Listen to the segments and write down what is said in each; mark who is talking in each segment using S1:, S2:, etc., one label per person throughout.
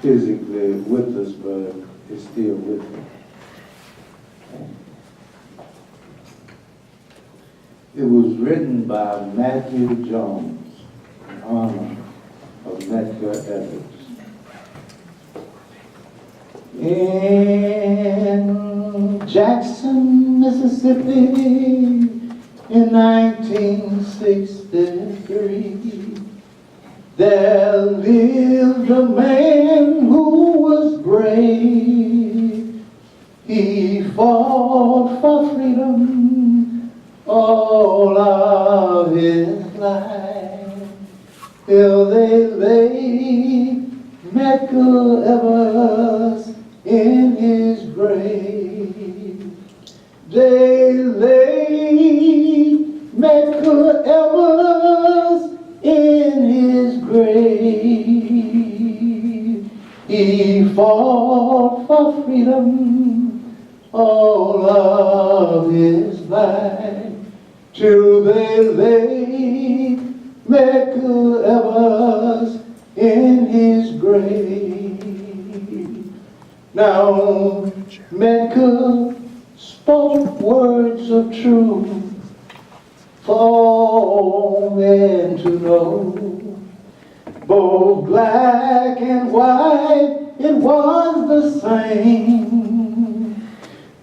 S1: physically with us, but is still with us. It was written by Matthew Jones in honor of Medgar Evers. In Jackson, Mississippi, in 1963, there lived a man who was brave. He fought for freedom all of his life, till they laid Medgar Evers in his grave. They laid Medgar Evers in his grave. He fought for freedom all of his life, till they laid Medgar Evers in his grave. Now, Medgar spoke words of truth for all men to know. Both black and white, it was the same,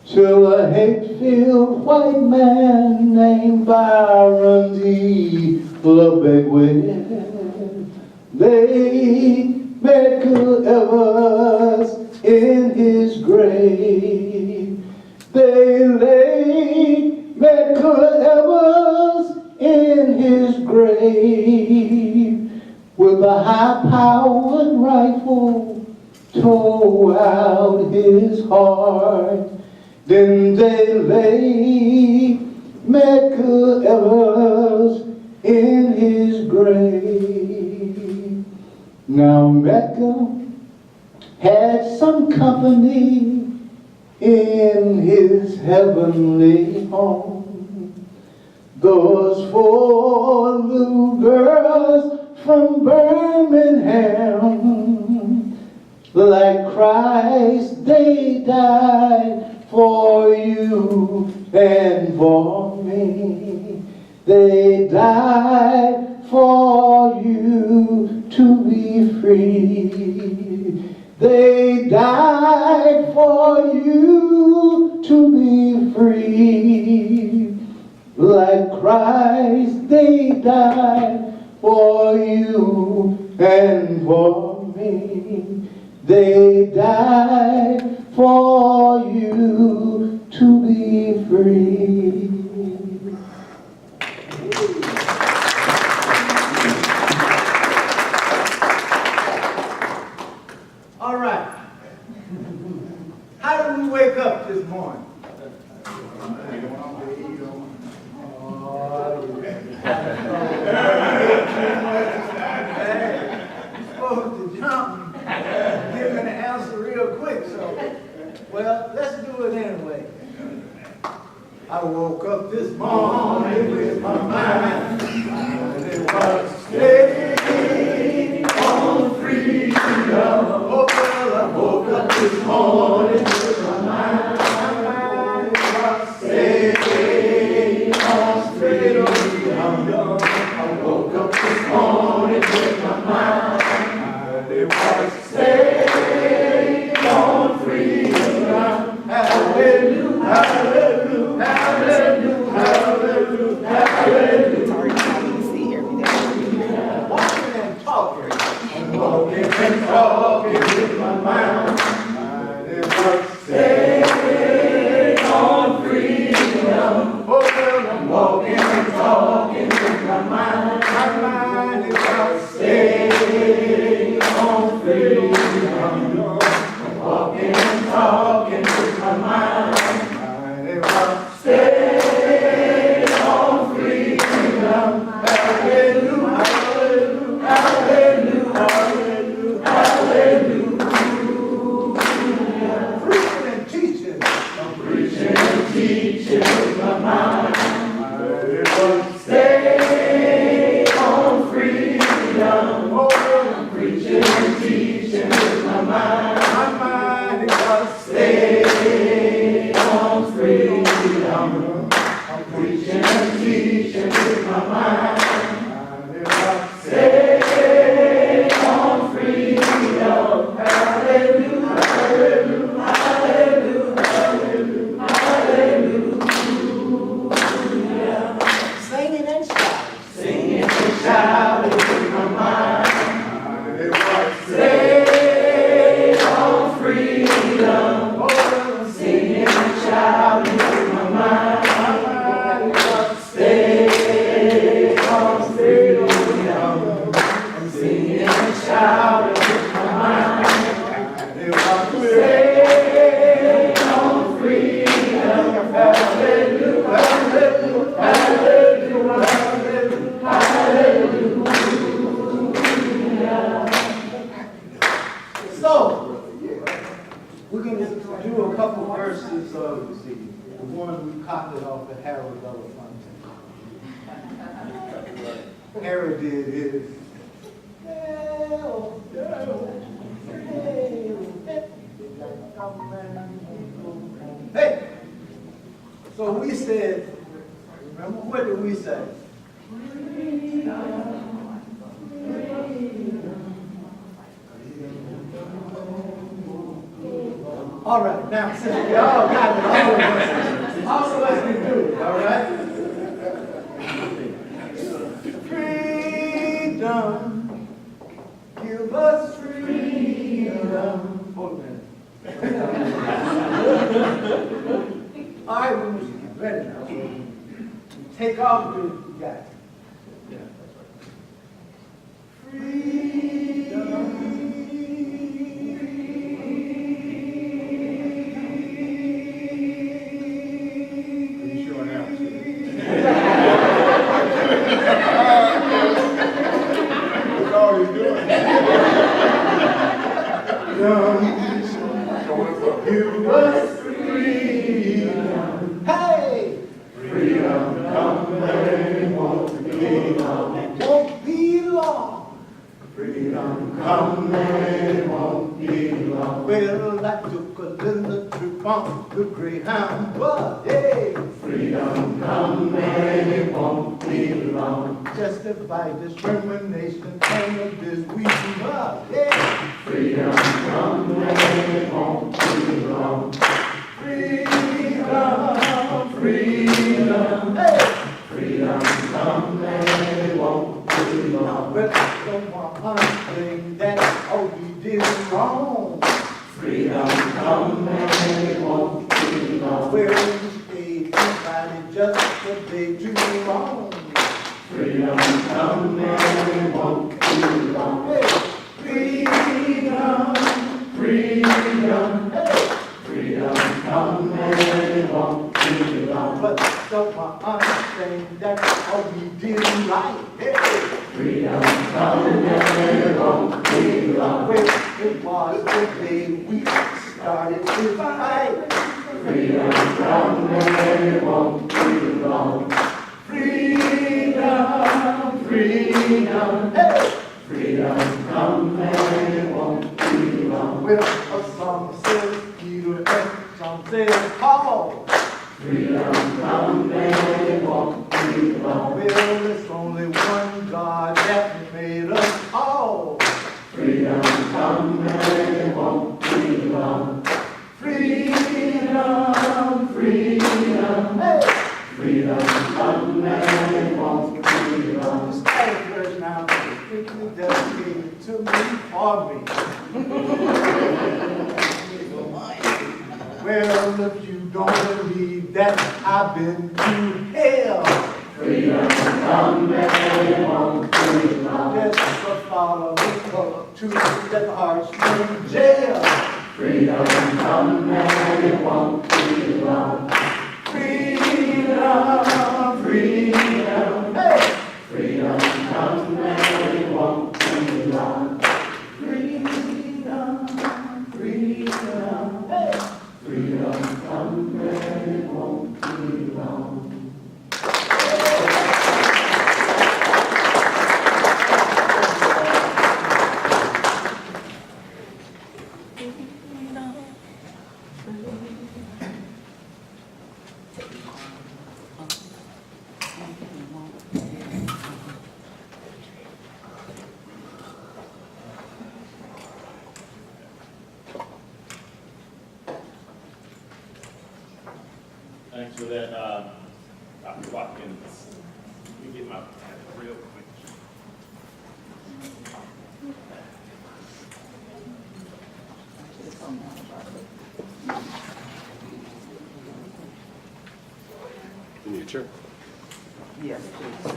S1: till a hate-filled white man named Byron D. LeBeguet laid Medgar Evers in his grave. They laid Medgar Evers in his grave with a high-powered rifle tore out his heart. Then they laid Medgar Evers in his grave. Now Medgar had some company in his heavenly home. Those 4 little girls from Birmingham, like Christ, they died for you and for me. They died for you to be free. They died for you to be free. Like Christ, they died for you and for me. They died for you to be free.
S2: All right. How did we wake up this morning? You're supposed to jump and give me the answer real quick, so, well, let's do it anyway. I woke up this morning with my mind, and it was staying on freedom. Oh, well, I woke up this morning with my mind, it was staying on freedom. I woke up this morning with my mind, it was staying on freedom. Hallelujah, hallelujah, hallelujah, hallelujah, hallelujah. Walking and talking. I'm walking and talking with my mind. It was staying on freedom. Oh, well, I'm walking and talking with my mind. My mind is about staying on freedom. I'm walking and talking with my mind. It was staying on freedom. Hallelujah, hallelujah, hallelujah, hallelujah, hallelujah. the song you see, the one we copied off of Harold Belafonte. Harold did his. Hey! So we said, remember, what did we say? All right, now, since we all got it, all of us can do it, all right? Freedom, give us freedom. Hold a minute. All right, we must get ready now. So take off the you got it. Freedom. Give us freedom. Hey! Freedom come and won't be long. Won't be long. Freedom come and won't be long. Well, I took a little trip on the Greyhound bus. Hey! Freedom come and it won't be long. Justify discrimination and this we love. Hey! Freedom come and it won't be long. Freedom, freedom, hey! Freedom come and it won't be long. But the one thing that all we did wrong. Freedom come and it won't be long. Where we stayed somebody just a day too long. Freedom come and it won't be long. Hey! Freedom, freedom, hey! Freedom come and it won't be long. But don't understand that all we did right. Hey! Freedom come and it won't be long. Well, it was the day we started to fight. Freedom come and it won't be long. Freedom, freedom, hey! Freedom come and it won't be long. Well, a song says Peter and some says Paul. Freedom come and it won't be long. Well, it's only one God that made us all. Freedom come and it won't be long. Freedom, freedom, hey! Freedom come and it won't be long. This last verse now is strictly dedicated to me, for me. Well, if you don't believe that I've been to hell, freedom come and it won't be long. Just follow me to the Harshman jail. Freedom come and it won't be long. Freedom, freedom, hey! Freedom come and it won't be long. Freedom, freedom, hey! Freedom come and it won't be long.
S3: Thanks for that, Dr. Watkins. Let me get my pen real quick.
S4: You need a chair?
S2: Yes, please.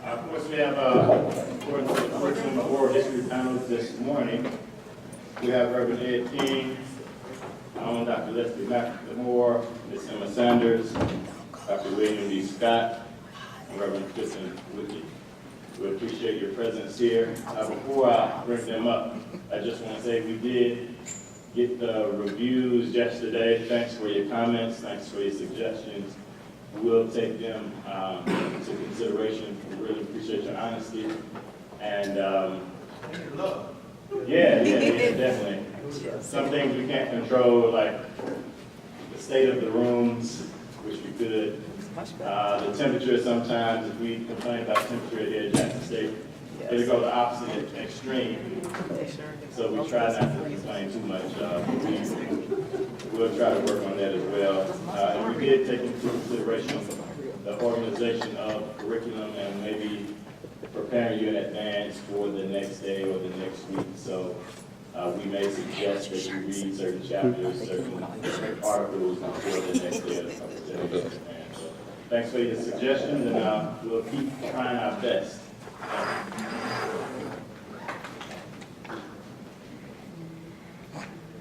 S3: Of course, we have, according to the curriculum of oral history panels this morning, we have Reverend Ed King, our own Dr. Leslie McLemore, Ms. Emma Sanders, Dr. William D. Scott, and Reverend Clifton Whitley. We appreciate your presence here. Before I bring them up, I just want to say we did get the reviews yesterday. Thanks for your comments. Thanks for your suggestions. We'll take them into consideration. We really appreciate your honesty. And yeah, definitely. Some things we can't control, like the state of the rooms, which we could. The temperature sometimes, if we complain about temperature here at Jackson State, it'll go the opposite extreme. So we try not to complain too much. We'll try to work on that as well. And we did take into consideration the organization of curriculum and maybe preparing you in advance for the next day or the next week. So we may suggest that you read certain chapters, certain articles before the next day of the conversation. Thanks for your suggestions, and we'll keep trying our best.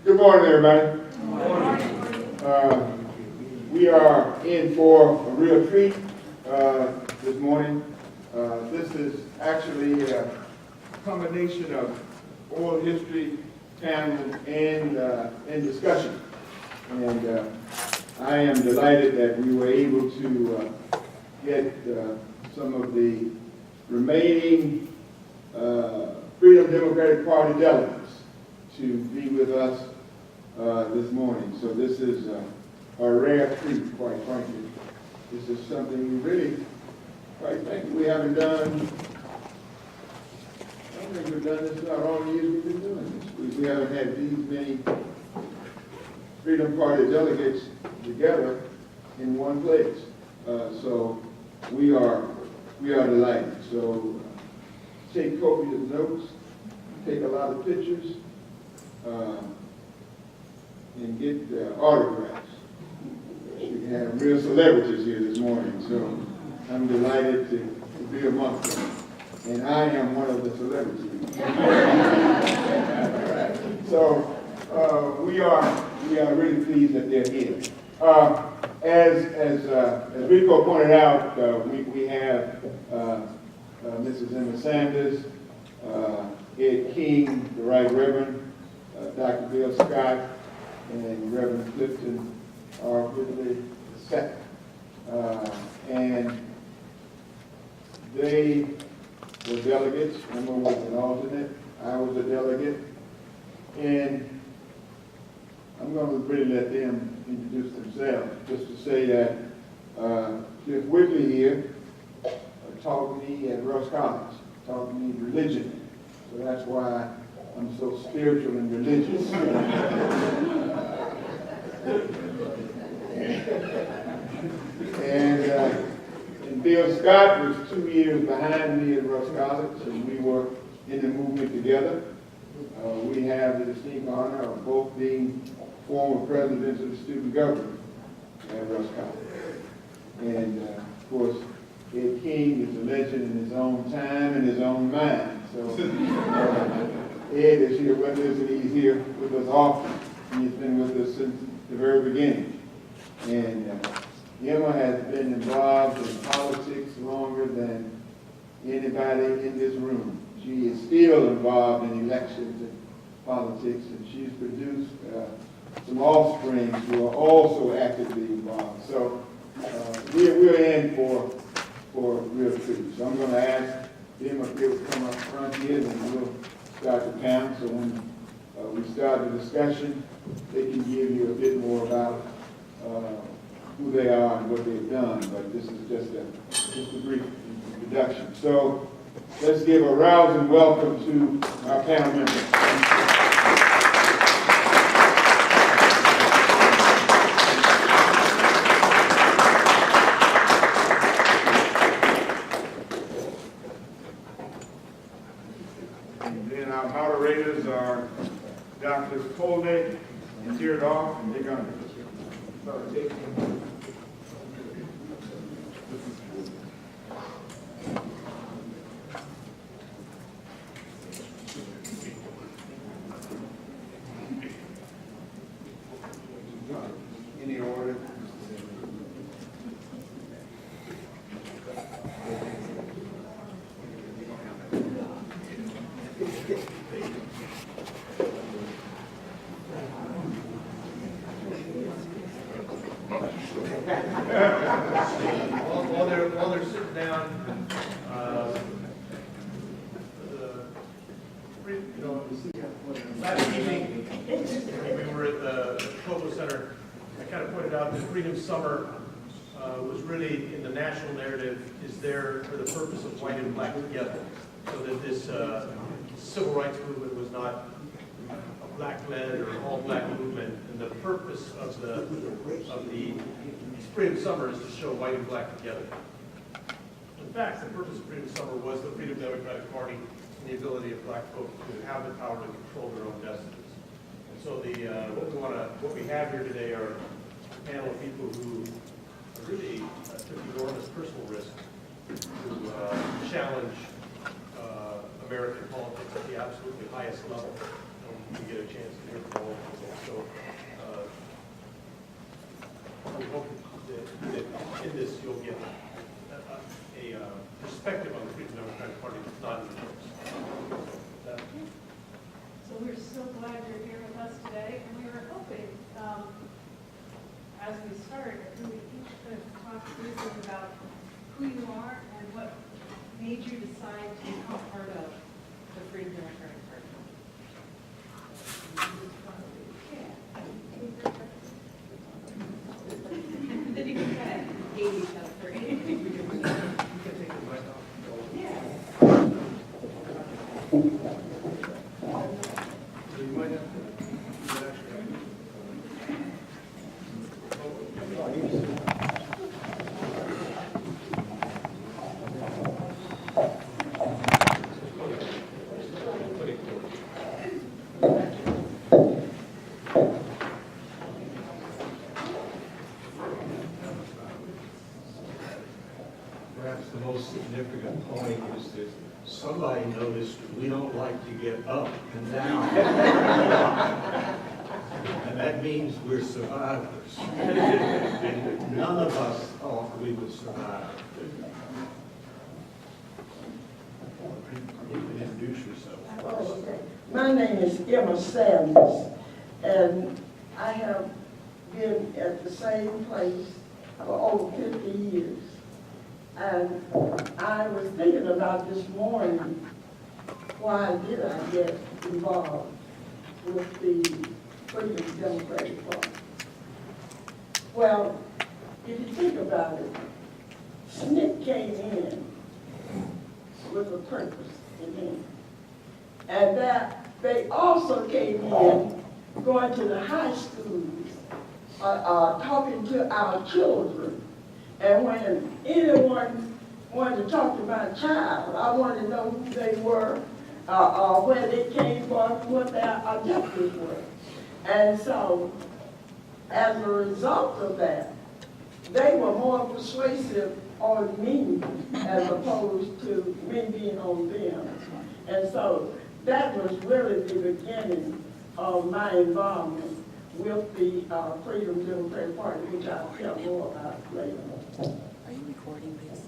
S5: Good morning, everybody. Good morning. We are in for a real treat this morning. This is actually a combination of oral history, panel, and discussion. And I am delighted that we were able to get some of the remaining Freedom Democratic Party delegates to be with us this morning. So this is a rare treat, quite frankly. This is something we really, quite frankly, we haven't done. I don't think we've done this throughout all the years we've been doing this. We haven't had these many Freedom Party delegates together in one place. So we are delighted. So take copious notes, take a lot of pictures, and get autographs. We have real celebrities here this morning, so I'm delighted to be amongst them. And I am one of the celebrities. So we are really pleased that they're here. As Rico pointed out, we have Mrs. Emma Sanders, Ed King, the Right Reverend, Dr. Bill Scott, and Reverend Clifton are Whitley II. And they were delegates. Emma was an alternate. I was a delegate. And I'm going to really let them introduce themselves. Just to say that Cliff Whitley here taught me at Rush College, taught me religion. So that's why I'm so spiritual and religious. And Bill Scott was 2 years behind me at Rush College, and we were in the movement together. We have the distinct honor of both being former presidents of the student government at Rush College. And of course, Ed King is a legend in his own time and his own mind. So Ed is here with us, and he's here with us often. He's been with us since the very beginning. And Emma has been involved in politics longer than anybody in this room. She is still involved in elections and politics, and she's produced some offspring who are also actively involved. So we're in for real treat. So I'm going to ask them if they would come up front here, and we'll start the panel. So when we start the discussion, they can give you a bit more about who they are and what they've done. But this is just a brief introduction. So let's give a rousing welcome to our panel members. And then our moderators are Drs. Kolnick and Deardorff, and they're going to start taking.
S6: While they're sitting down, last evening, when we were at the COFO Center, I kind of pointed out that Freedom Summer was really, in the national narrative, is there for the purpose of white and black together, so that this civil rights movement was not a black-led or all-black movement, and the purpose of the Freedom Summer is to show white and black together. In fact, the purpose of Freedom Summer was the Freedom Democratic Party and the ability of black folks to have the power to control their own destinies. And so what we have here today are a panel of people who really took enormous personal risk to challenge American politics at the absolutely highest level. And we get a chance to hear from all of them. So we hope that in this you'll get a perspective on the Freedom Democratic Party that's not in the books.
S7: So we're so glad you're here with us today, and we were hoping, as we start, if we each could talk briefly about who you are and what made you decide to become part of the Freedom Democratic Party. Then you can kind of gauge each other for anything.
S8: Perhaps the most significant point is that somebody noticed we don't like to get up and down. And that means we're survivors. And none of us thought we would survive. You can introduce yourself.
S9: My name is Emma Sanders, and I have been at the same place for over 50 years. And I was thinking about this morning, why did I get involved with the Freedom Democratic Party? Well, if you think about it, SNCC came in with a purpose in him. And that they also came in going to the high schools, talking to our children. And when anyone wanted to talk to my child, I wanted to know who they were, where they came from, what their objectives were. And so, as a result of that, they were more persuasive on me as opposed to me being on them. And so, that was really the beginning of my involvement with the Freedom Democratic Party, which I'll tell more about later.
S10: Are you recording this?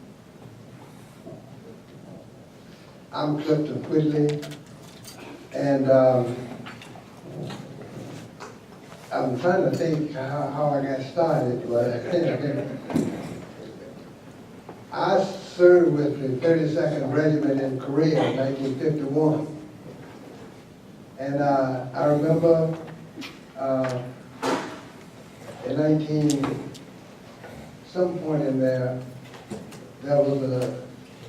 S11: I'm Clifton Whitley, and I'm trying to think how I got started, but I served with the 32nd Regiment in Korea in 1951. And I remember in some point in there was a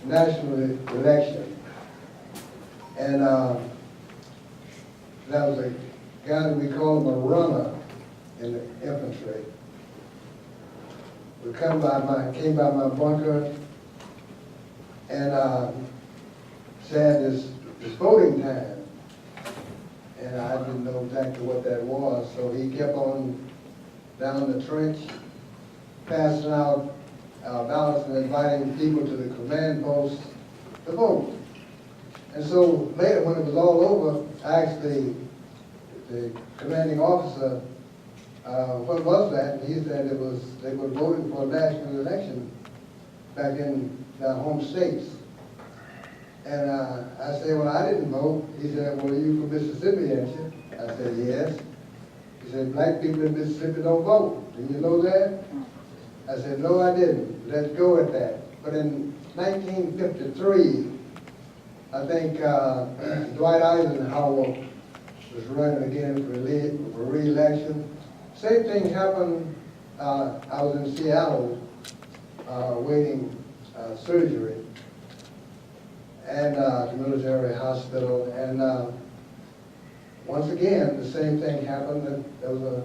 S11: national election. And there was a guy that we called him a runner in the infantry. We came by my bunker and said it's voting time. And I didn't know exactly what that was, so he kept on down the trench, passing out ballots and inviting people to the command post to vote. And so later, when it was all over, I asked the commanding officer, what was that? And he said they were voting for a national election back in their home states. And I said, well, I didn't vote. He said, well, you from Mississippi, ain't you? I said, yes. He said, black people in Mississippi don't vote. Did you know that? I said, no, I didn't. Let's go with that. But in 1953, I think Dwight Eisenhower was running again for re-election. Same thing happened. I was in Seattle waiting surgery and the military hospital, and once again the same thing happened. There was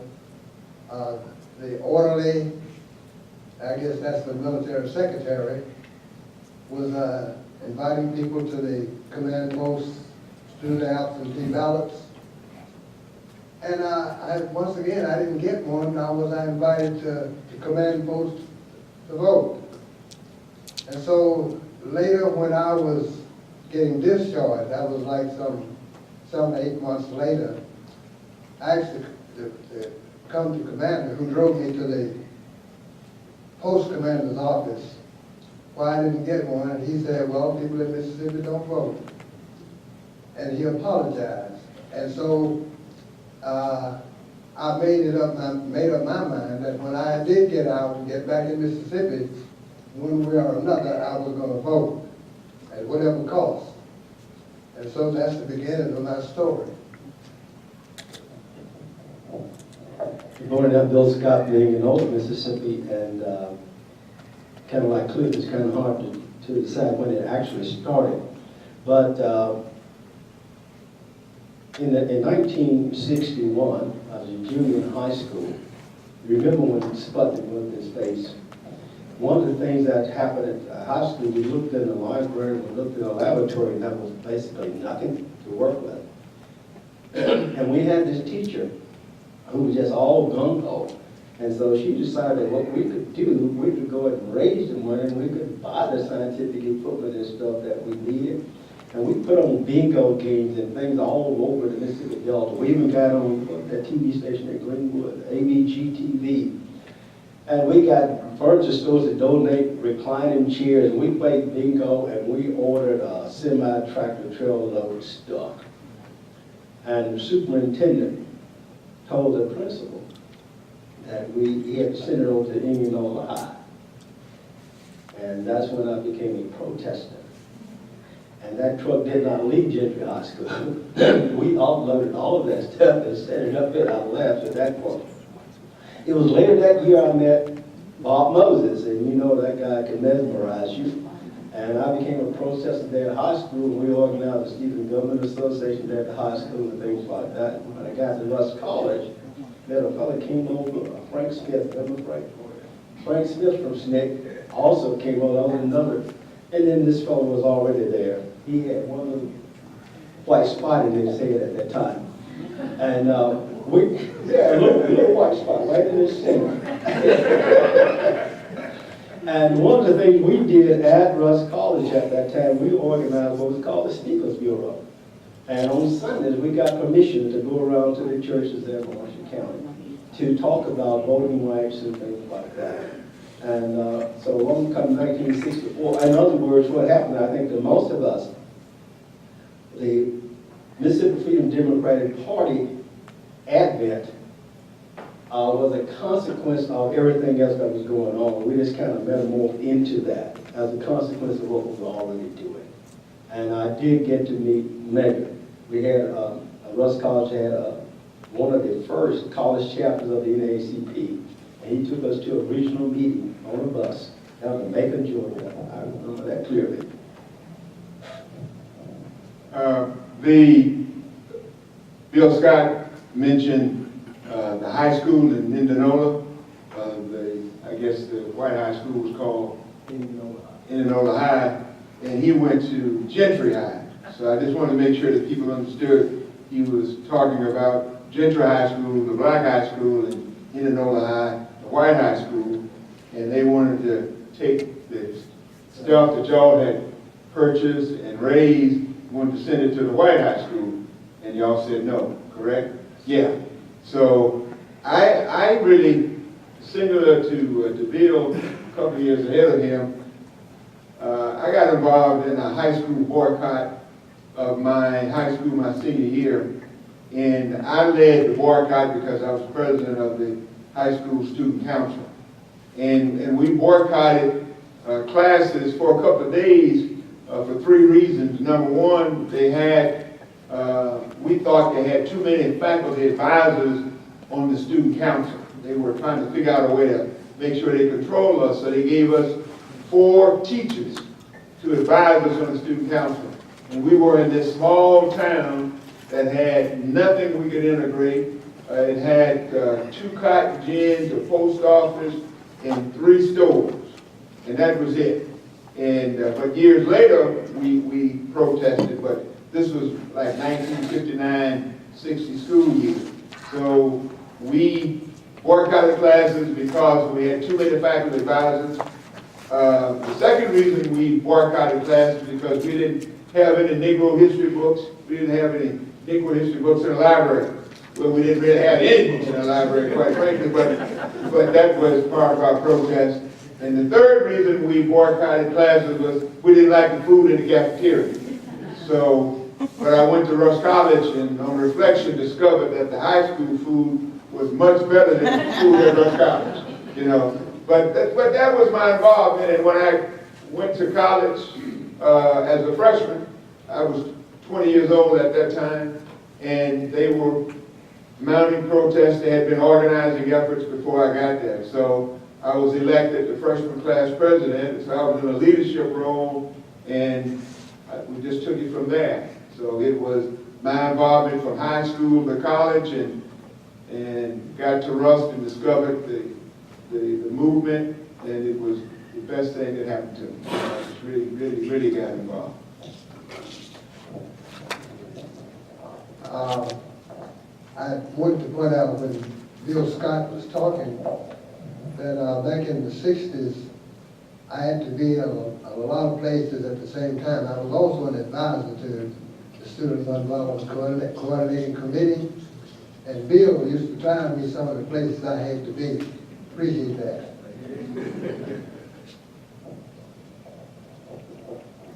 S11: the orderly, I guess that's the military secretary, was inviting people to the command post to do the absentee ballots. And once again, I didn't get one, nor was I invited to command post to vote. And so later when I was getting discharged, that was like some 7 or 8 months later, I asked the company commander who drove me to the post commander's office why I didn't get one, and he said, well, people in Mississippi don't vote. And he apologized. And so I made up my mind that when I did get out and get back in Mississippi, one way or another, I was going to vote at whatever cost. And so that's the beginning of my story.
S12: Good morning, I'm Bill Scott, being in Old Mississippi, and kind of like Clifton, it's kind of hard to decide when it actually started. But in 1961, I was a junior in high school. You remember when Sputnik went in space? One of the things that happened at high school, we looked in the library, we looked in the laboratory, and there was basically nothing to work with. And we had this teacher who was just all gung-ho. And so she decided what we could do, we could go and raise the money, and we could buy the scientific equipment and stuff that we needed. And we put on bingo games and things all over the Mississippi Delta. We even got on that TV station at Greenwood, ABG-TV. And we got furniture stores that donate reclining chairs, and we played bingo, and we ordered a semi-tractor trailer load stuff. And the superintendent told the principal that he had to send it over to Indianola High. And that's when I became a protester. And that truck did not leave Gentry High School. We offloaded all of that stuff and set it up in our labs at that point. It was later that year I met Bob Moses, and you know that guy can mesmerize you. And I became a protester there at high school, and we organized the Student Government Association there at the high school and things like that. When I got to Russ College, met a fellow came over, Frank Smith, remember Frank? Frank Smith from SNCC also came over, that was another. And then this fellow was already there. He had one little white spot in his head at that time. And a little white spot right in his center. And one of the things we did at Russ College at that time, we organized what was called the Speakers Bureau. And on Sundays, we got permission to go around to the churches there in Washington County to talk about voting rights and things like that. And so along comes 1964. In other words, what happened, I think to most of us, the Mississippi Freedom Democratic Party advent was a consequence of everything else that was going on. We just kind of metamorphed into that as a consequence of what we were already doing. And I did get to meet Megan. We had, Russ College had one of the first college chapters of the NAACP. And he took us to a regional meeting on a bus down in Macon, Georgia. I remember that clearly.
S5: Bill Scott mentioned the high school in Indianola. I guess the white high school was called Indianola High, and he went to Gentry High. So I just wanted to make sure that people understood he was talking about Gentry High School, the black high school, and Indianola High, the white high school, and they wanted to take the stuff that y'all had purchased and raised, wanted to send it to the white high school, and y'all said no, correct? Yeah. So I really, similar to Bill, a couple of years ahead of him, I got involved in a high school boycott of my high school my senior year, and I led the boycott because I was president of the high school student council. And we boycotted classes for a couple of days for 3 reasons. Number one, we thought they had too many faculty advisors on the student council. They were trying to figure out a way to make sure they control us, so they gave us 4 teachers to advise us on the student council. And we were in this small town that had nothing we could integrate. It had 2 cotton gins, a post office, and 3 stores. And that was it. And but years later, we protested, but this was like 1959-60 school year. So we boycotted classes because we had too many faculty advisors. The second reason we boycotted classes because we didn't have any Negro history books. We didn't have any Negro history books in the library. Well, we didn't really have any books in the library, quite frankly, but that was part of our protest. And the third reason we boycotted classes was we didn't like the food in the cafeteria. So, but I went to Rush College and on reflection discovered that the high school food was much better than the food at Rush College, you know. But that was my involvement. And when I went to college as a freshman, I was 20 years old at that time, and they were mounting protests. They had been organizing efforts before I got there. So I was elected the freshman class president, so I was in a leadership role, and we just took it from there. So it was my involvement from high school to college, and got to Rust and discovered the movement, and it was the best thing that happened to me. I just really got involved.
S11: I wanted to point out when Bill Scott was talking that back in the 60s, I had to be in a lot of places at the same time. I was also an advisor to the Student Involvement Coordinating Committee, and Bill used to tell me some of the places I had to be. Appreciate that.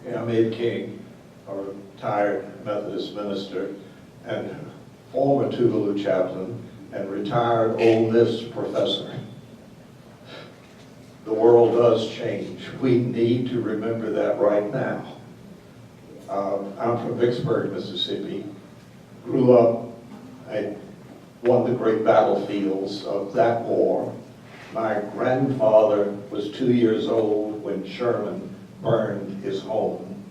S8: Yeah, I'm Ed King, a retired Methodist minister and former Tuvalu chaplain and retired Ole Miss professor. The world does change. We need to remember that right now. I'm from Vicksburg, Mississippi. Grew up at one of the great battlefields of that war. My grandfather was 2 years old when Sherman burned his home.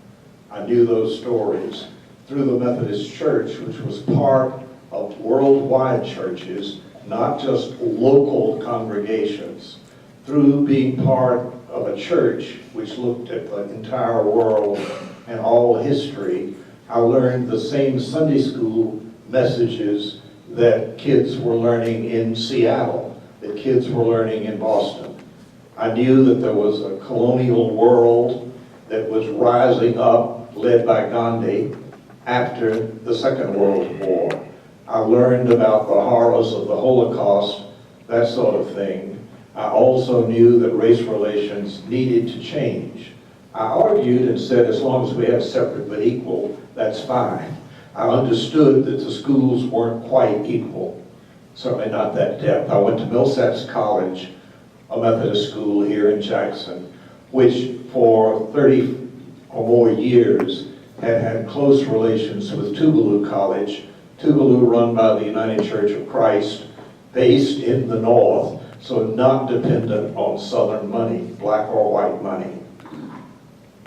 S8: I knew those stories through the Methodist Church, which was part of worldwide churches, not just local congregations. Through being part of a church which looked at the entire world and all history, I learned the same Sunday school messages that kids were learning in Seattle, that kids were learning in Boston. I knew that there was a colonial world that was rising up, led by Gandhi, after the Second World War. I learned about the horrors of the Holocaust, that sort of thing. I also knew that race relations needed to change. I argued and said, as long as we have separate but equal, that's fine. I understood that the schools weren't quite equal, certainly not that depth. I went to Millsaps College, a Methodist school here in Jackson, which for 30 or more years had had close relations with Tuvalu College, Tuvalu run by the United Church of Christ, based in the north, so not dependent on Southern money, black or white money.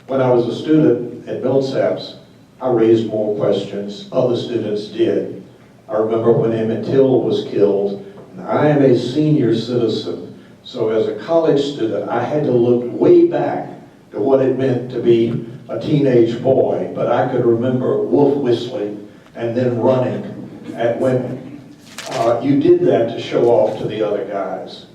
S8: When I was a student at Millsaps, I raised more questions. Other students did. I remember when Emmett Till was killed, and I am a senior citizen, so as a college student, I had to look way back to what it meant to be a teenage boy, but I could remember wolf whistling and then running at women. You did that to show off to the other guys.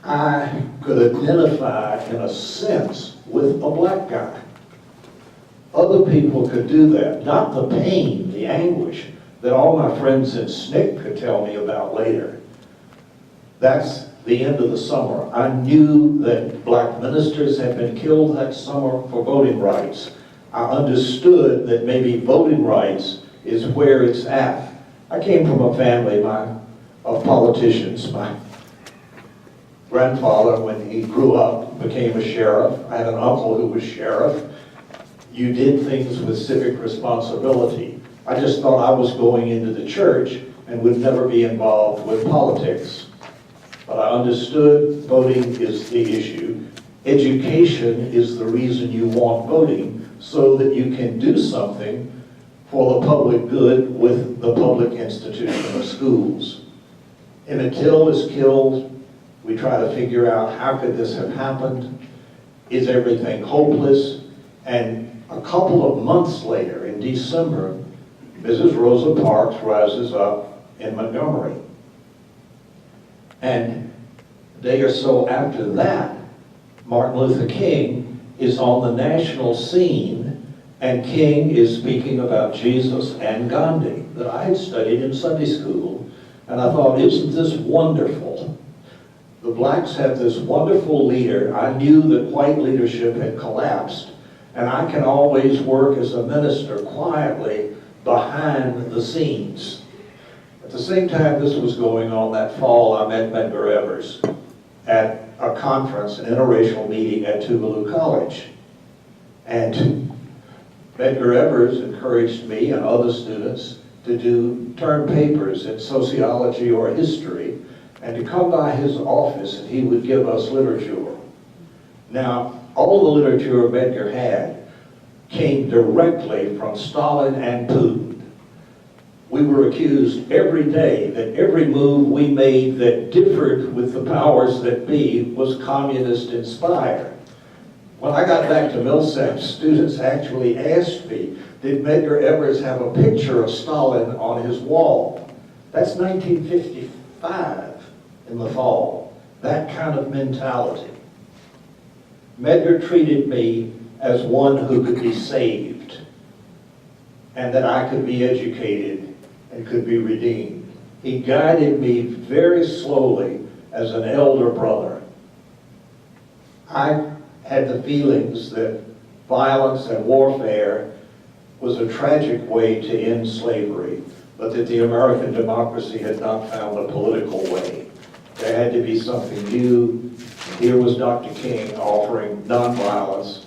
S8: I could identify, in a sense, with a black guy. Other people could do that. Not the pain, the anguish that all my friends in SNCC could tell me about later. That's the end of the summer. I knew that black ministers had been killed that summer for voting rights. I understood that maybe voting rights is where it's at. I came from a family of politicians. My grandfather, when he grew up, became a sheriff. I had an uncle who was sheriff. You did things with civic responsibility. I just thought I was going into the church and would never be involved with politics. But I understood voting is the issue. Education is the reason you want voting, so that you can do something for the public good with the public institution of schools. Emmett Till is killed. We try to figure out, how could this have happened? Is everything hopeless? And a couple of months later, in December, Mrs. Rosa Parks rises up in Montgomery. And a day or so after that, Martin Luther King is on the national scene, and King is speaking about Jesus and Gandhi that I had studied in Sunday school. And I thought, isn't this wonderful? The blacks have this wonderful leader. I knew that white leadership had collapsed, and I can always work as a minister quietly behind the scenes. At the same time this was going on that fall, I met Medgar Evers at a conference, an interracial meeting at Tougaloo College. And Medgar Evers encouraged me and other students to do term papers in sociology or history, and to come by his office and he would give us literature. Now, all the literature Medgar had came directly from Stalin and Putin. We were accused every day that every move we made that differed with the powers that be was communist inspired. When I got back to Millsap, students actually asked me, did Medgar Evers have a picture of Stalin on his wall? That's 1955 in the fall, that kind of mentality. Medgar treated me as one who could be saved, and that I could be educated and could be redeemed. He guided me very slowly as an elder brother. I had the feelings that violence and warfare was a tragic way to end slavery, but that the American democracy had not found a political way. There had to be something new. Here was Dr. King offering nonviolence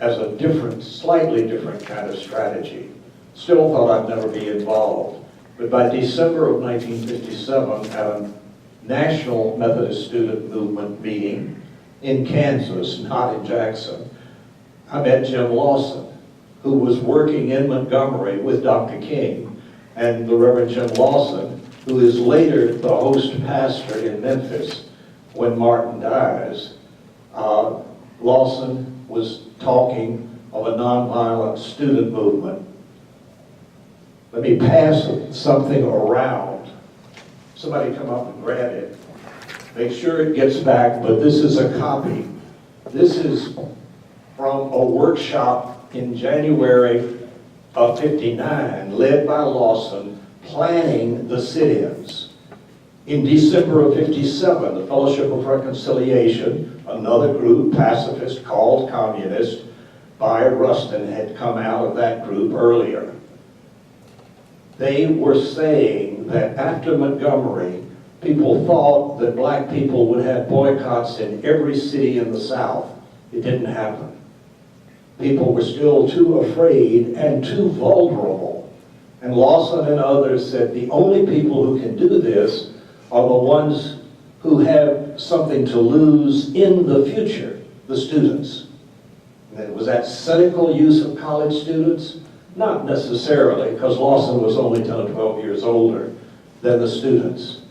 S8: as a different, slightly different kind of strategy. Still thought I'd never be involved. But by December of 1957, at a National Methodist Student Movement meeting in Kansas, not in Jackson, I met Jim Lawson, who was working in Montgomery with Dr. King, and the Reverend Jim Lawson, who is later the host pastor in Memphis when Martin dies. Lawson was talking of a nonviolent student movement. Let me pass something around. Somebody come up and grab it. Make sure it gets back, but this is a copy. This is from a workshop in January of '59, led by Lawson, planning the sit-ins. In December of '57, the Fellowship of Reconciliation, another group, pacifist called communist, Bayard Rustin had come out of that group earlier. They were saying that after Montgomery, people thought that black people would have boycotts in every city in the South. It didn't happen. People were still too afraid and too vulnerable. And Lawson and others said the only people who can do this are the ones who have something to lose in the future, the students. And was that cynical use of college students? Not necessarily, because Lawson was only 10 or 12 years older than the students.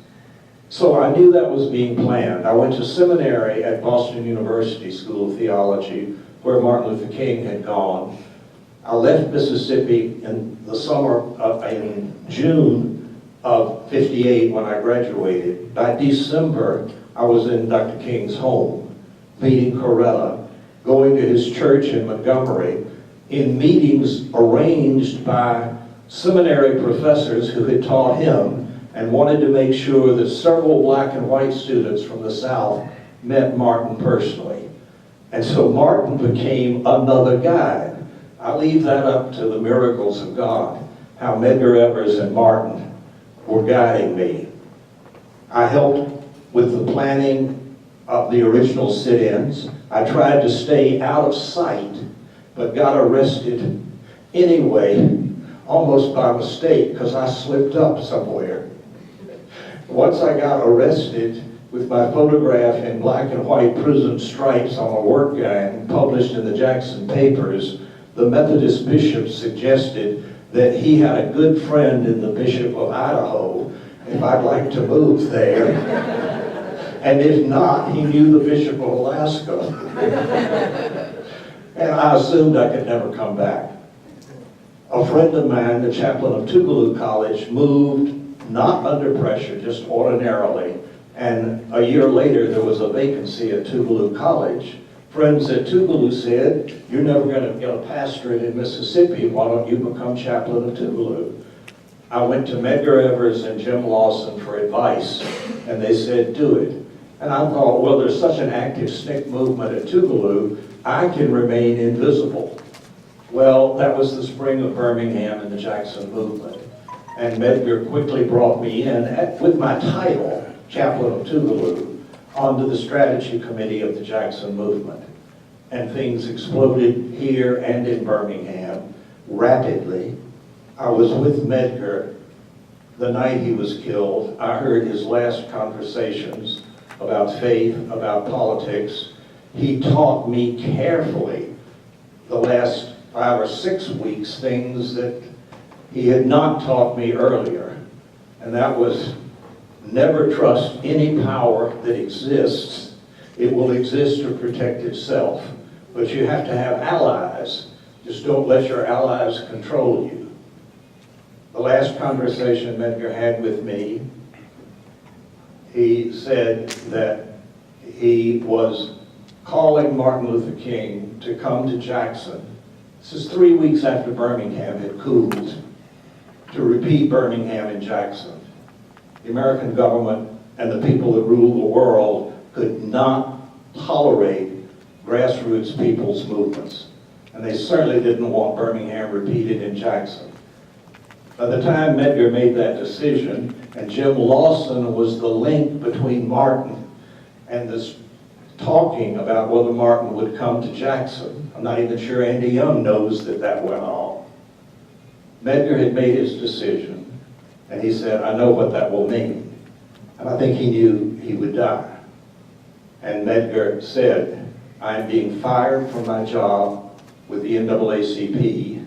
S8: So I knew that was being planned. I went to seminary at Boston University School of Theology, where Martin Luther King had gone. I left Mississippi in the summer in June of '58 when I graduated. By December, I was in Dr. King's home, meeting Corella, going to his church in Montgomery, in meetings arranged by seminary professors who had taught him and wanted to make sure that several black and white students from the South met Martin personally. And so Martin became another guide. I leave that up to the miracles of God, how Medgar Evers and Martin were guiding me. I helped with the planning of the original sit-ins. I tried to stay out of sight, but got arrested anyway, almost by mistake, because I slipped up somewhere. Once I got arrested with my photograph in black and white prison stripes on a work gown published in the Jackson papers, the Methodist bishop suggested that he had a good friend in the Bishop of Idaho, if I'd like to move there. And if not, he knew the Bishop of Alaska. And I assumed I could never come back. A friend of mine, the chaplain of Tougaloo College, moved not under pressure, just ordinarily. And a year later, there was a vacancy at Tougaloo College. Friends at Tougaloo said, "You're never going to get a pastorate in Mississippi. Why don't you become chaplain of Tougaloo?" I went to Medgar Evers and Jim Lawson for advice, and they said, "Do it." And I thought, well, there's such an active SNCC movement at Tougaloo, I can remain invisible. Well, that was the spring of Birmingham and the Jackson movement. And Medgar quickly brought me in with my title, Chaplain of Tougaloo, onto the strategy committee of the Jackson movement. And things exploded here and in Birmingham rapidly. I was with Medgar the night he was killed. I heard his last conversations about faith, about politics. He taught me carefully the last 5 or 6 weeks things that he had not taught me earlier. And that was never trust any power that exists. It will exist to protect itself. But you have to have allies. Just don't let your allies control you. The last conversation Medgar had with me, he said that he was calling Martin Luther King to come to Jackson. This is 3 weeks after Birmingham had cooled, to repeat Birmingham in Jackson. The American government and the people that rule the world could not tolerate grassroots people's movements. And they certainly didn't want Birmingham repeated in Jackson. By the time Medgar made that decision, and Jim Lawson was the link between Martin and this talking about whether Martin would come to Jackson. I'm not even sure Andy Young knows that that went on. Medgar had made his decision, and he said, "I know what that will mean." And I think he knew he would die. And Medgar said, "I am being fired from my job with the NAACP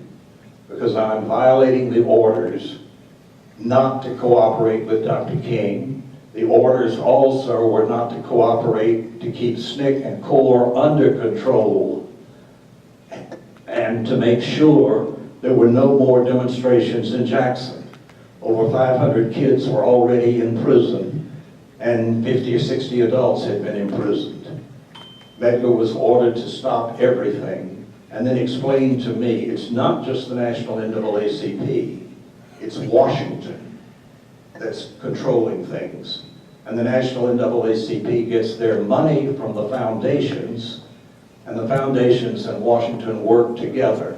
S8: because I'm violating the orders not to cooperate with Dr. King. The orders also were not to cooperate to keep SNCC and CORE under control and to make sure there were no more demonstrations in Jackson. Over 500 kids were already in prison and 50 or 60 adults had been imprisoned." Medgar was ordered to stop everything and then explained to me, it's not just the National NAACP, it's Washington that's controlling things. And the National NAACP gets their money from the foundations, and the foundations and Washington work together.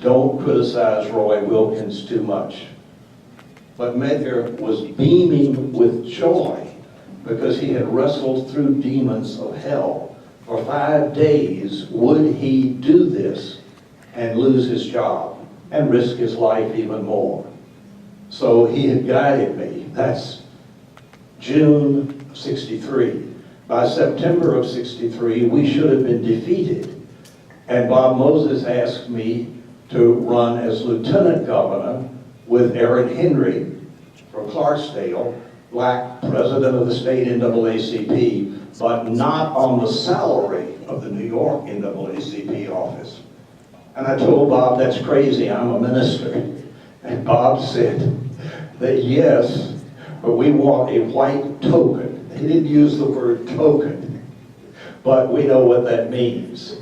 S8: Don't criticize Roy Wilkins too much. But Medgar was beaming with joy because he had wrestled through demons of hell. For 5 days, would he do this and lose his job and risk his life even more? So he had guided me. That's June of '63. By September of '63, we should have been defeated. And Bob Moses asked me to run as lieutenant governor with Aaron Henry from Clarksdale, black president of the state NAACP, but not on the salary of the New York NAACP office. And I told Bob, that's crazy, I'm a minister. And Bob said that yes, but we want a white token. He didn't use the word token, but we know what that means.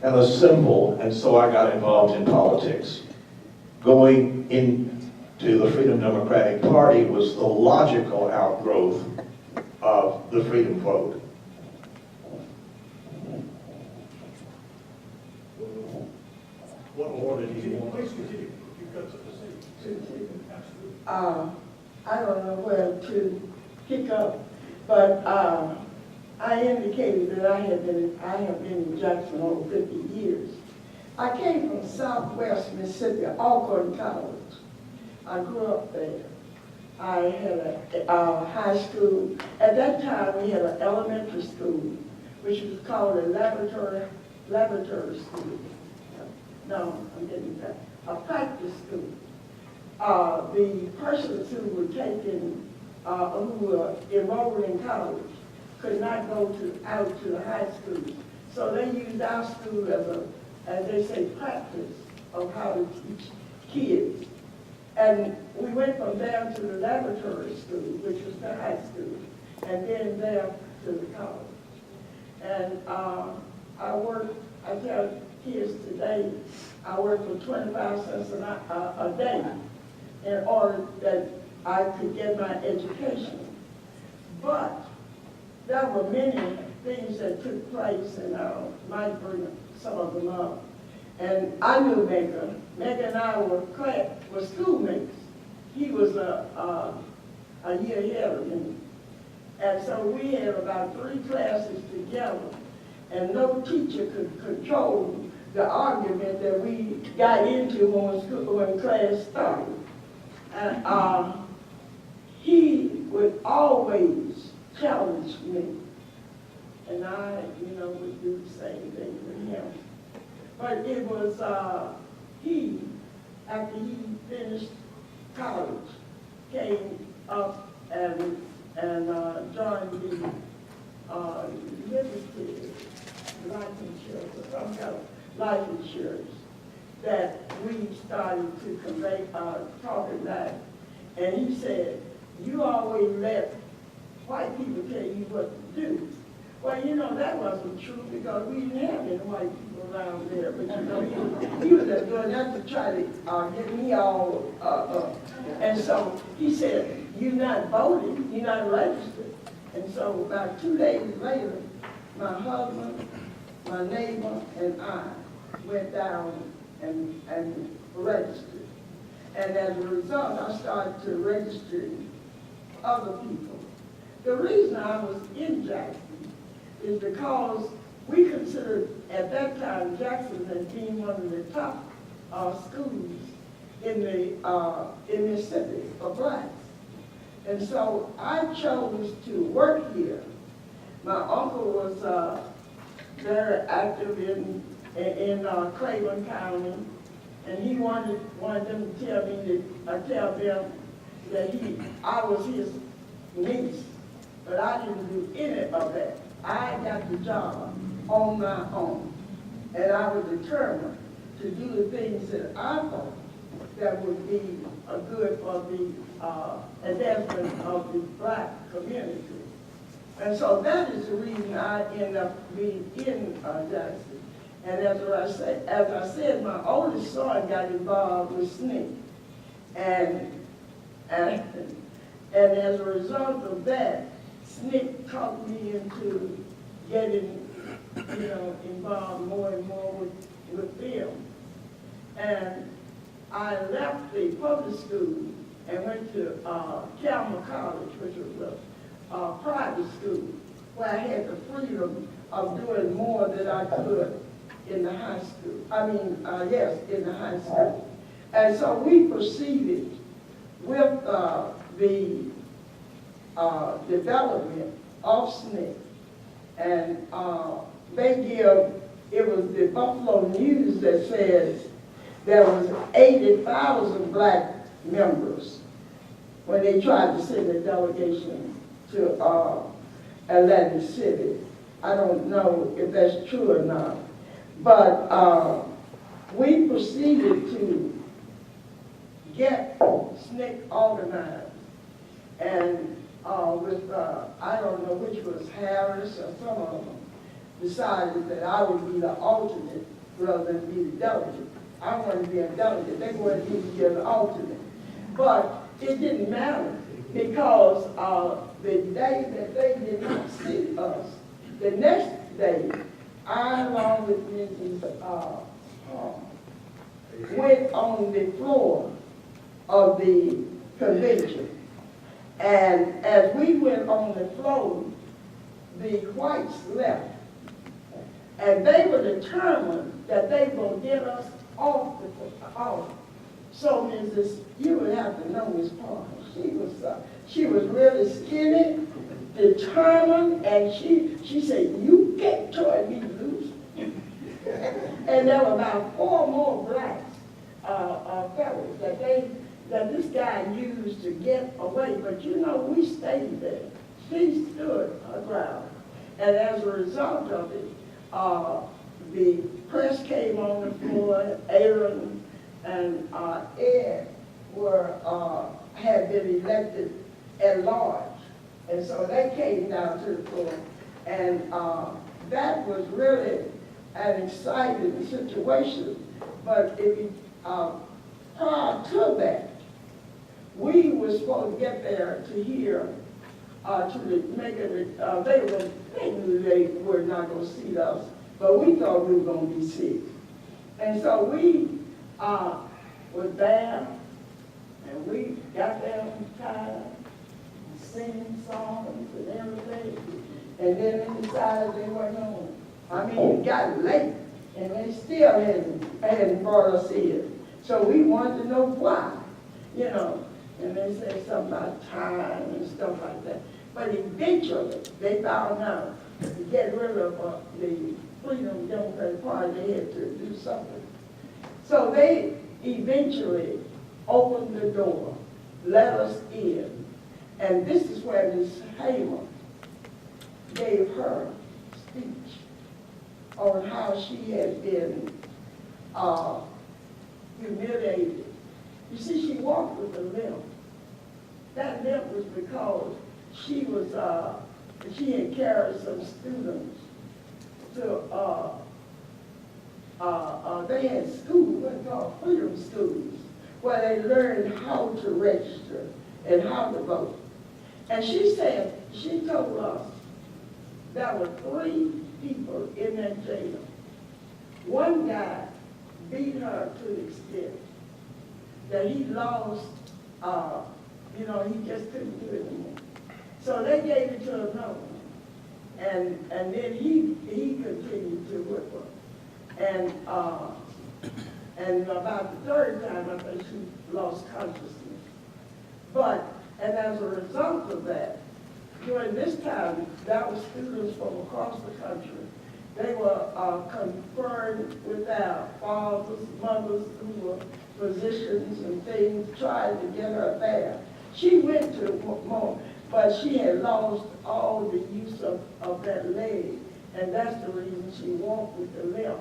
S8: And a symbol, and so I got involved in politics. Going into the Freedom Democratic Party was the logical outgrowth of the Freedom Vote.
S6: What order do you want? Please continue. You've got something to say. Absolutely.
S9: I don't know where to pick up, but I indicated that I have been in Jackson over 50 years. I came from Southwest Mississippi, Alcorn College. I grew up there. I had a high school. At that time, we had an elementary school, which was called a laboratory school. No, I'm getting back. A practice school. The persons who were taking, who were enrolled in college could not go out to the high school. So they used our school as they say, practice of how to teach kids. And we went from there to the laboratory school, which was the high school, and then there to the college. And I tell kids today, I work for 25 cents a day in order that I could get my education. But there were many things that took place, and I might bring some of them up. And I knew Mega. Mega and I were schoolmates. He was a year ahead of me. And so we had about 3 classes together, and no teacher could control the argument that we got into when class started. And he would always challenge me, and I, would do the same thing with him. But it was he, after he finished college, came up and joined the limited life insurance, or some kind of life insurance that we started to convey, talk about. And he said, you always let white people tell you what to do. Well, that wasn't true because we didn't have any white people around there. But, he was just doing that to try to get me all And so he said, you're not voting, you're not registered. And so about 2 days later, my husband, my neighbor, and I went down and registered. And as a result, I started to register other people. The reason I was in Jackson is because we considered at that time Jackson as being one of the top schools in Mississippi for blacks. And so I chose to work here. My uncle was very active in Claiborne County, and he wanted them to tell me that I was his niece, but I didn't do any of that. I got the job on my own, and I was determined to do the things that I thought that would be good for the advancement of the black community. And so that is the reason I ended up being in Jackson. And as I said, my oldest son got involved with SNCC. And as a result of that, SNCC talked me into getting, involved more and more with them. And I left the public school and went to Calma College, which was a private school, where I had the freedom of doing more than I could in the high school. In the high school. And so we proceeded with the development of SNCC. And it was the Buffalo News that says there was 80,000 black members when they tried to send a delegation to Atlantic City. I don't know if that's true or not. But we proceeded to get SNCC organized. And with, I don't know which was Harris or some of them, decided that I would be the alternate rather than be the delegate. I wanted to be a delegate. They wanted me to be an alternate. But it didn't matter because the day that they did not see us, the next day, I, along with Mrs. went on the floor of the convention. And as we went on the floor, the whites left. And they were determined that they were going to get us off the off. So Mrs. You would have to know Miss Parker. She was really skinny, determined, and she said, "You can't turn me loose." And there were about 4 more blacks fellows that this guy used to get away. But you know, we stayed there. She stood her ground, and as a result of it, the press came on the floor. Aaron and Ed had been elected at large, and so they came down to the floor, and that was really an exciting situation. But prior to that, we were supposed to get there to hear they knew they were not going to seat us, but we thought we were going to be seated. And so we were there, and we got there on time, singing songs and everything, and then they decided they weren't on. I mean, it got late, and they still hadn't brought us in. So we wanted to know why, you know, and they said something about time and stuff like that. But eventually, they found out to get rid of the Freedom Democratic Party, they had to do something. So they eventually opened the door, let us in, and this is where Ms. Hamer gave her speech on how she had been humiliated. You see, she walked with a limp. That limp was because she had carried some students to, they had schools, what they call freedom schools, where they learned how to register and how to vote. And she told us there were 3 people in that jail. One guy beat her to the extent that he lost, he just couldn't do it anymore. So they gave it to another one. And then he continued to whip her. And about the 3rd time, I think she lost consciousness. And as a result of that, during this time, there were students from across the country. They were confirmed with their fathers, mothers who were physicians and things, trying to get her there. She went to more, but she had lost all the use of that leg, and that's the reason she walked with the limp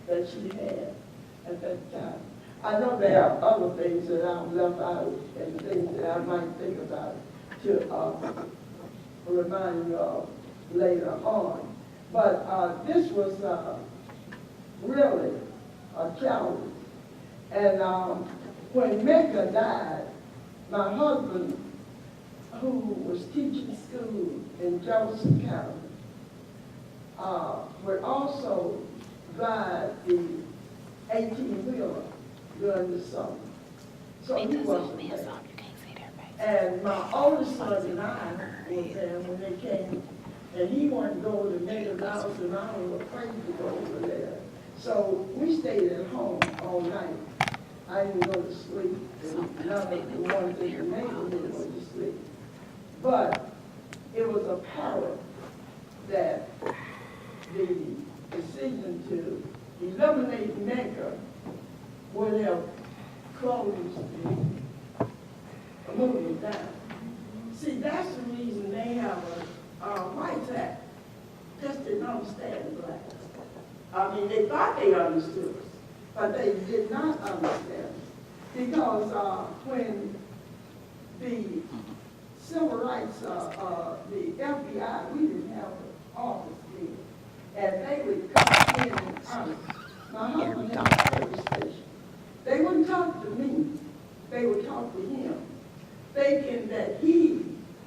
S9: that she had at that time. I know there are other things that I've left out and things that I might think about to remind you of later on. But this was really a challenge. And when Mecca died, my husband, who was teaching school in Jefferson County, would also drive the 18-wheeler during the summer. So he wasn't there. And my oldest son and I were there when they came, and he wanted to go to Mecca's house, and I was afraid to go over there. So we stayed at home all night. I didn't go to sleep, and none of the ones in the neighborhood went to sleep. But it was apparent that the decision to eliminate Mecca would have closed the movement down. See, that's the reason they have a Rights Act. Just didn't understand blacks. I mean, they thought they understood us, but they did not understand. Because when the civil rights, the FBI, we didn't have an office then, and they would come in and out. My husband had a service station. They wouldn't talk to me. They would talk to him, thinking that he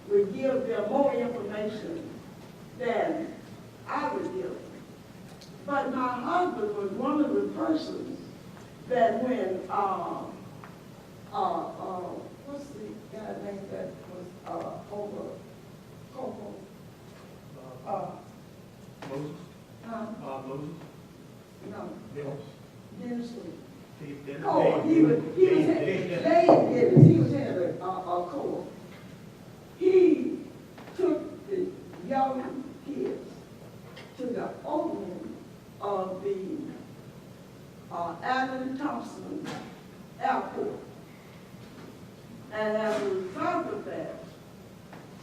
S9: would give them more information than I would give them. But my husband was one of the persons that when, what's the guy name that was over COFO?
S6: Moses? Moses?
S9: No,
S6: Dennis?
S9: Dennis Lee.
S6: Steve Dennis?
S9: Oh, he was
S6: Dave Dennis.
S9: he was head of a co-op. He took the young kids to the opening of the Allen Thompson Airport. And as a result of that,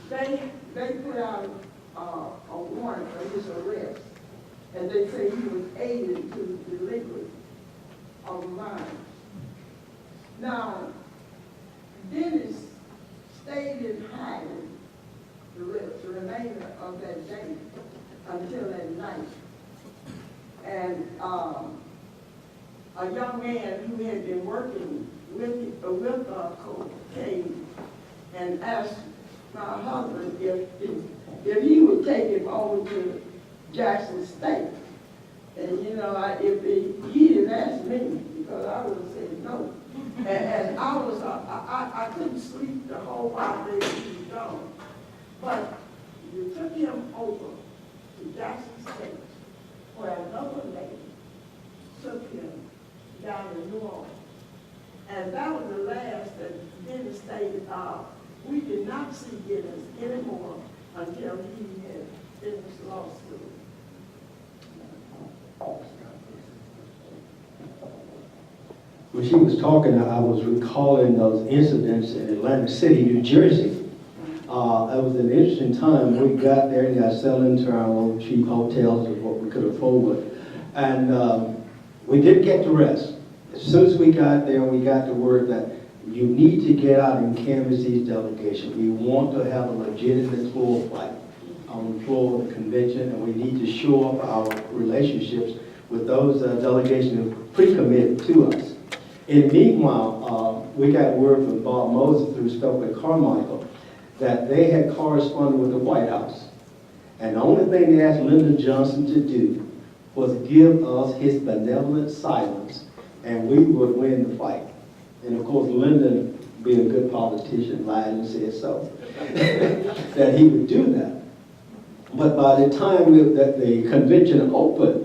S9: they put out a warrant for his arrest. And they say he was aiding to the delivery of mines. Now, Dennis stayed in hiding the remainder of that day until that night. And a young man who had been working with Cole came and asked my husband if he would take him over to Jackson State. And you know, if he didn't ask me, because I would have said no. And I couldn't sleep the whole while he was gone. But you took him over to Jackson State, where another lady took him down to New Orleans. And that was the last that Dennis stated, we did not see Dennis anymore until he had finished law school.
S12: When she was talking, I was recalling those incidents in Atlantic City, New Jersey. It was an interesting time. We got there and got settled into our own cheap hotels of what we could afford. And we did get to rest. As soon as we got there, we got the word that you need to get out and canvass these delegations. We want to have a legitimate floor fight on the floor of the convention, and we need to shore up our relationships with those delegations who pre-committed to us. And meanwhile, we got word from Bob Moses through Stokely Carmichael that they had corresponded with the White House. And the only thing they asked Lyndon Johnson to do was give us his benevolent silence, and we would win the fight. And of course, Lyndon, being a good politician, lied and said so, that he would do that. But by the time that the convention opened,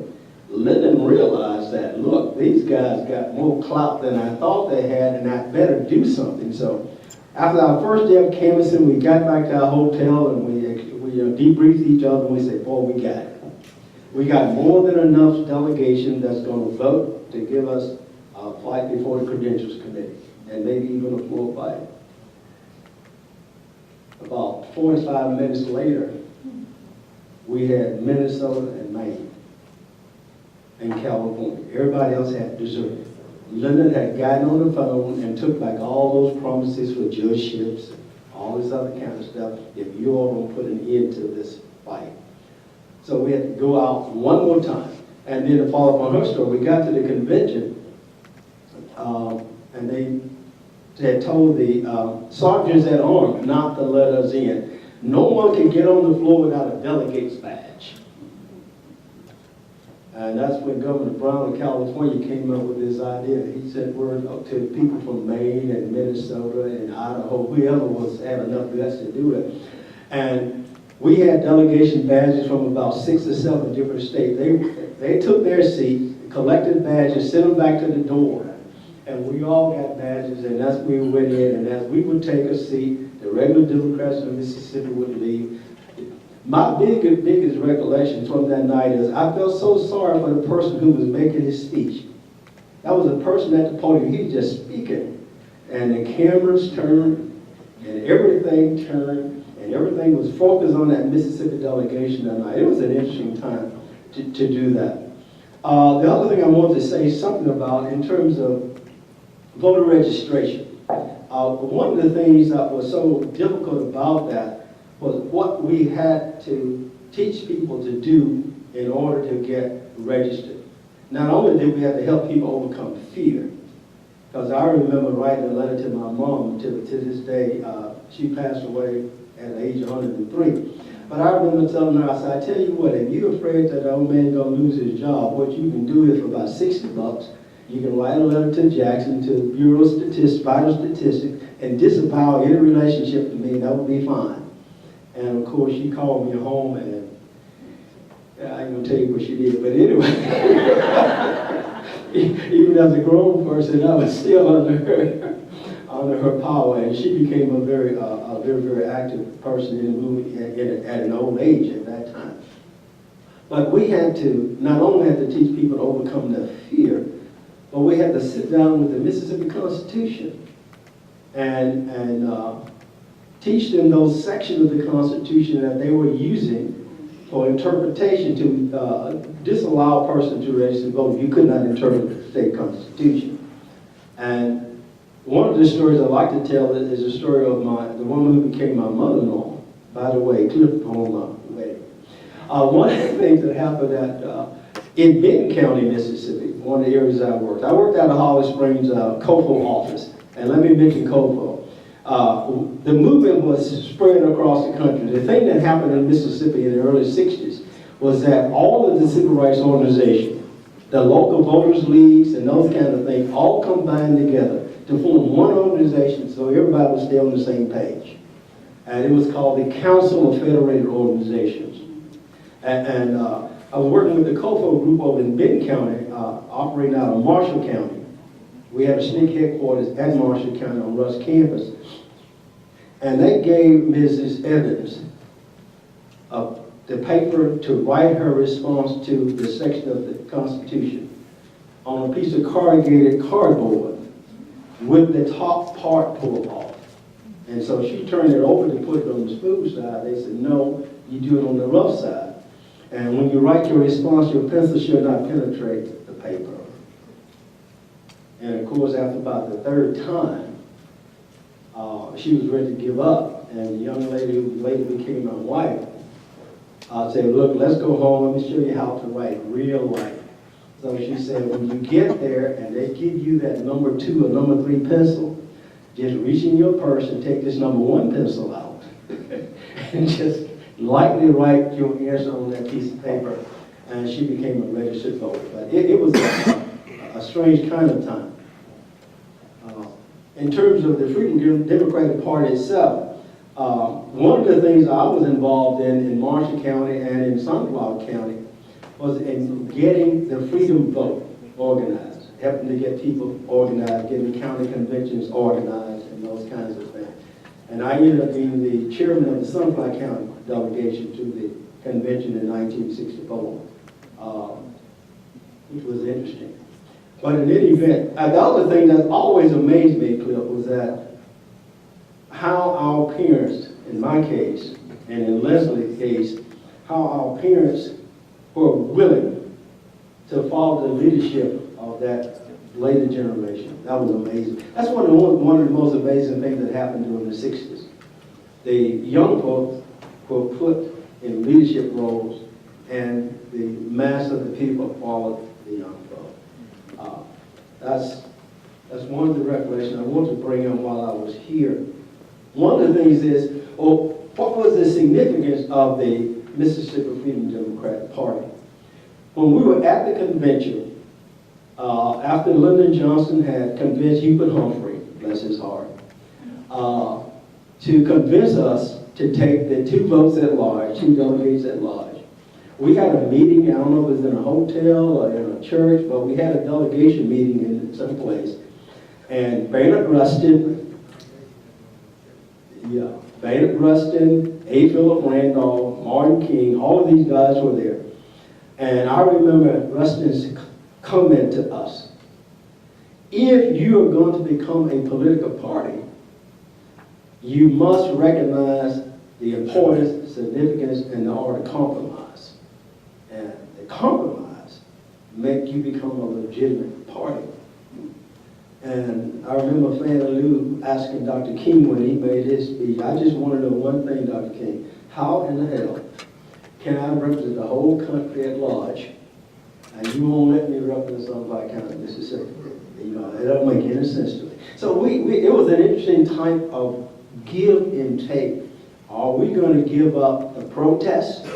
S12: Lyndon realized that, look, these guys got more clout than I thought they had, and I better do something. So after our first day of canvassing, we got back to our hotel, and we debriefed each other, and we said, boy, we got it. We got more than enough delegation that's going to vote to give us a fight before the Credentials Committee, and maybe even a floor fight. About 45 minutes later, we had Minnesota and Maine and California. Everybody else had deserted. Lyndon had gotten on the phone and took back all those promises for judgeships and all this other kind of stuff if you all don't put an end to this fight. So we had to go out one more time. And then to follow up on her story, we got to the convention and they had told the sergeants at arms not to let us in. No one can get on the floor without a delegate's badge. And that's when Governor Brown of California came up with this idea. He sent word up to people from Maine and Minnesota and Idaho, whoever had enough guts to do it. And we had delegation badges from about 6 or 7 different states. They took their seats, collected badges, sent them back to the door. And we all got badges, and that's where we went in. And as we would take a seat, the regular Democrats of Mississippi would leave. My biggest recollection from that night is I felt so sorry for the person who was making his speech. That was a person at the podium. He was just speaking. And the cameras turned, and everything turned, and everything was focused on that Mississippi delegation that night. It was an interesting time to do that. The other thing I wanted to say something about in terms of voter registration. One of the things that was so difficult about that was what we had to teach people to do in order to get registered. Not only did we have to help people overcome fear, because I remember writing a letter to my mom to this day. She passed away at the age of 103. But I remember telling her, I said, I tell you what, if you're afraid that the old man's gonna lose his job, what you can do is for about $60, you can write a letter to Jackson, to the Bureau of Statistics, Vital Statistics, and disavow any relationship to me, that would be fine. And of course, she called me home, and I ain't gonna tell you what she did, but anyway. Even as a grown person, I was still under her power, and she became a very, very active person in the movement at an old age at that time. But we had to, not only had to teach people to overcome their fear, but we had to sit down with the Mississippi Constitution and teach them those sections of the Constitution that they were using for interpretation to disallow a person to register to vote. You could not interpret the state constitution. And one of the stories I like to tell is the story of the woman who became my mother-in-law, by the way, Clifton on my wedding. One of the things that happened in Benton County, Mississippi, one of the areas I worked at a Holly Springs COFO office. And let me mention COFO. The movement was spread across the country. The thing that happened in Mississippi in the early 60s was that all of the civil rights organizations, the local voters leagues and those kind of things, all combined together to form one organization so everybody would stay on the same page. And it was called the Council of Federated Organizations. And I was working with the COFO group over in Benton County, operating out of Marshall County. We had a SNCC headquarters at Marshall County on Russ campus. And they gave Mrs. Evans the paper to write her response to the section of the Constitution on a piece of corrugated cardboard with the top part pulled off. And so she turned it over to put it on the smooth side. They said, no, you do it on the rough side. And when you write your response, your pencil should not penetrate the paper. And of course, after about the third time, she was ready to give up. And the young lady who later became my wife said, look, let's go home. Let me show you how to write real light. So she said, when you get there and they give you that number 2 or number 3 pencil, just reach in your purse and take this number 1 pencil out and just lightly write your answer on that piece of paper. And she became a registered voter. But it was a strange kind of time. In terms of the Freedom Democratic Party itself, one of the things I was involved in Marshall County and in Sunflower County was in getting the freedom vote organized, helping to get people organized, getting county conventions organized, and those kinds of things. And I ended up being the chairman of the Sunflower County delegation to the convention in 1964, which was interesting. But in any event, the other thing that always amazed me, Cliff, was that how our parents, in my case, and in Leslie's case, how our parents were willing to follow the leadership of that later generation. That was amazing. That's one of the most amazing things that happened during the 60s. The young folks were put in leadership roles, and the mass of the people followed the young folks. That's one of the recollections I want to bring up while I was here. One of the things is, what was the significance of the Mississippi Freedom Democratic Party? When we were at the convention, after Lyndon Johnson had convinced Hubert Humphrey, bless his heart, to convince us to take the 2 votes at large, 2 delegates at large. We had a meeting, I don't know if it was in a hotel or in a church, but we had a delegation meeting in some place. And Baynard Rustin, A. Philip Randolph, Martin King, all of these guys were there. And I remember Rustin's comment to us, if you are going to become a political party, you must recognize the importance, significance, and the art of compromise. And the compromise make you become a legitimate party. And I remember Fannie Lou asking Dr. King when he made his speech, I just want to know one thing, Dr. King, how in the hell can I represent the whole country at large, and you won't let me represent Sunflower County, Mississippi? You know, it doesn't make any sense to me. So it was an interesting type of give and take. Are we going to give up the protest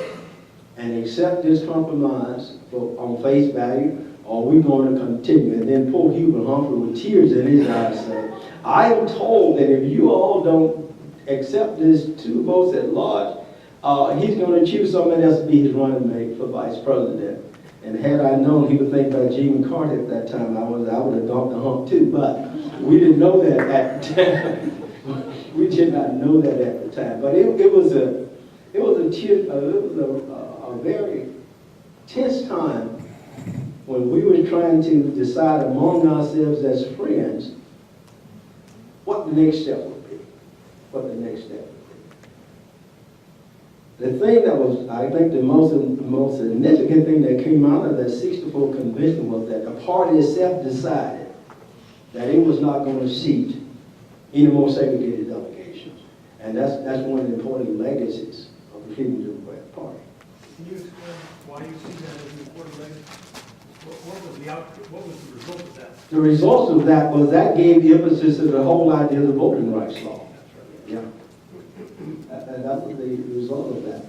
S12: and accept this compromise on face value, or are we going to continue? And then poor Hubert Humphrey, with tears in his eyes, said, I am told that if you all don't accept this 2 votes at large, he's going to choose somebody else to be his running mate for vice president. And had I known he would think about Jimmy Carter at that time, I would have dumped the hump too. But we didn't know that at the time. We did not know that at the time. But it was a very tense time when we were trying to decide among ourselves as friends what the next step would be. What the next step would be. The thing that was, I think, the most significant thing that came out of that 64 convention was that the party itself decided that it was not going to seat any more segregated delegations. And that's one of the important legacies of the Freedom Democratic Party.
S6: Can you explain why you see that as an important legacy? What was the result of that?
S12: The result of that was that gave emphasis to the whole idea of the voting rights law. Yeah. And that was the result of that.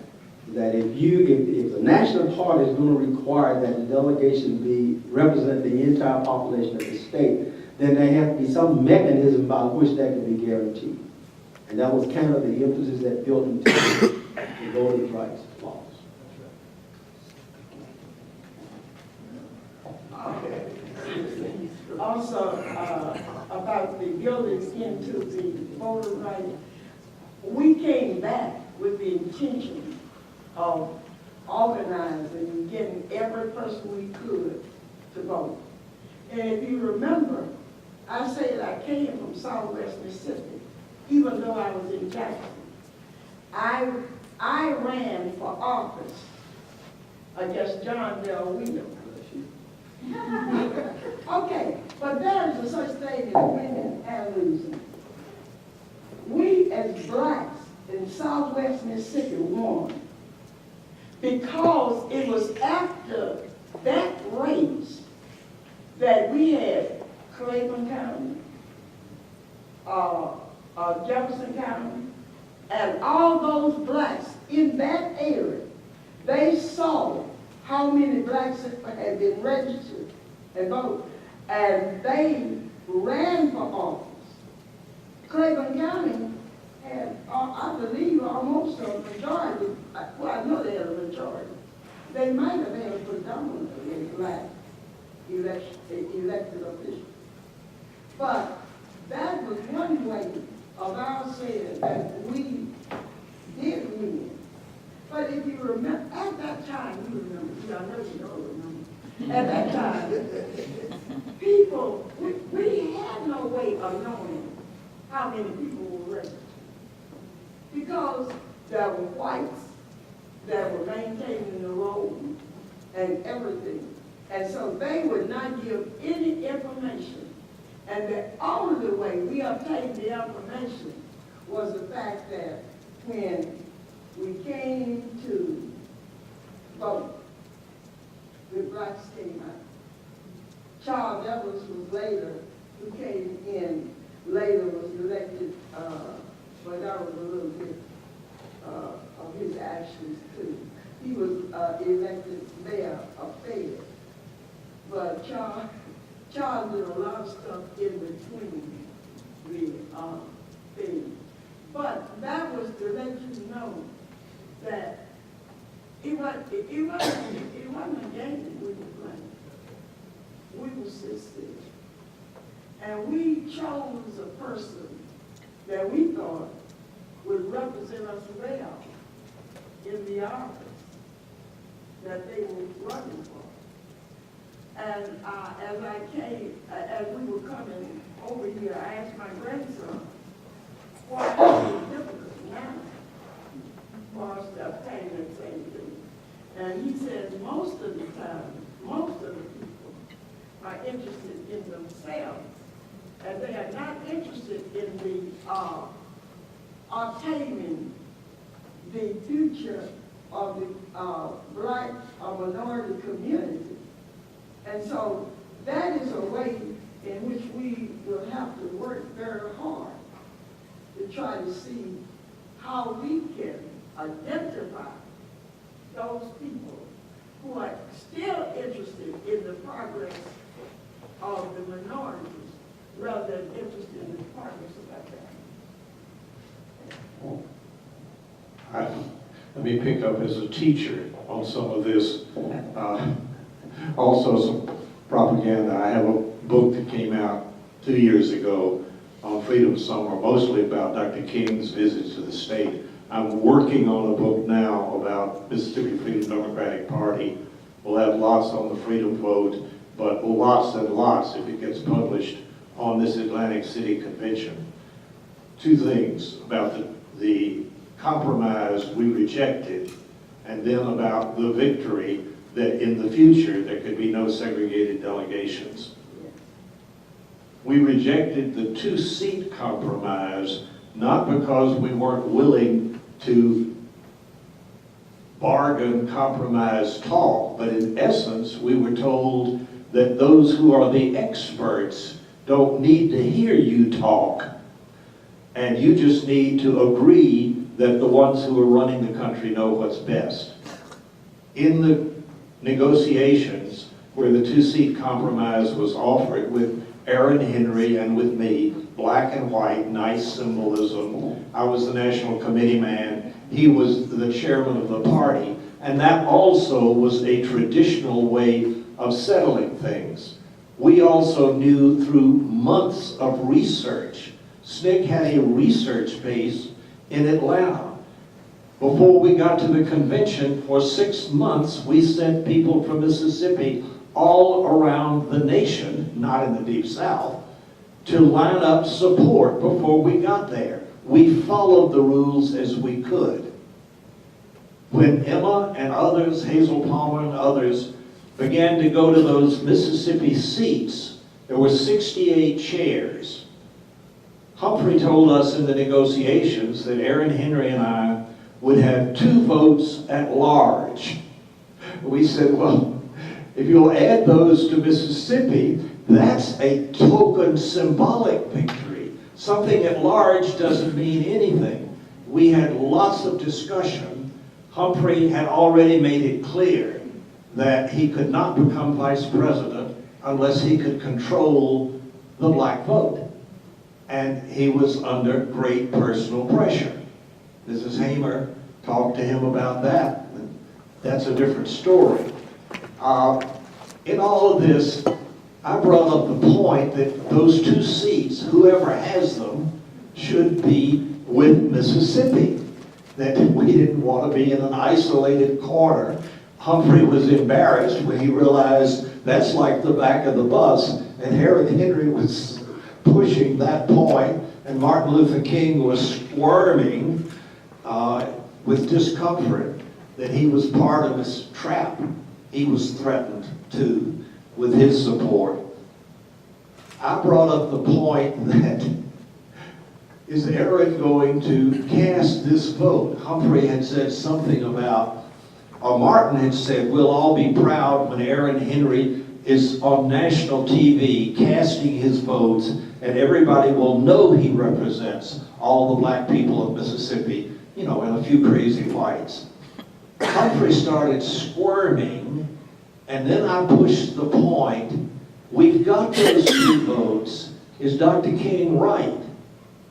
S12: That if the national party is going to require that the delegation represent the entire population of the state, then there has to be some mechanism by which that can be guaranteed. And that was kind of the emphasis that built into the voting rights laws.
S9: Also, about the building into the voter right, we came back with the intention of organizing and getting every person we could to vote. And if you remember, I said I came from Southwest Mississippi, even though I was in Jackson. I ran for office against John Bell Williams. Okay, but there is a such thing as winning and losing. We as blacks in Southwest Mississippi won because it was after that race that we had Cleveland County, Jefferson County, and all those blacks in that area. They saw how many blacks had been registered and voted, and they ran for office. Cleveland County had, I believe, almost a majority. Well, I know they had a majority. They might have had a predominantly black elected officials. But that was one way of our saying that we did win. But if you remember, at that time, you remember, I know you don't remember, at that time, people, we had no way of knowing how many people were registered. Because there were whites that were maintaining the road and everything. And so they would not give any information. And the only way we obtained the information was the fact that when we came to vote, the blacks came out. Charles Evans was later, who came in later, was elected, but that was a little bit of his actions too. He was elected mayor of Fayette. But Charles did a lot of stuff in between the things. But that was to let you know that it wasn't a game we were playing. We were sincere. And we chose a person that we thought would represent us well in the office that they were running for. And as we were coming over here, I asked my grandson, why is it difficult now for us to obtain that same thing? And he said most of the time, most of the people are interested in themselves, and they are not interested in the obtaining the future of the black or minority community. And so that is a way in which we will have to work very hard to try to see how we can identify those people who are still interested in the progress of the minorities rather than interested in the progress of that.
S8: let me pick up as a teacher on some of this. Also some propaganda. I have a book that came out 2 years ago on Freedom Summer, mostly about Dr. King's visits to the state. I'm working on a book now about Mississippi Freedom Democratic Party. We'll have lots on the freedom vote, but lots and lots if it gets published on this Atlantic City Convention. Two things about the compromise we rejected, and then about the victory that in the future there could be no segregated delegations. We rejected the two-seat compromise not because we weren't willing to bargain, compromise, talk, but in essence we were told that those who are the experts don't need to hear you talk, and you just need to agree that the ones who are running the country know what's best. In the negotiations where the two-seat compromise was offered with Aaron Henry and with me, black and white, nice symbolism. I was the national committee man. He was the chairman of the party. And that also was a traditional way of settling things. We also knew through months of research. SNCC had a research base in Atlanta. Before we got to the convention, for 6 months, we sent people from Mississippi all around the nation, not in the Deep South, to line up support before we got there. We followed the rules as we could. When Emma and others, Hazel Palmer and others, began to go to those Mississippi seats, there were 68 chairs. Humphrey told us in the negotiations that Aaron Henry and I would have 2 votes at large. We said, well, if you'll add those to Mississippi, that's a token symbolic victory. Something at large doesn't mean anything. We had lots of discussion. Humphrey had already made it clear that he could not become vice president unless he could control the black vote. And he was under great personal pressure. Mrs. Hamer talked to him about that. That's a different story. In all of this, I brought up the point that those 2 seats, whoever has them, should be with Mississippi. That we didn't want to be in an isolated corner. Humphrey was embarrassed when he realized that's like the back of the bus, and Aaron Henry was pushing that point, and Martin Luther King was squirming with discomfort that he was part of this trap. He was threatened too with his support. I brought up the point that is Aaron going to cast this vote? Humphrey had said something about, or Martin had said, we'll all be proud when Aaron Henry is on national TV casting his votes, and everybody will know he represents all the black people of Mississippi, you know, and a few crazy whites. Humphrey started squirming, and then I pushed the point, we've got those 2 votes, is Dr. King right?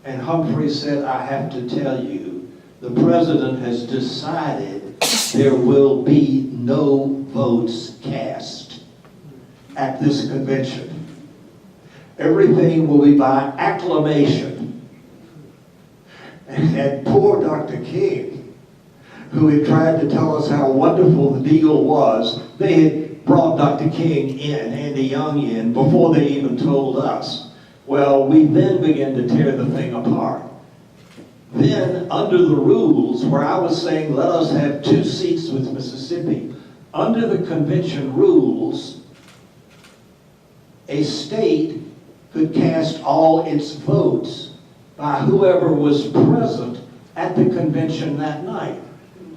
S8: And Humphrey said, I have to tell you, the president has decided there will be no votes cast at this convention. Everything will be by acclamation. And poor Dr. King, who had tried to tell us how wonderful the deal was, they had brought Dr. King in, Andy Young in, before they even told us. Well, we then began to tear the thing apart. Then, under the rules, where I was saying, let us have 2 seats with Mississippi, under the convention rules, a state could cast all its votes by whoever was present at the convention that night.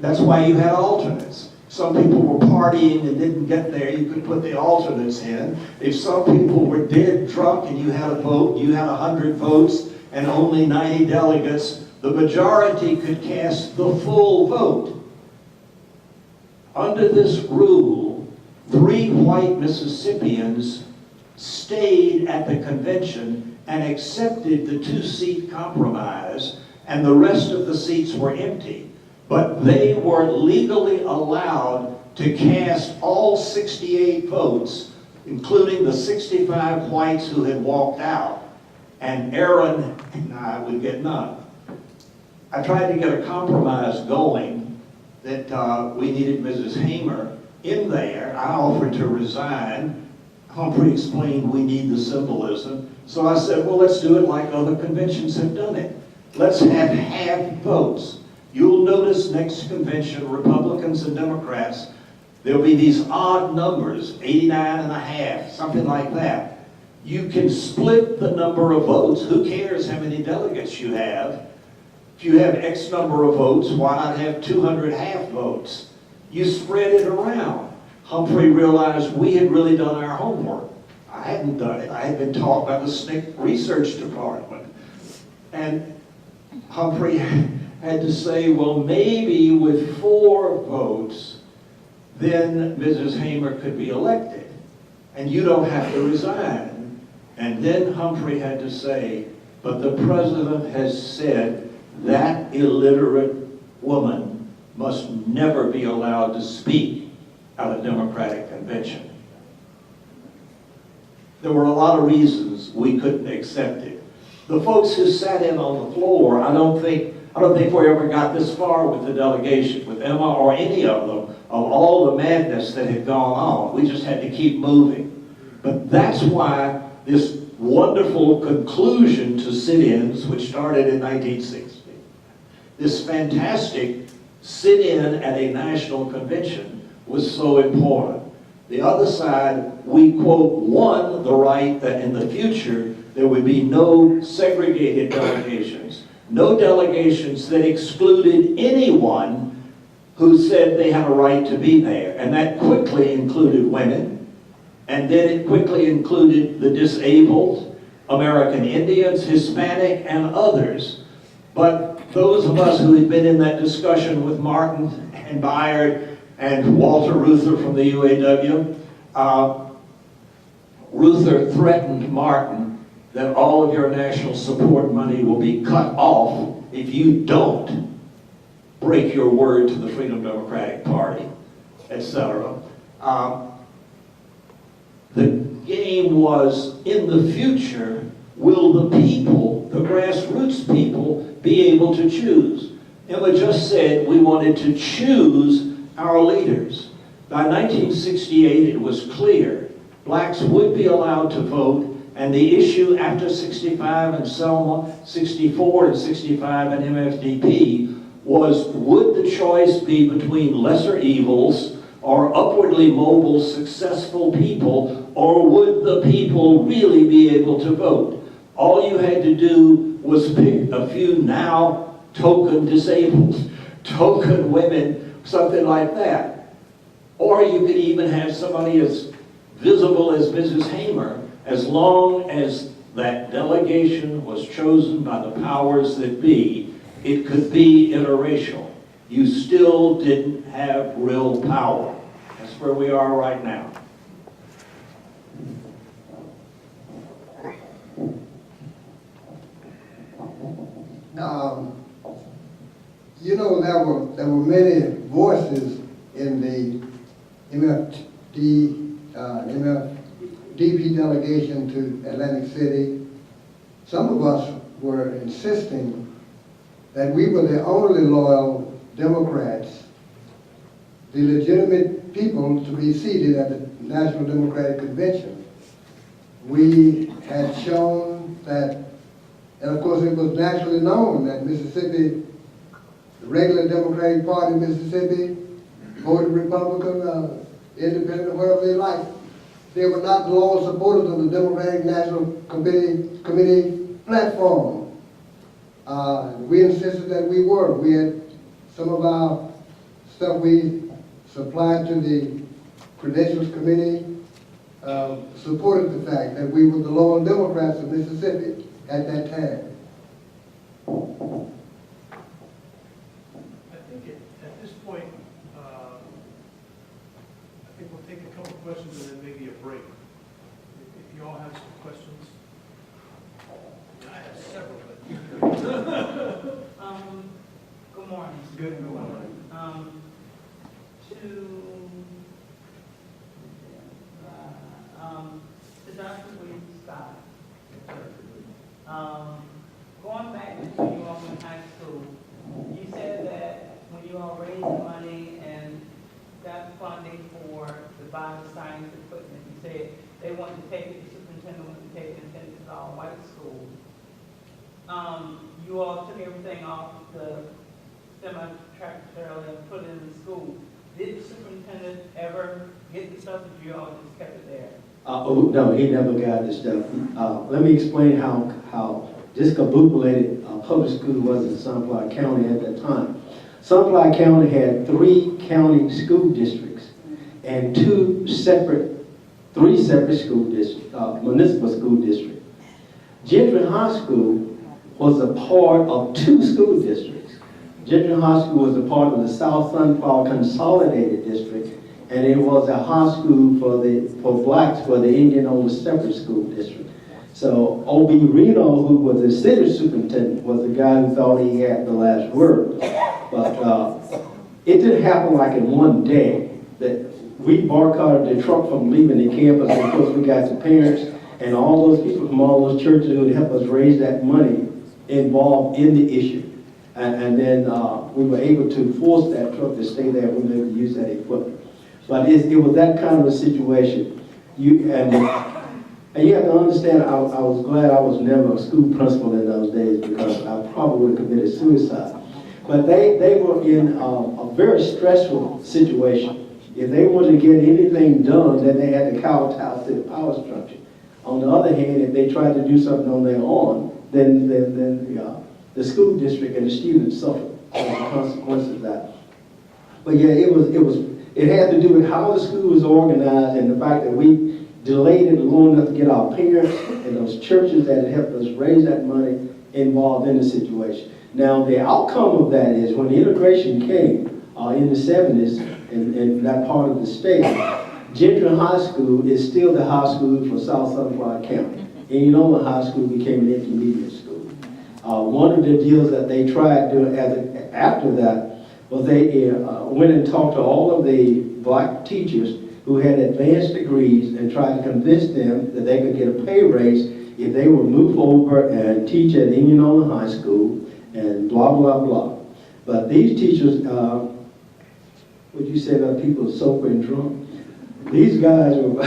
S8: That's why you had alternates. Some people were partying and didn't get there, you could put the alternates in. If some people were dead drunk and you had a vote, you had 100 votes and only 90 delegates, the majority could cast the full vote. Under this rule, 3 white Mississippians stayed at the convention and accepted the 2-seat compromise, and the rest of the seats were empty. but they were legally allowed to cast all 68 votes, including the 65 whites who had walked out, and Aaron and I would get none. I tried to get a compromise going that we needed Mrs. Hamer in there. I offered to resign. Humphrey explained we need the symbolism. So I said, well, let's do it like other conventions have done it. Let's have half votes. You'll notice next convention, Republicans and Democrats, there'll be these odd numbers, 89 and a half, something like that. You can split the number of votes. Who cares how many delegates you have? If you have X number of votes, why not have 200 half votes? You spread it around. Humphrey realized we had really done our homework. I hadn't done it. I had been taught by the SNCC research department. And Humphrey had to say, well, maybe with 4 votes, then Mrs. Hamer could be elected, and you don't have to resign. And then Humphrey had to say, but the president has said that illiterate woman must never be allowed to speak at a Democratic convention. There were a lot of reasons we couldn't accept it. The folks who sat in on the floor, I don't think we ever got this far with the delegation, with Emma or any of them, of all the madness that had gone on. We just had to keep moving. But that's why this wonderful conclusion to sit-ins, which started in 1960, this fantastic sit-in at a national convention was so important. The other side, we quote, won the right that in the future there would be no segregated delegations, no delegations that excluded anyone who said they had a right to be there. And that quickly included women, and then it quickly included the disabled, American Indians, Hispanic, and others. But those of us who had been in that discussion with Martin and Byard and Walter Reuther from the UAW, Reuther threatened Martin that all of your national support money will be cut off if you don't break your word to the Freedom Democratic Party, etc. The game was, in the future, will the people, the grassroots people, be able to choose? Emma just said we wanted to choose our leaders. By 1968, it was clear blacks would be allowed to vote, and the issue after 65 and Selma, 64 and 65 and MFDP was, would the choice be between lesser evils or upwardly mobile, successful people, or would the people really be able to vote? All you had to do was pick a few now token disabled, token women, something like that. Or you could even have somebody as visible as Mrs. Hamer, as long as that delegation was chosen by the powers that be. It could be interracial. You still didn't have real power. That's where we are right now.
S11: You know, there were many voices in the MFDP delegation to Atlantic City. Some of us were insisting that we were the only loyal Democrats, the legitimate people to be seated at the National Democratic Convention. We had shown that, and of course it was nationally known that Mississippi, the regular Democratic Party in Mississippi, voted Republican, independent, whatever they liked. They were not loyal supporters of the Democratic National Committee platform. We insisted that we were. We had some of our stuff we supplied to the Credentials Committee, supported the fact that we were the loyal Democrats of Mississippi at that time.
S6: I think at this point, I think we'll take a couple of questions and then maybe a break. If you all have some questions. I have several, but.
S13: Good morning.
S6: Good morning.
S13: school, you all took everything off the semi-tractor trailer and put it in the school. Did the superintendent ever get the stuff, or you all just kept it there?
S12: No, he never got the stuff. Let me explain how discombobulated public school was in Sunflower County at that time. Sunflower County had 3 county school districts and 3 separate school districts, municipal school districts. Gentry High School was a part of 2 school districts. Gentry High School was a part of the South Sunflower Consolidated District, and it was a high school for blacks for the Indianola Separate School District. So O.B. Reno, who was the city superintendent, was the guy who thought he had the last word. But it didn't happen like in one day that we boycotted the truck from leaving the campus, and of course we got the parents and all those people from all those churches who would help us raise that money involved in the issue. And then we were able to force that truck to stay there. We were able to use that equipment. But it was that kind of a situation. And you have to understand, I was glad I was never a school principal in those days, because I probably would have committed suicide. But they were in a very stressful situation. If they wanted to get anything done, then they had to kowtow to the power structure. On the other hand, if they tried to do something on their own, then the school district and the students suffered as a consequence of that. But yeah, it had to do with how the school was organized, and the fact that we delayed it long enough to get our parents and those churches that had helped us raise that money involved in the situation. Now, the outcome of that is when integration came in the 70s in that part of the state, Gentry High School is still the high school for South Sunflower County. Indianola High School became an intermediate school. One of the deals that they tried doing after that was they went and talked to all of the black teachers who had advanced degrees and tried to convince them that they could get a pay raise if they would move over and teach at Indianola High School and blah, blah, blah. But these teachers, what you say about people sober and drunk? These guys were,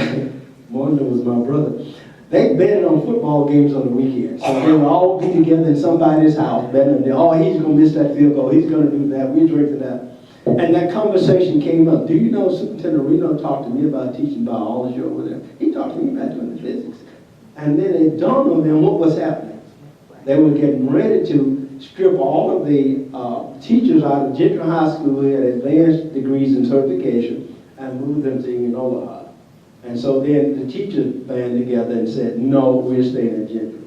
S12: one of them was my brother. They betted on football games on the weekend. So they would all be together in somebody's house betting, oh, he's going to miss that field goal, he's going to do that, we're drinking that. And that conversation came up. Do you know Superintendent Reno talked to me about teaching biology over there? He talked to me about doing the physics. And then it dawned on them what was happening. They were getting ready to strip all of the teachers out of Gentry High School who had advanced degrees in certification and move them to Indianola High. And so then the teachers band together and said, no, we're staying at Gentry.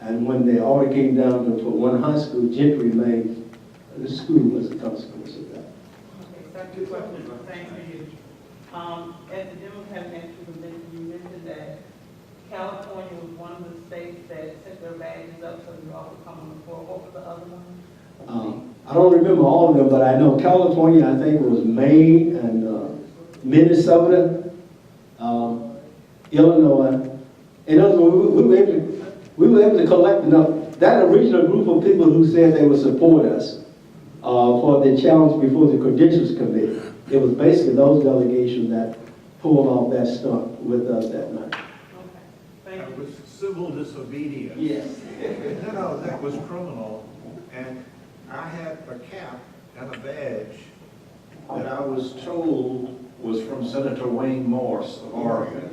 S12: And when the order came down to put one high school, Gentry remained the school as a consequence of that.
S13: Okay, second question, same for you. At the Democratic National Convention, you mentioned that California was one of the states that set their badges up so you all would come on the floor. What were the other ones?
S12: I don't remember all of them, but I know California, I think it was Maine and Minnesota, Illinois. In other words, we were able to collect enough. That original group of people who said they would support us for the challenge before the Credentials Committee, it was basically those delegations that pulled off that stunt with us that night.
S2: It was civil disobedience.
S12: Yes.
S2: No, that was criminal. And I had a cap and a badge
S1: that I was told was from Senator Wayne Morse of Oregon,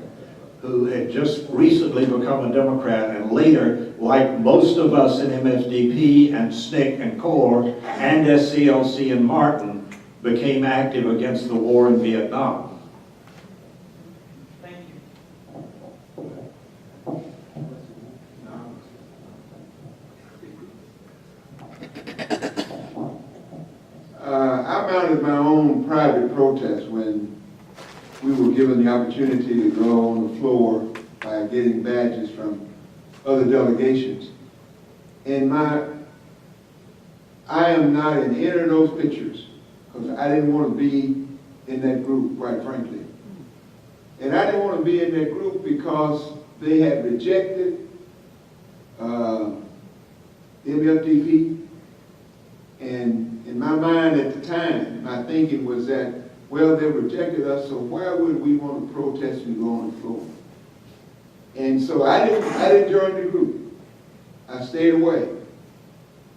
S1: who had just recently become a Democrat and later, like most of us in MFDP and SNCC and CORE and SCLC and Martin, became active against the war in Vietnam.
S13: Thank you.
S5: I mounted my own private protest when we were given the opportunity to go on the floor by getting badges from other delegations. And I am not in any of those pictures because I didn't want to be in that group, quite frankly. And I didn't want to be in that group because they had rejected MFDP. And in my mind at the time, my thinking was that, well, they rejected us, so why would we want to protest and go on the floor? And so I didn't join the group. I stayed away.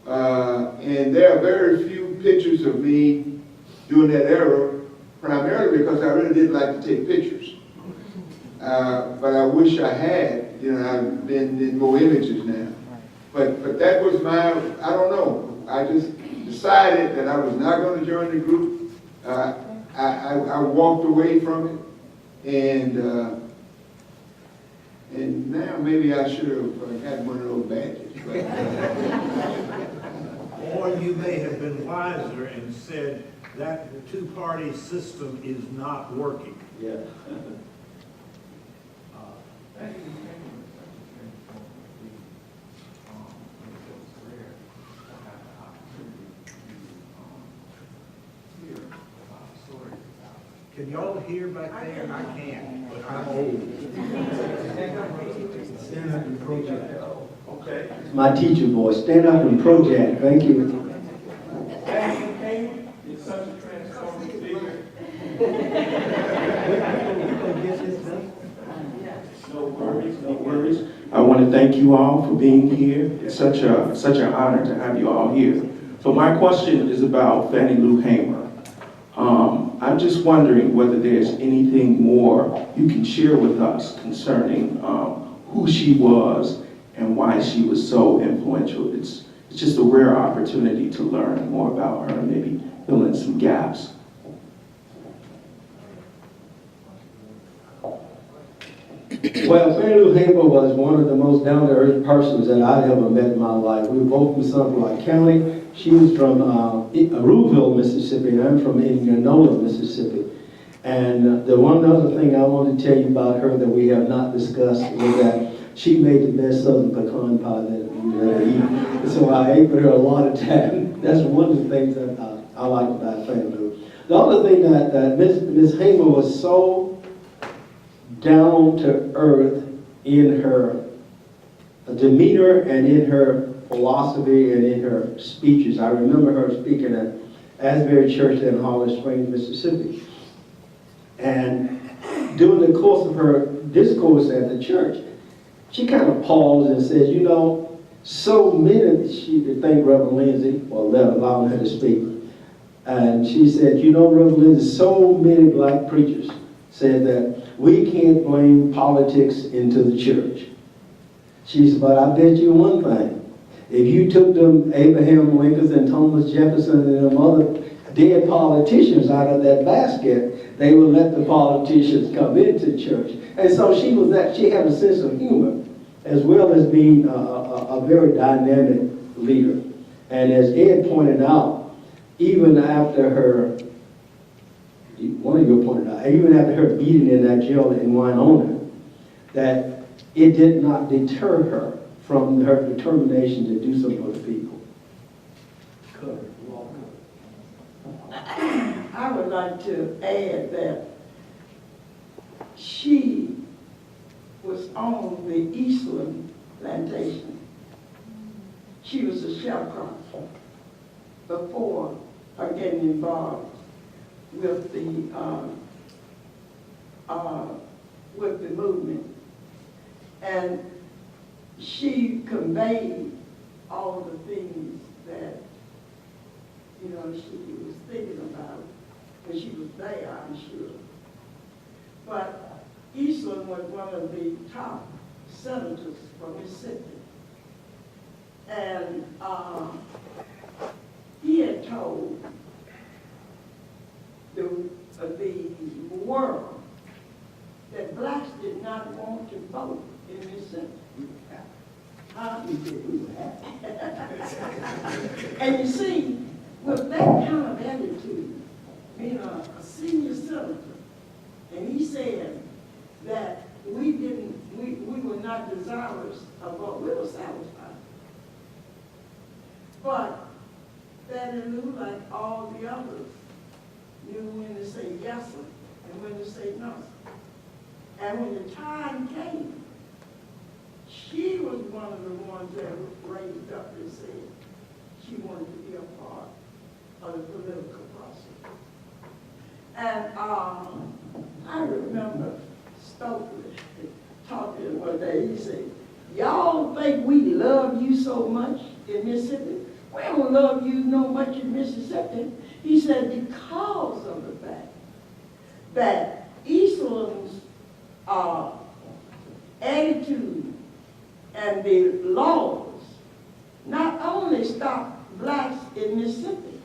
S5: And there are very few pictures of me during that era, primarily because I really didn't like to take pictures. But I wish I had, I've been in more images now. But that was my, I don't know, I just decided that I was not going to join the group. I walked away from it, and now maybe I should have had one of those badges.
S1: Or you may have been wiser and said that the two-party system is not working.
S12: Yeah.
S1: Can y'all hear back there? I can't, but I'm old.
S2: Stand up and project.
S1: Okay.
S12: My teacher voice, stand up and project. Thank you.
S5: It's such a transformative figure.
S14: No worries, no worries. I want to thank you all for being here. It's such an honor to have you all here. So my question is about Fannie Lou Hamer. I'm just wondering whether there's anything more you can share with us concerning who she was and why she was so influential. It's just a rare opportunity to learn more about her, maybe fill in some gaps.
S12: Well, Fannie Lou Hamer was one of the most down-to-earth persons that I ever met in my life. We were both from Sunlight County. She was from Rouville, Mississippi, and I'm from Indianola, Mississippi. And the one other thing I want to tell you about her that we have not discussed was that she made the best southern pecan pie that you ever eat. So I ate with her a lot of time. That's one of the things that I like about Fannie Lou. The other thing that Miss Hamer was so down to earth in her demeanor and in her philosophy and in her speeches. I remember her speaking at Asbury Church in Holly Springs, Mississippi. And during the course of her discourse at the church, she kind of paused and said, so many, she would thank Reverend Lindsay for allowing her to speak. And she said, Reverend Lindsay, so many black preachers said that we can't blame politics into the church. She said, but I bet you one thing. If you took them Abraham Lincoln and Thomas Jefferson and them other dead politicians out of that basket, they would let the politicians come into church. And so she had a sense of humor, as well as being a very dynamic leader. And as Ed pointed out, even after her, one of you pointed out, even after her beating in that jail in Winona, that it did not deter her from her determination to do something for the people.
S9: I would like to add that she was on the Eastland plantation. She was a sharecropper before her getting involved with the movement. And she conveyed all the things that, she was thinking about when she was there, I'm sure. But Eastland was one of the top senators from Mississippi. And he had told the world that blacks did not want to vote in Mississippi. And you see, with that kind of attitude, being a senior senator, and he said that we were not desirous of what we were satisfied. But Fannie Lou, like all the others, knew when to say yes and when to say no. And when the time came, she was one of the ones that raised up and said she wanted to be a part of the political process. And I remember Stokely talking one day. He said, y'all think we love you so much in Mississippi? We don't love you no much in Mississippi. He said, because of the fact that Eastland's attitude and the laws not only stopped blacks in Mississippi,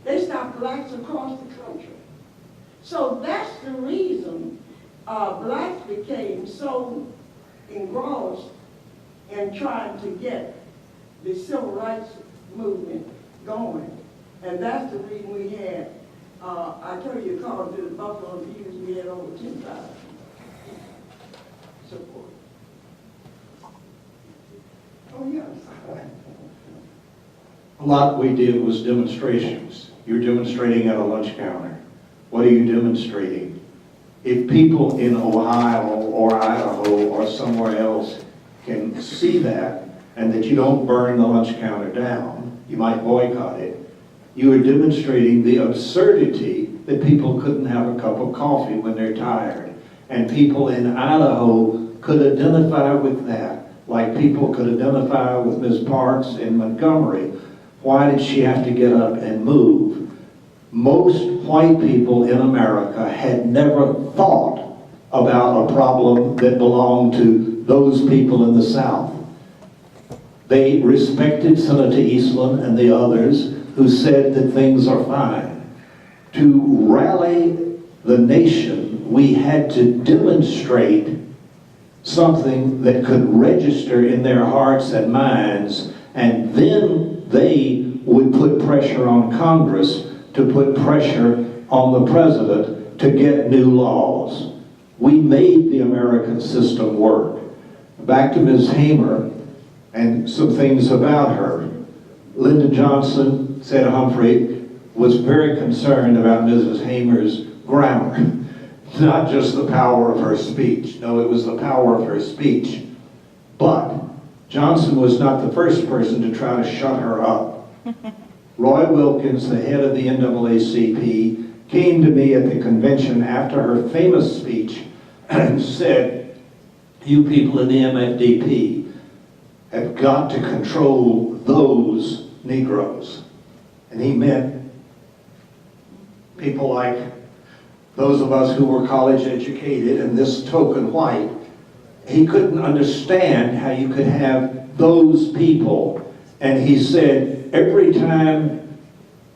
S9: they stopped blacks across the country. So that's the reason blacks became so engrossed in trying to get the civil rights movement going. And that's the reason we had, I told you, according to the Buffalo News, we had over 10,000 support. Oh, yes.
S1: A lot we did was demonstrations. You're demonstrating at a lunch counter. What are you demonstrating? If people in Ohio or Idaho or somewhere else can see that, and that you don't burn the lunch counter down, you might boycott it, you are demonstrating the absurdity that people couldn't have a cup of coffee when they're tired. And people in Idaho could identify with that, like people could identify with Ms. Parks in Montgomery. Why did she have to get up and move? Most white people in America had never thought about a problem that belonged to those people in the South. They respected Senator Eastland and the others who said that things are fine. To rally the nation, we had to demonstrate something that could register in their hearts and minds, and then they would put pressure on Congress to put pressure on the president to get new laws. We made the American system work. Back to Ms. Hamer and some things about her. Lyndon Johnson said Humphrey was very concerned about Mrs. Hamer's grammar. Not just the power of her speech. No, it was the power of her speech. But Johnson was not the first person to try to shut her up. Roy Wilkins, the head of the NAACP, came to me at the convention after her famous speech and said, you people in the MFDP have got to control those Negroes. And he meant people like those of us who were college educated and this token white. He couldn't understand how you could have those people. And he said, every time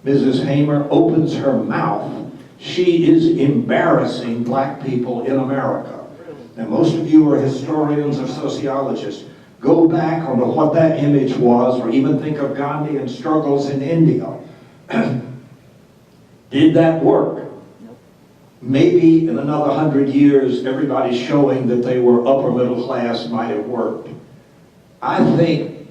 S1: Mrs. Hamer opens her mouth, she is embarrassing black people in America. And most of you are historians or sociologists. Go back on what that image was, or even think of Gandhian struggles in India. Did that work? Maybe in another 100 years, everybody showing that they were upper middle class might have worked. I think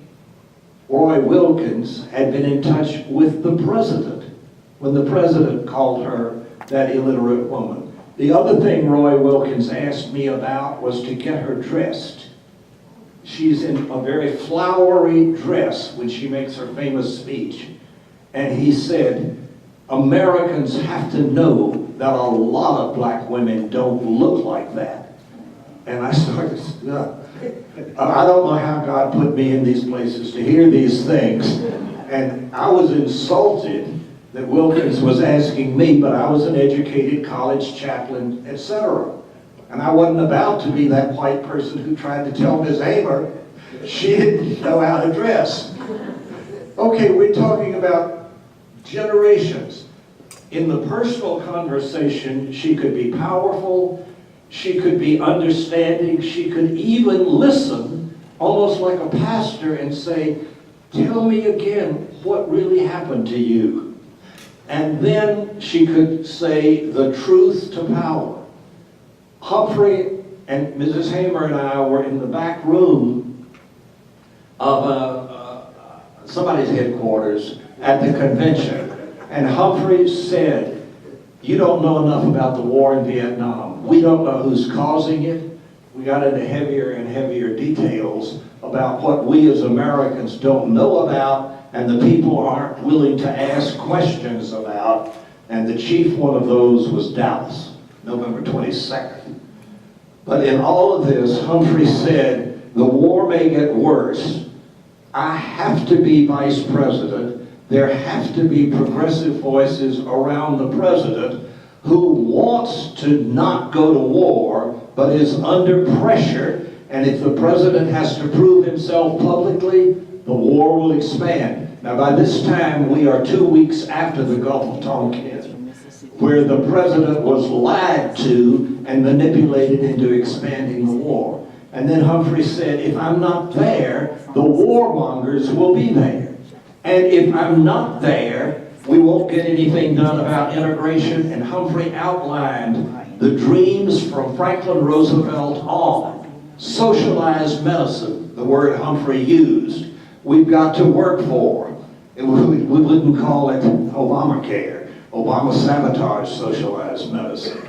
S1: Roy Wilkins had been in touch with the president when the president called her that illiterate woman. The other thing Roy Wilkins asked me about was to get her dressed. She's in a very flowery dress when she makes her famous speech. And he said, Americans have to know that a lot of black women don't look like that. And I started, I don't know how God put me in these places to hear these things. And I was insulted that Wilkins was asking me, but I was an educated college chaplain, etc. And I wasn't about to be that white person who tried to tell Ms. Hamer she didn't know how to dress. Okay, we're talking about generations. In the personal conversation, she could be powerful, she could be understanding, she could even listen, almost like a pastor, and say, tell me again what really happened to you. And then she could say the truth to power. Humphrey and Mrs. Hamer and I were in the back room of somebody's headquarters at the convention. And Humphrey said, you don't know enough about the war in Vietnam. We don't know who's causing it. We got into heavier and heavier details about what we as Americans don't know about and the people aren't willing to ask questions about. And the chief one of those was Dallas, November 22nd. But in all of this, Humphrey said,
S8: the war may get worse. I have to be vice president. There have to be progressive voices around the president who wants to not go to war, but is under pressure. And if the president has to prove himself publicly, the war will expand. Now, by this time, we are 2 weeks after the Gulf of Tonkin, where the president was lied to and manipulated into expanding the war. And then Humphrey said, if I'm not there, the warmongers will be there. And if I'm not there, we won't get anything done about integration. And Humphrey outlined the dreams from Franklin Roosevelt on. Socialized medicine, the word Humphrey used, we've got to work for. We wouldn't call it Obamacare. Obama sabotaged socialized medicine.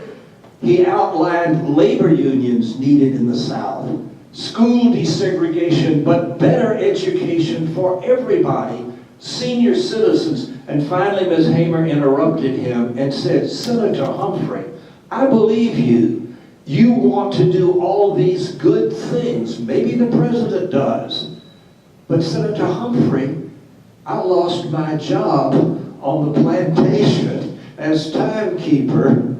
S8: He outlined labor unions needed in the South, school desegregation, but better education for everybody, senior citizens. And finally, Ms. Hamer interrupted him and said, Senator Humphrey, I believe you. You want to do all these good things. Maybe the president does. But Senator Humphrey, I lost my job on the plantation as timekeeper.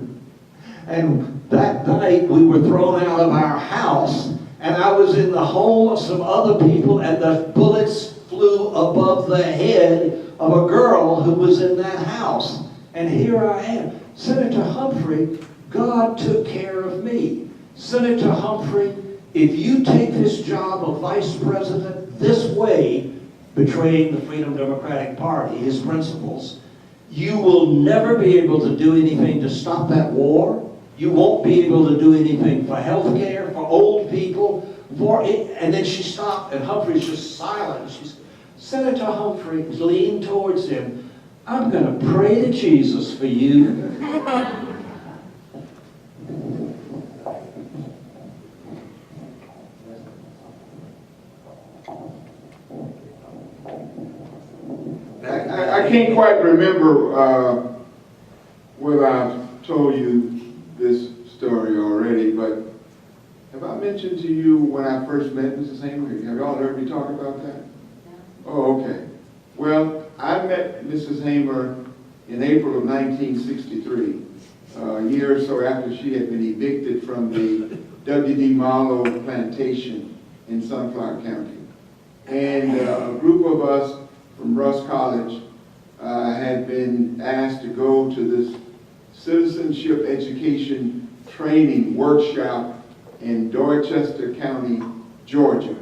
S8: And that night we were thrown out of our house, and I was in the home of some other people, and the bullets flew above the head of a girl who was in that house. And here I am. Senator Humphrey, God took care of me. Senator Humphrey, if you take this job of vice president this way, betraying the Freedom Democratic Party, his principles, you will never be able to do anything to stop that war. You won't be able to do anything for health care, for old people, for it. And then she stopped, and Humphrey's just silent. She's, Senator Humphrey leaned towards him. I'm going to pray to Jesus for you.
S5: I can't quite remember whether I've told you this story already, but have I mentioned to you when I first met Mrs. Hamer? Have y'all heard me talk about that? Oh, okay. Well, I met Mrs. Hamer in April of 1963, a year or so after she had been evicted from the W.D. Marlowe plantation in Sunflower County. And a group of us from Russ College had been asked to go to this citizenship education training workshop in Dorchester County, Georgia.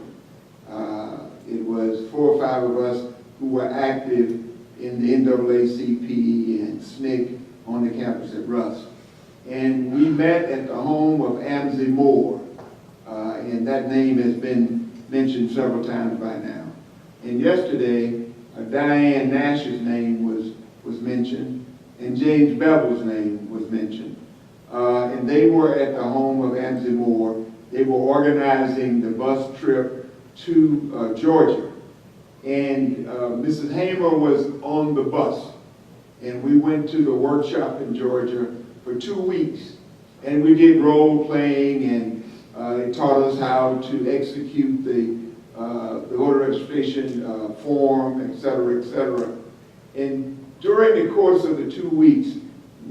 S5: It was 4 or 5 of us who were active in the NAACP and SNCC on the campus at Russ. And we met at the home of McLemore, and that name has been mentioned several times by now. And yesterday, Diane Nash's name was mentioned, and James Bevel's name was mentioned. And they were at the home of McLemore. They were organizing the bus trip to Georgia. And Mrs. Hamer was on the bus. And we went to the workshop in Georgia for 2 weeks. And we did role playing, and they taught us how to execute the voter registration form, et cetera, et cetera. And during the course of the 2 weeks,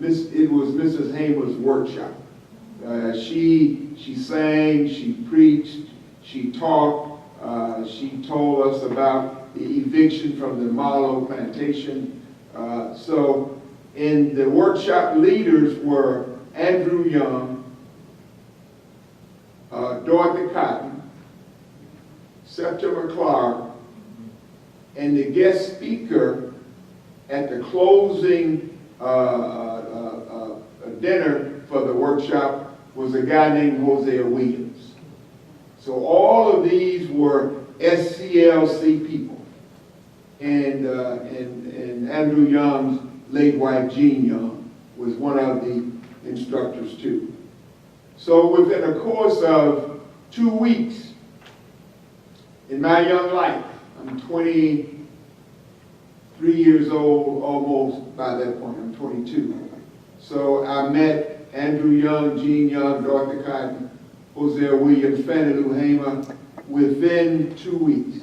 S5: it was Mrs. Hamer's workshop. She sang, she preached, she talked, she told us about the eviction from the Marlowe plantation. So, and the workshop leaders were Andrew Young, Dorothy Cotton, Septima Clark, and the guest speaker at the closing dinner for the workshop was a guy named Hosea Williams. So all of these were SCLC people. And Andrew Young's late wife, Jean Young, was one of the instructors too. So within a course of 2 weeks, in my young life, I'm 23 years old almost by that point, I'm 22. So I met Andrew Young, Jean Young, Dorothy Cotton, Hosea Williams, Fannie Lou Hamer, within 2 weeks.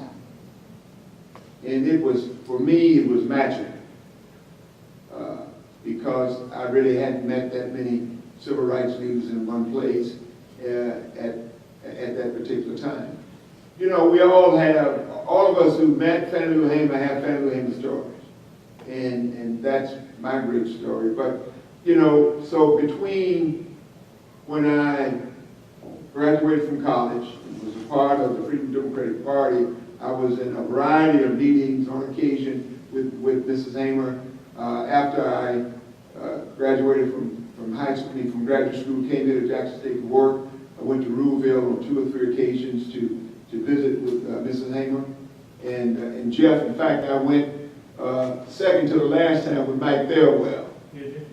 S5: And it was, for me, it was magical. Because I really hadn't met that many civil rights leaders in one place at that particular time. You know, we all have, all of us who met Fannie Lou Hamer have Fannie Lou Hamer stories. And that's my great story. But, you know, so between when I graduated from college and was a part of the Freedom Democratic Party, I was in a variety of meetings on occasion with Mrs. Hamer. After I graduated from high school, from graduate school, came here to Jackson State to work. I went to Ruleville on 2 or 3 occasions to visit with Mrs. Hamer and Jeff. In fact, I went second to the last time with Mike Thelwell.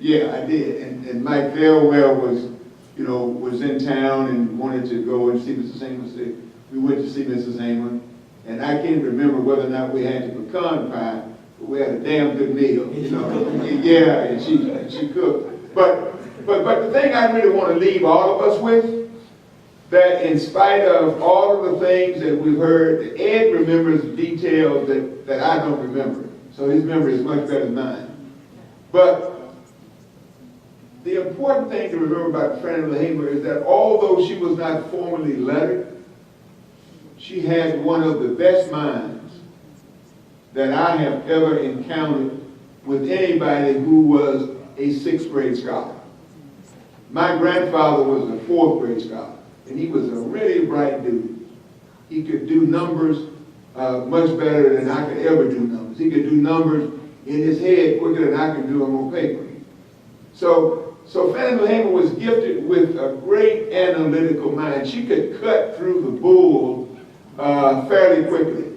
S5: Yeah, I did. And Mike Thelwell was, you know, was in town and wanted to go and see Mrs. Hamer. So we went to see Mrs. Hamer. And I can't remember whether or not we had the pecan pie, but we had a damn good meal, you know. Yeah, and she cooked. But the thing I really want to leave all of us with, that in spite of all of the things that we've heard, Ed remembers details that I don't remember. So his memory is much better than mine. But the important thing to remember about Fannie Lou Hamer is that although she was not formally lettered, she had one of the best minds that I have ever encountered with anybody who was a 6th grade scholar. My grandfather was a 4th grade scholar, and he was a really bright dude. He could do numbers much better than I could ever do numbers. He could do numbers in his head quicker than I could do them on paper. So Fannie Lou Hamer was gifted with a great analytical mind. She could cut through the bull fairly quickly.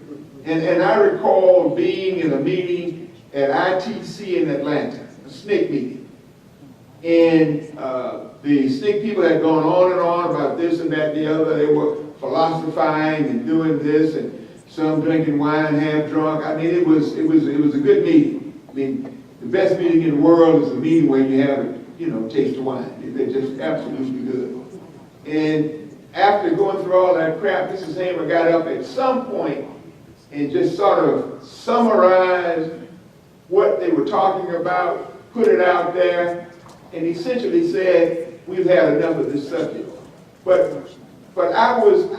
S5: And I recall being in a meeting at ITC in Atlanta, a SNCC meeting. And the SNCC people had gone on and on about this and that and the other. They were philosophizing and doing this, and some drinking wine half drunk. I mean, it was a good meeting. I mean, the best meeting in the world is a meeting where you have a taste of wine. They're just absolutely good. And after going through all that crap, Mrs. Hamer got up at some point and just sort of summarized what they were talking about, put it out there, and essentially said, we've had enough of this subject. But I was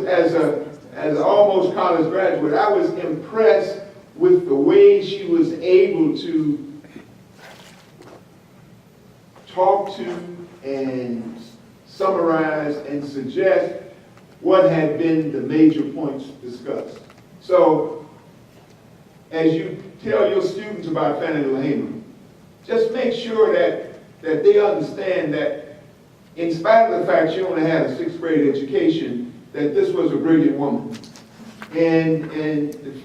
S5: as an almost college graduate, I was impressed with the way she was able to talk to and summarize and suggest what had been the major points discussed. So, as you tell your students about Fannie Lou Hamer, just make sure that they understand that in spite of the fact she only had a 6th grade education, that this was a brilliant woman. And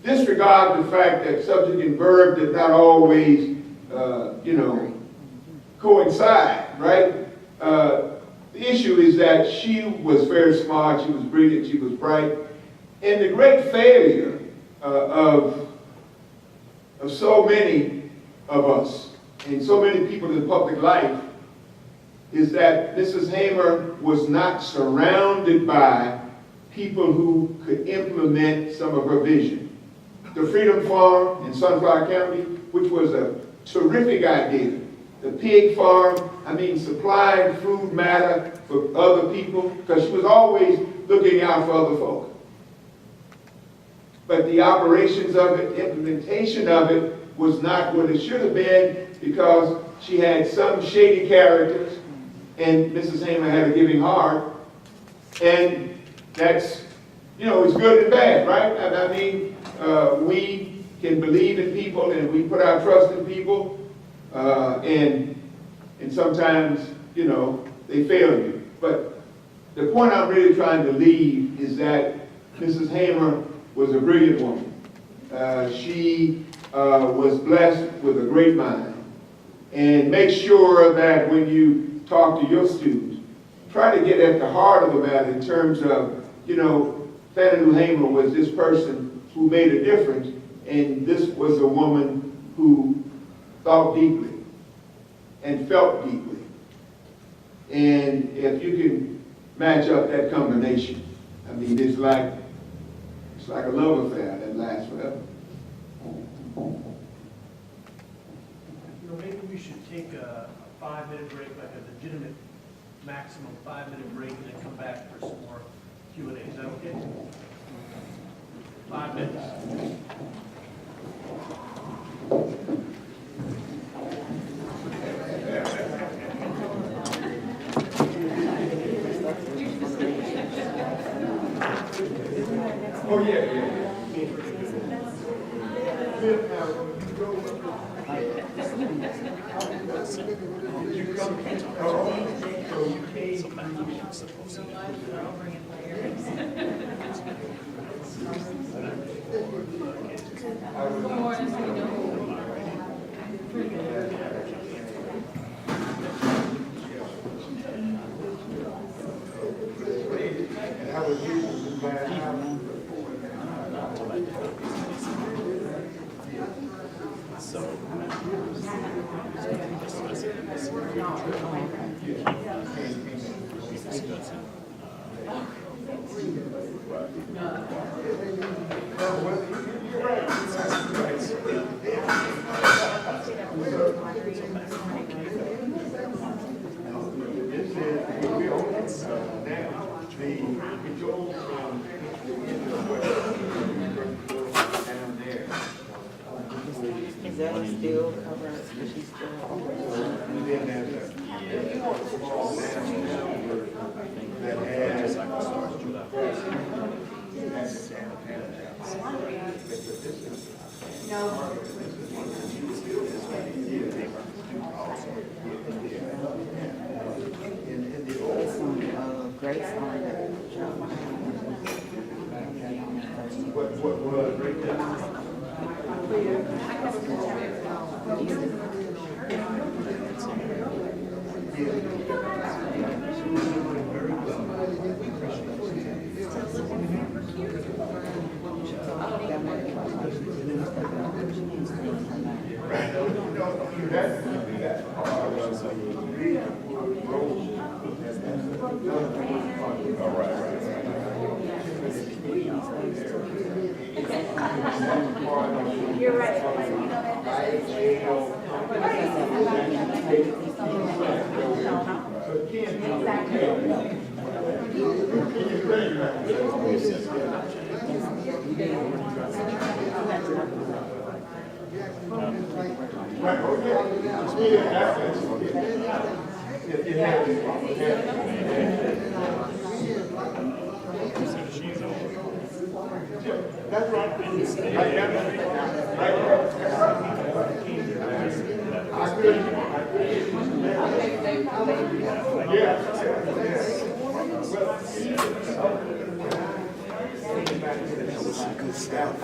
S5: disregard the fact that subject and verb did not always, coincide, right? The issue is that she was very smart, she was brilliant, she was bright. And the great failure of so many of us and so many people in public life is that Mrs. Hamer was not surrounded by people who could implement some of her vision. The Freedom Farm in Sunflower County, which was a terrific idea. The pig farm, supplying food matter for other people, because she was always looking out for other folk. But the operations of it, implementation of it, was not what it should have been, because she had some shady characters, and Mrs. Hamer had a giving heart, and that's, it's good and bad, right? We can believe in people, and we put our trust in people, and sometimes, they fail you. But the point I'm really trying to leave is that Mrs. Hamer was a brilliant woman. She was blessed with a great mind. And make sure that when you talk to your students, try to get at the heart of the matter in terms of, Fannie Lou Hamer was this person who made a difference, and this was a woman who thought deeply and felt deeply. And if you can match up that combination, I mean, it's like a love affair that lasts forever.
S6: Maybe we should take a 5-minute break, like a legitimate maximum 5-minute break, and then come back for some more Q&A. Is that okay? 5 minutes.
S5: Oh, yeah.
S10: Is that still covered? Is she still? Grace on that.
S7: You're right.
S5: That's right.
S10: Good stuff.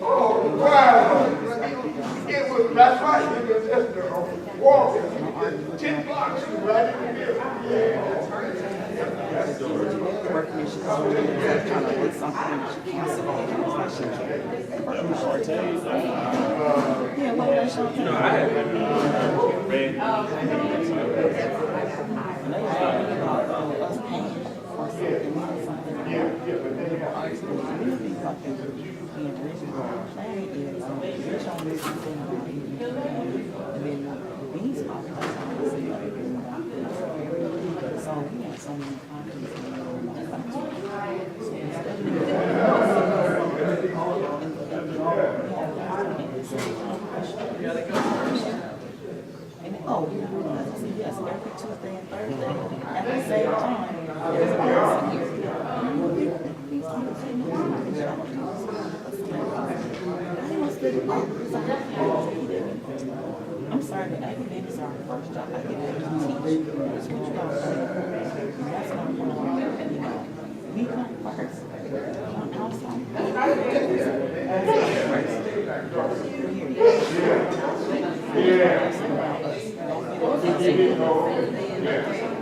S5: Oh, wow. It was, that's right. It was just a walk. 10 blocks right in the middle. but they have.
S10: Oh, yes, every Tuesday and Thursday, at the same time, there's a person here. I'm sorry, the academics are our first job. I get to teach. That's what you got to do. That's not what we come first. I'm outside.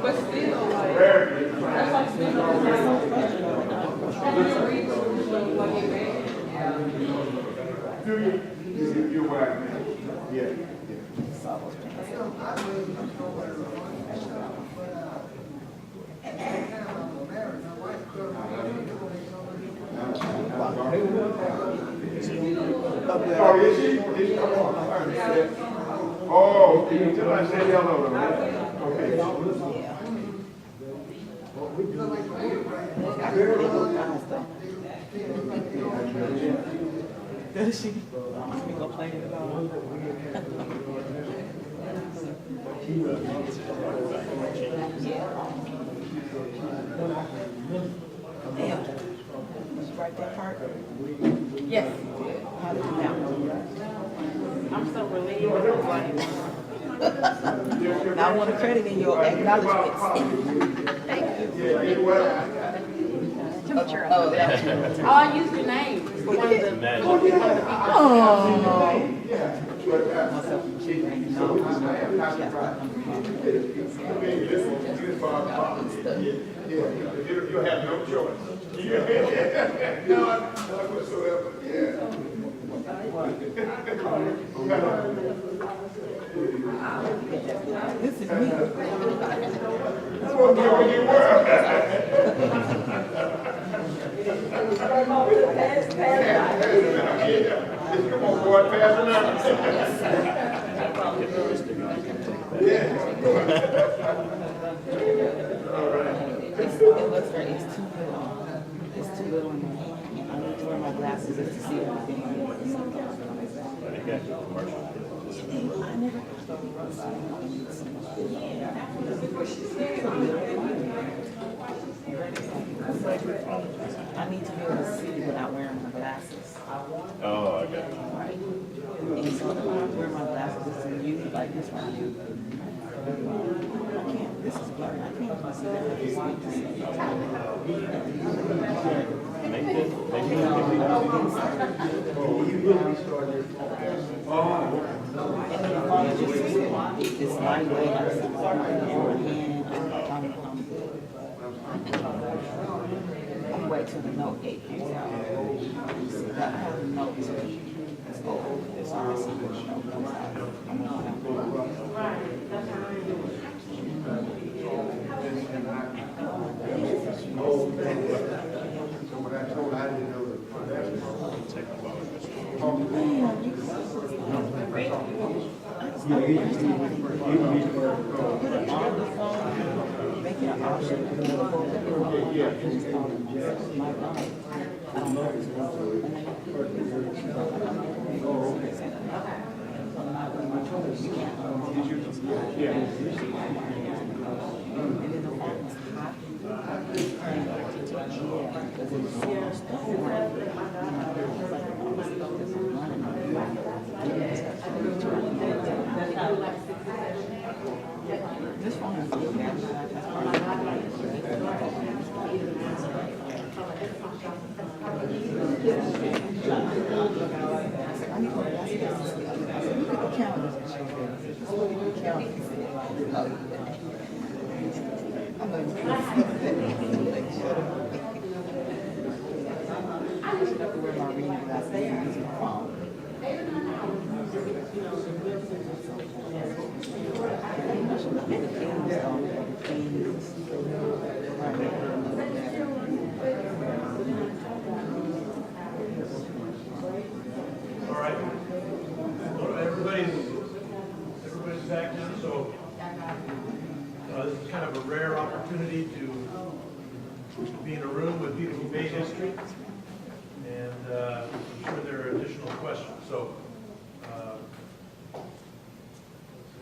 S13: But still,
S5: You're right, man. Yeah. Oh, is she? Oh, until I say hello to her. Okay.
S10: Does she? We go play it all. Damn. Did you write that part?
S13: yes,
S10: How did you know?
S13: I'm so relieved. Like,
S10: I want to credit in your acknowledgments.
S13: oh, I used your name. For one of the
S5: You have no choice. No, not whatsoever. Yeah.
S10: This is me.
S5: Come on, boy, pass it out.
S10: It's too little in my hand, and I need to wear my glasses just to see everything. I never. I need to be able to see without wearing my glasses.
S4: Oh, I got it.
S10: Right. And so if I wear my glasses and use it like this right here, I can't. This is blurry. I can't even see that. It's lightweight. I see I'm wait till the note 8 comes out. I have a note to it's over. It's already the note comes out. I'm make it an option. This phone is good.
S6: So,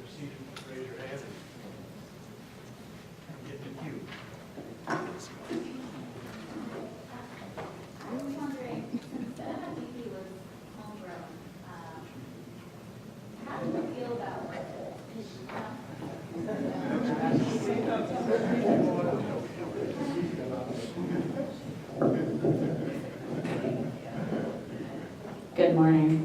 S6: proceed, raise your hand and get the cue.
S15: I was wondering, since the MFDP was homegrown, how do you feel about it? Good morning.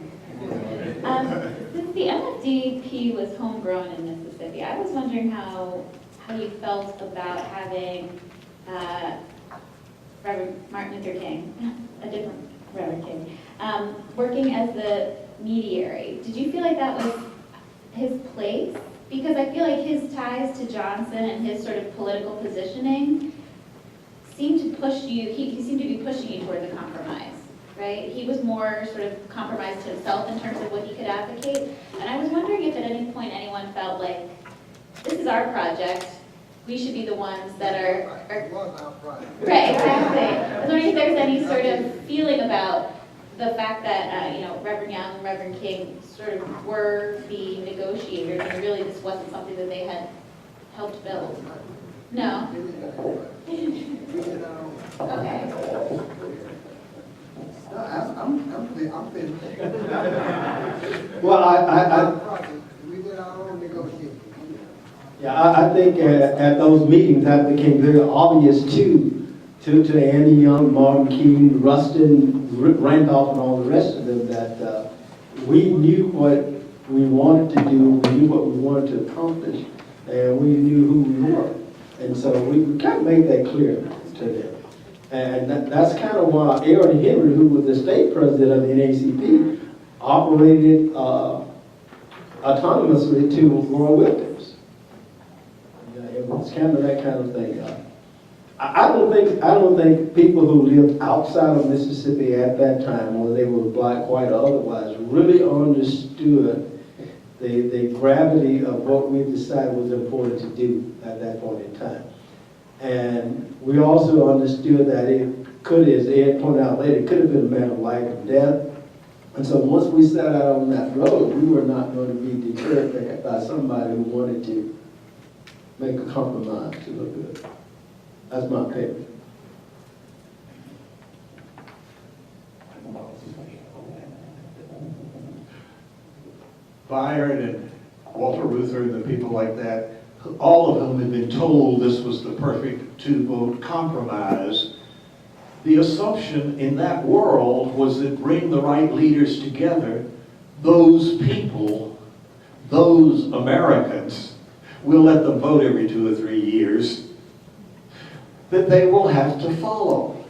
S15: Since the MFDP was homegrown in Mississippi, I was wondering how you felt about having Reverend Martin Luther King, a different Reverend King, working as the mediator. Did you feel like that was his place? Because I feel like his ties to Johnson and his sort of political positioning seemed to push you, he seemed to be pushing you towards a compromise, right? He was more sort of compromised himself in terms of what he could advocate. And I was wondering if at any point anyone felt like, this is our project, we should be the ones that are right, exactly. I was wondering if there's any sort of feeling about the fact that, Reverend Young and Reverend King sort of were the negotiators, and really this wasn't something that they had helped build. No? Okay.
S11: I'm finished.
S12: Well,
S11: we did our own negotiating.
S12: yeah, I think at those meetings that became very obvious to Andy Young, Martin King, Rustin, Randolph, and all the rest of them that we knew what we wanted to do, we knew what we wanted to accomplish, and we knew who we were. And so we kind of made that clear to them. And that's kind of why Aaron Henry, who was the state president of the NAACP, operated autonomously to rural victims. It was kind of that kind of thing. I don't think people who lived outside of Mississippi at that time, whether they were black, white, or otherwise, really understood the gravity of what we decided was important to do at that point in time. And we also understood that it could, as Ed pointed out later, it could have been a matter of life and death. And so once we set out on that road, we were not going to be deterred by somebody who wanted to make a compromise to look good. That's my opinion.
S1: Byron and Walter Reuther and the people like that, all of whom had been told this was the perfect two-vote compromise, the assumption in that world was that bring the right leaders together, those people, those Americans, we'll let them vote every 2 or 3 years, that they will have to follow.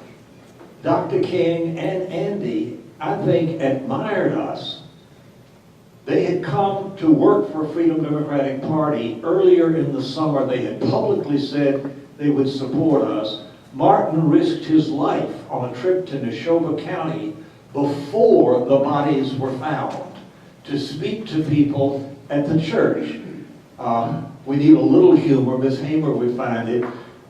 S1: Dr. King and Andy, I think, admired us. They had come to work for Freedom Democratic Party earlier in the summer. They had publicly said they would support us. Martin risked his life on a trip to Neshoba County before the bodies were found to speak to people at the church. We need a little humor. Ms. Hamer would find it.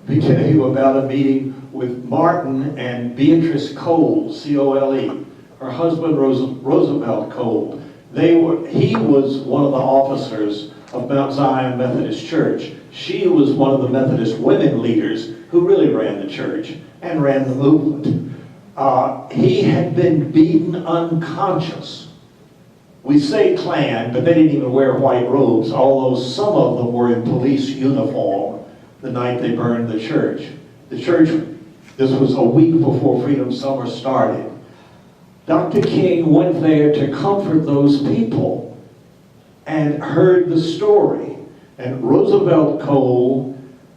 S1: We tell you about a meeting with Martin and Beatrice Cole, C-O-L-E, her husband Roosevelt Cole. He was one of the officers of Mount Zion Methodist Church. She was one of the Methodist women leaders who really ran the church and ran the movement. He had been beaten unconscious. We say Klan, but they didn't even wear white robes, although some of them were in police uniform the night they burned the church. The church, this was a week before Freedom Summer started. Dr. King went there to comfort those people and heard the story. And Roosevelt Cole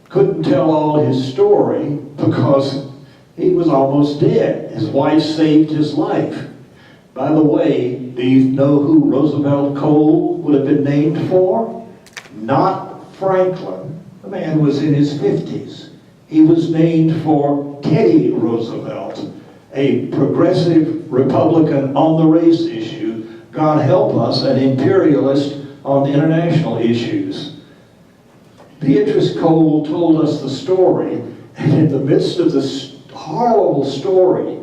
S1: couldn't tell all his story because he was almost dead. His wife saved his life. By the way, do you know who Roosevelt Cole would have been named for? Not Franklin. The man was in his 50s. He was named for Teddy Roosevelt, a progressive Republican on the race issue, God help us, an imperialist on the international issues. Beatrice Cole told us the story, and in the midst of this horrible story,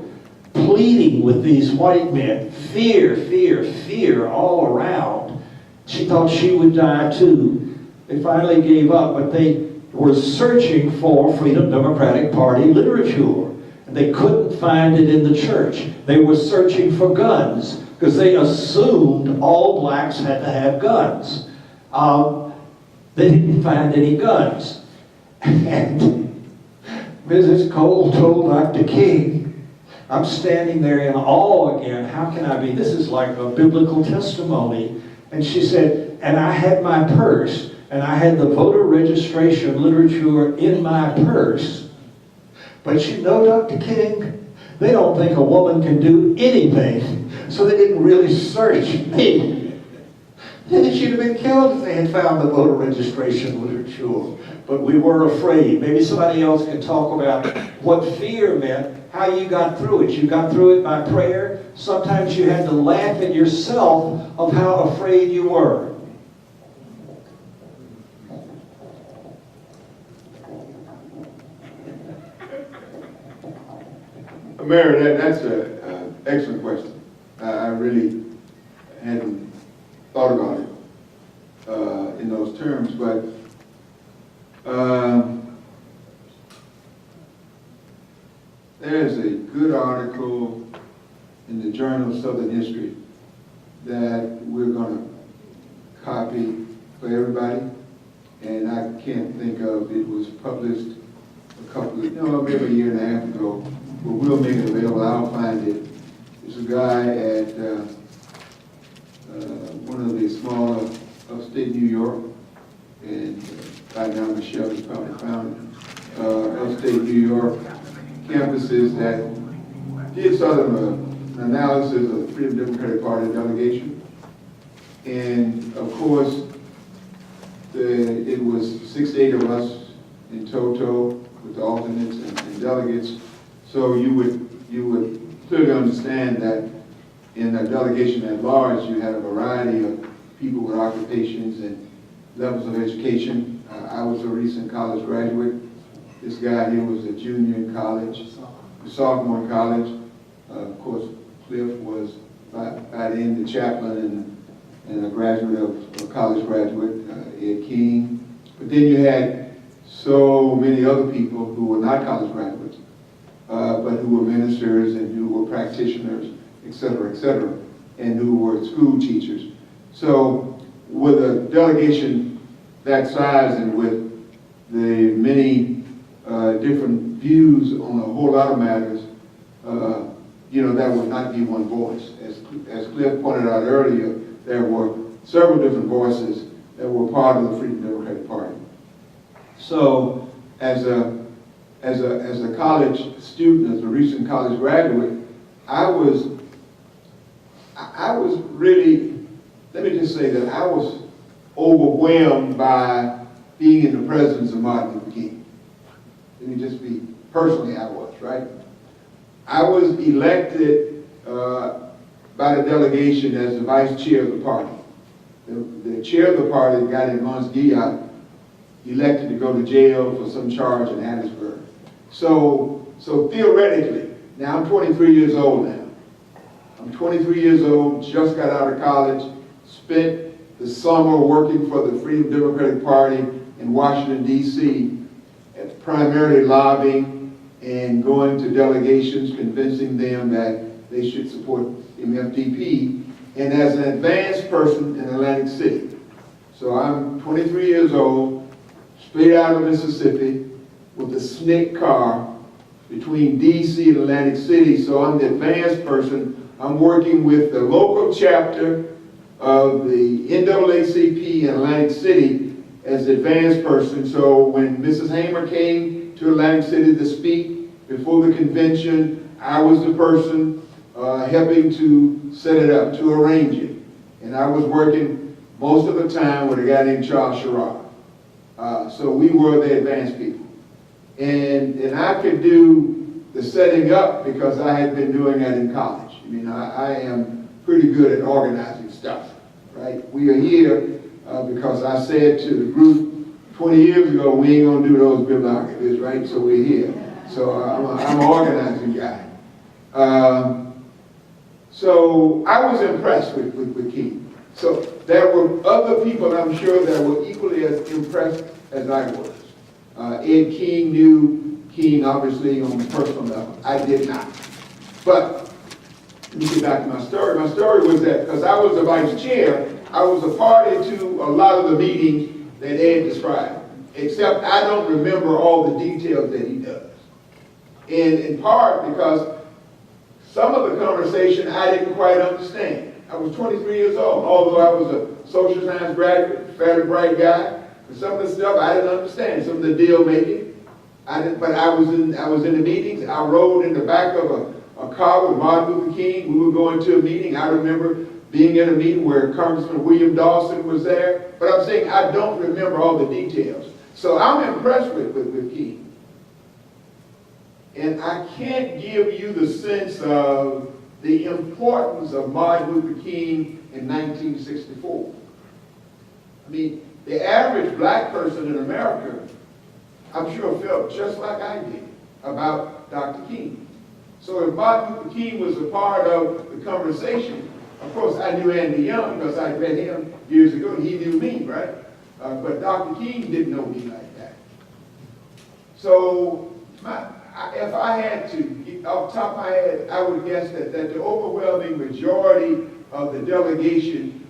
S1: pleading with these white men, fear, fear, fear all around. She thought she would die too. They finally gave up, but they were searching for Freedom Democratic Party literature. And they couldn't find it in the church. They were searching for guns because they assumed all blacks had to have guns. They didn't find any guns. And Mrs. Cole told Dr. King, I'm standing there in awe again. How can I be? This is like a biblical testimony. And she said, and I had my purse, and I had the voter registration literature in my purse. But you know, Dr. King, they don't think a woman can do anything, so they didn't really search me. She'd have been killed if they had found the voter registration literature. But we were afraid. Maybe somebody else can talk about what fear meant, how you got through it. You got through it by prayer. Sometimes you had to laugh at yourself of how afraid you were.
S5: Mary, that's an excellent question. I really hadn't thought about it in those terms, but there's a good article in the Journal of Southern History that we're going to copy for everybody, and I can't think of, it was published a couple of, maybe a year and a half ago, but we'll make it available. I'll find it. There's a guy at one of the smaller upstate New York, and right now Michelle has probably found upstate New York campuses that did sort of an analysis of the Freedom Democratic Party delegation. And of course, it was 6 to 8 of us in total with the alternates and delegates. So you would clearly understand that in a delegation at large, you had a variety of people with occupations and levels of education. I was a recent college graduate. This guy here was a junior in college, a sophomore in college. Of course, Cliff was by then the chaplain and a graduate of a college graduate, Ed King. But then you had so many other people who were not college graduates, but who were ministers and who were practitioners, et cetera, and who were school teachers. So with a delegation that size and with the many different views on a whole lot of matters, that would not be one voice. As Cliff pointed out earlier, there were several different voices that were part of the Freedom Democratic Party. So as a college student, as a recent college graduate, I was really, let me just say that I was overwhelmed by being in the presence of Martin Luther King. Let me just be, personally I was, right? I was elected by the delegation as the vice chair of the party. The chair of the party, a guy named Mons Guillot, elected to go to jail for some charge in Hattiesburg. So theoretically, now I'm 23 years old now. I'm 23 years old, just got out of college, spent the summer working for the Freedom Democratic Party in Washington, D.C., primarily lobbying and going to delegations, convincing them that they should support MFDP, and as an advanced person in Atlantic City. So I'm 23 years old, straight out of Mississippi, with a SNCC car between D.C. and Atlantic City. So I'm the advanced person. I'm working with the local chapter of the NAACP in Atlantic City as the advanced person. So when Mrs. Hamer came to Atlantic City to speak before the convention, I was the person helping to set it up, to arrange it. And I was working most of the time with a guy named Charles Sherrod. So we were the advanced people. And I could do the setting up because I had been doing that in college. I mean, I am pretty good at organizing stuff, right? We are here because I said to the group 20 years ago, we ain't gonna do those bibliographies, right? So we're here. So I'm an organizing guy. So I was impressed with King. So there were other people, I'm sure, that were equally as impressed as I was. Ed King knew King, obviously, on the personal level. I did not. But let me get back to my story. My story was that because I was the vice chair, I was a party to a lot of the meetings that Ed described, except I don't remember all the details that he does. And in part because some of the conversation I didn't quite understand. I was 23 years old, although I was a social science graduate, fairly bright guy. But some of the stuff I didn't understand, some of the deal making. But I was in the meetings. I rode in the back of a car with Martin Luther King. We were going to a meeting. I remember being in a meeting where Congressman William Dawson was there. But I'm saying I don't remember all the details. So I'm impressed with King. And I can't give you the sense of the importance of Martin Luther King in 1964. I mean, the average black person in America, I'm sure, felt just like I did about Dr. King. So if Martin Luther King was a part of the conversation, of course I knew Andy Young because I met him years ago and he knew me, right? But Dr. King didn't know me like that. So if I had to, off the top of my head, I would guess that the overwhelming majority of the delegation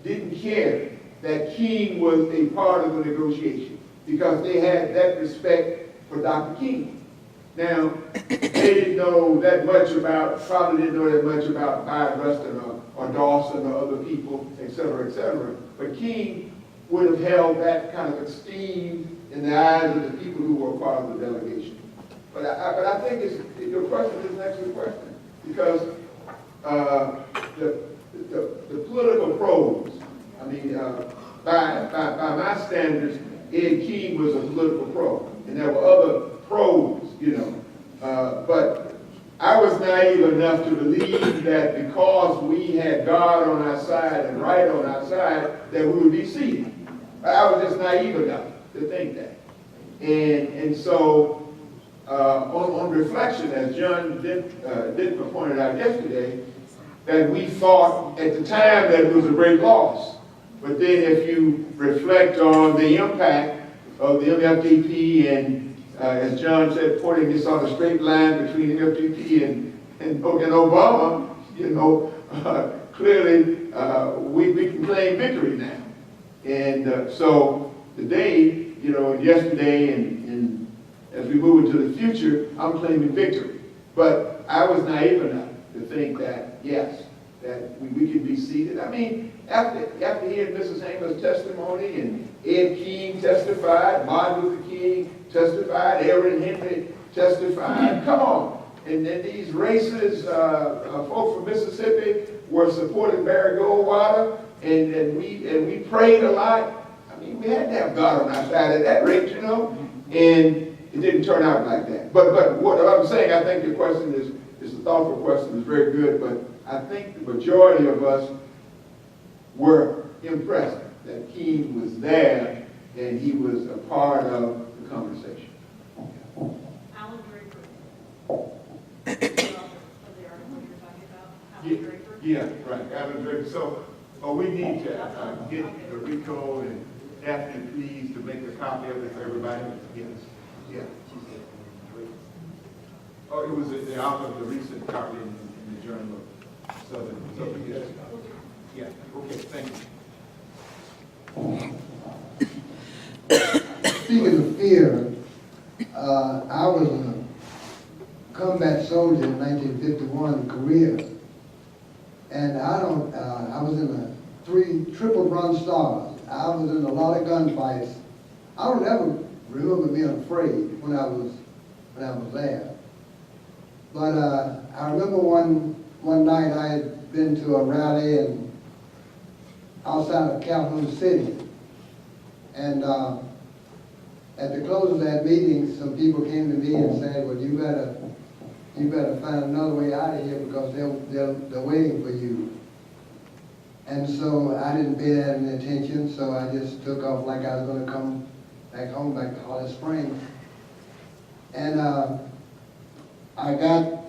S5: didn't care that King was a part of the negotiation because they had that respect for Dr. King. Now, they didn't know that much about, probably didn't know that much about Byron Rustin or Dawson or other people, et cetera, et cetera. But King would have held that kind of esteem in the eyes of the people who were part of the delegation. But I think your question is an excellent question because the political pros, I mean, by my standards, Ed King was a political pro, and there were other pros, you know. But I was naive enough to believe that because we had God on our side and right on our side, that we would be seated. I was just naive enough to think that. And so, on reflection, as John Dittmer pointed out yesterday, that we thought at the time that it was a great loss. But then if you reflect on the impact of the MFDP and, as John said, pointing this on a straight line between MFDP and Obama, you know, clearly we can claim victory now. And so today, you know, yesterday and as we move into the future, I'm claiming victory. But I was naive enough to think that, yes, that we could be seated. I mean, after hearing Mrs. Hamer's testimony and Ed King testified, Martin Luther King testified, Aaron Henry testified, come on. And then these racist folks from Mississippi were supporting Barry Goldwater, and we prayed a lot. I mean, we had to have God on our side at that rate, you know, and it didn't turn out like that. But what I'm saying, I think your question is a thoughtful question, it's very good, but I think the majority of us were impressed that King was there and he was a part of the conversation.
S7: Alan Draper. The article you're talking about, Alan Draper?
S5: Yeah, right, Alan Draper. So we need to get the Rico and Daphne, please, to make a copy of it for everybody. Yes. Yeah. Oh, it was the author of the recent copy in the Journal of Southern History. Yeah, okay, thank you.
S11: Speaking of fear, I was a combat soldier in 1951 in Korea, and I was in the 3 triple run stars. I was in a lot of gunfights. I don't ever remember being afraid when I was there. But I remember one night I had been to a rally outside of Calhoun City, and at the close of that meeting, some people came to me and said, "Well, you better find another way out of here because they're waiting for you." And so I didn't pay that any attention, so I just took off like I was going to come back home, back to Holly Springs. And I got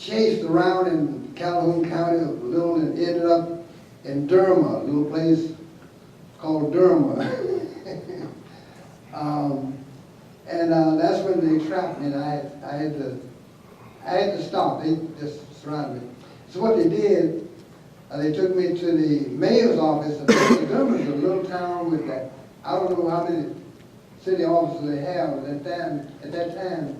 S11: chased around in Calhoun County a little and ended up in Derma, a little place called Derma. That's when they trapped me, and I had to stop. They just surrounded me. So what they did, they took me to the mayor's office. And Derma is a little town with that. I don't know how many city officers they have at that time.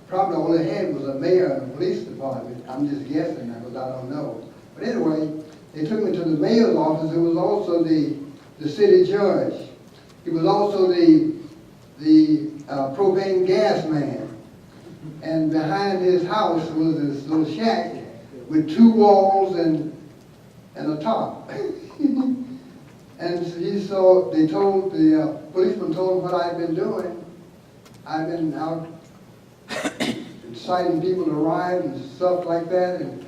S11: Probably all they had was a mayor and a police department. I'm just guessing now because I don't know. But anyway, they took me to the mayor's office, who was also the city judge. He was also the propane gas man. And behind his house was this little shack with 2 walls and a top. And they told, the policeman told him what I'd been doing. I'd been out inciting people to riot and stuff like that. And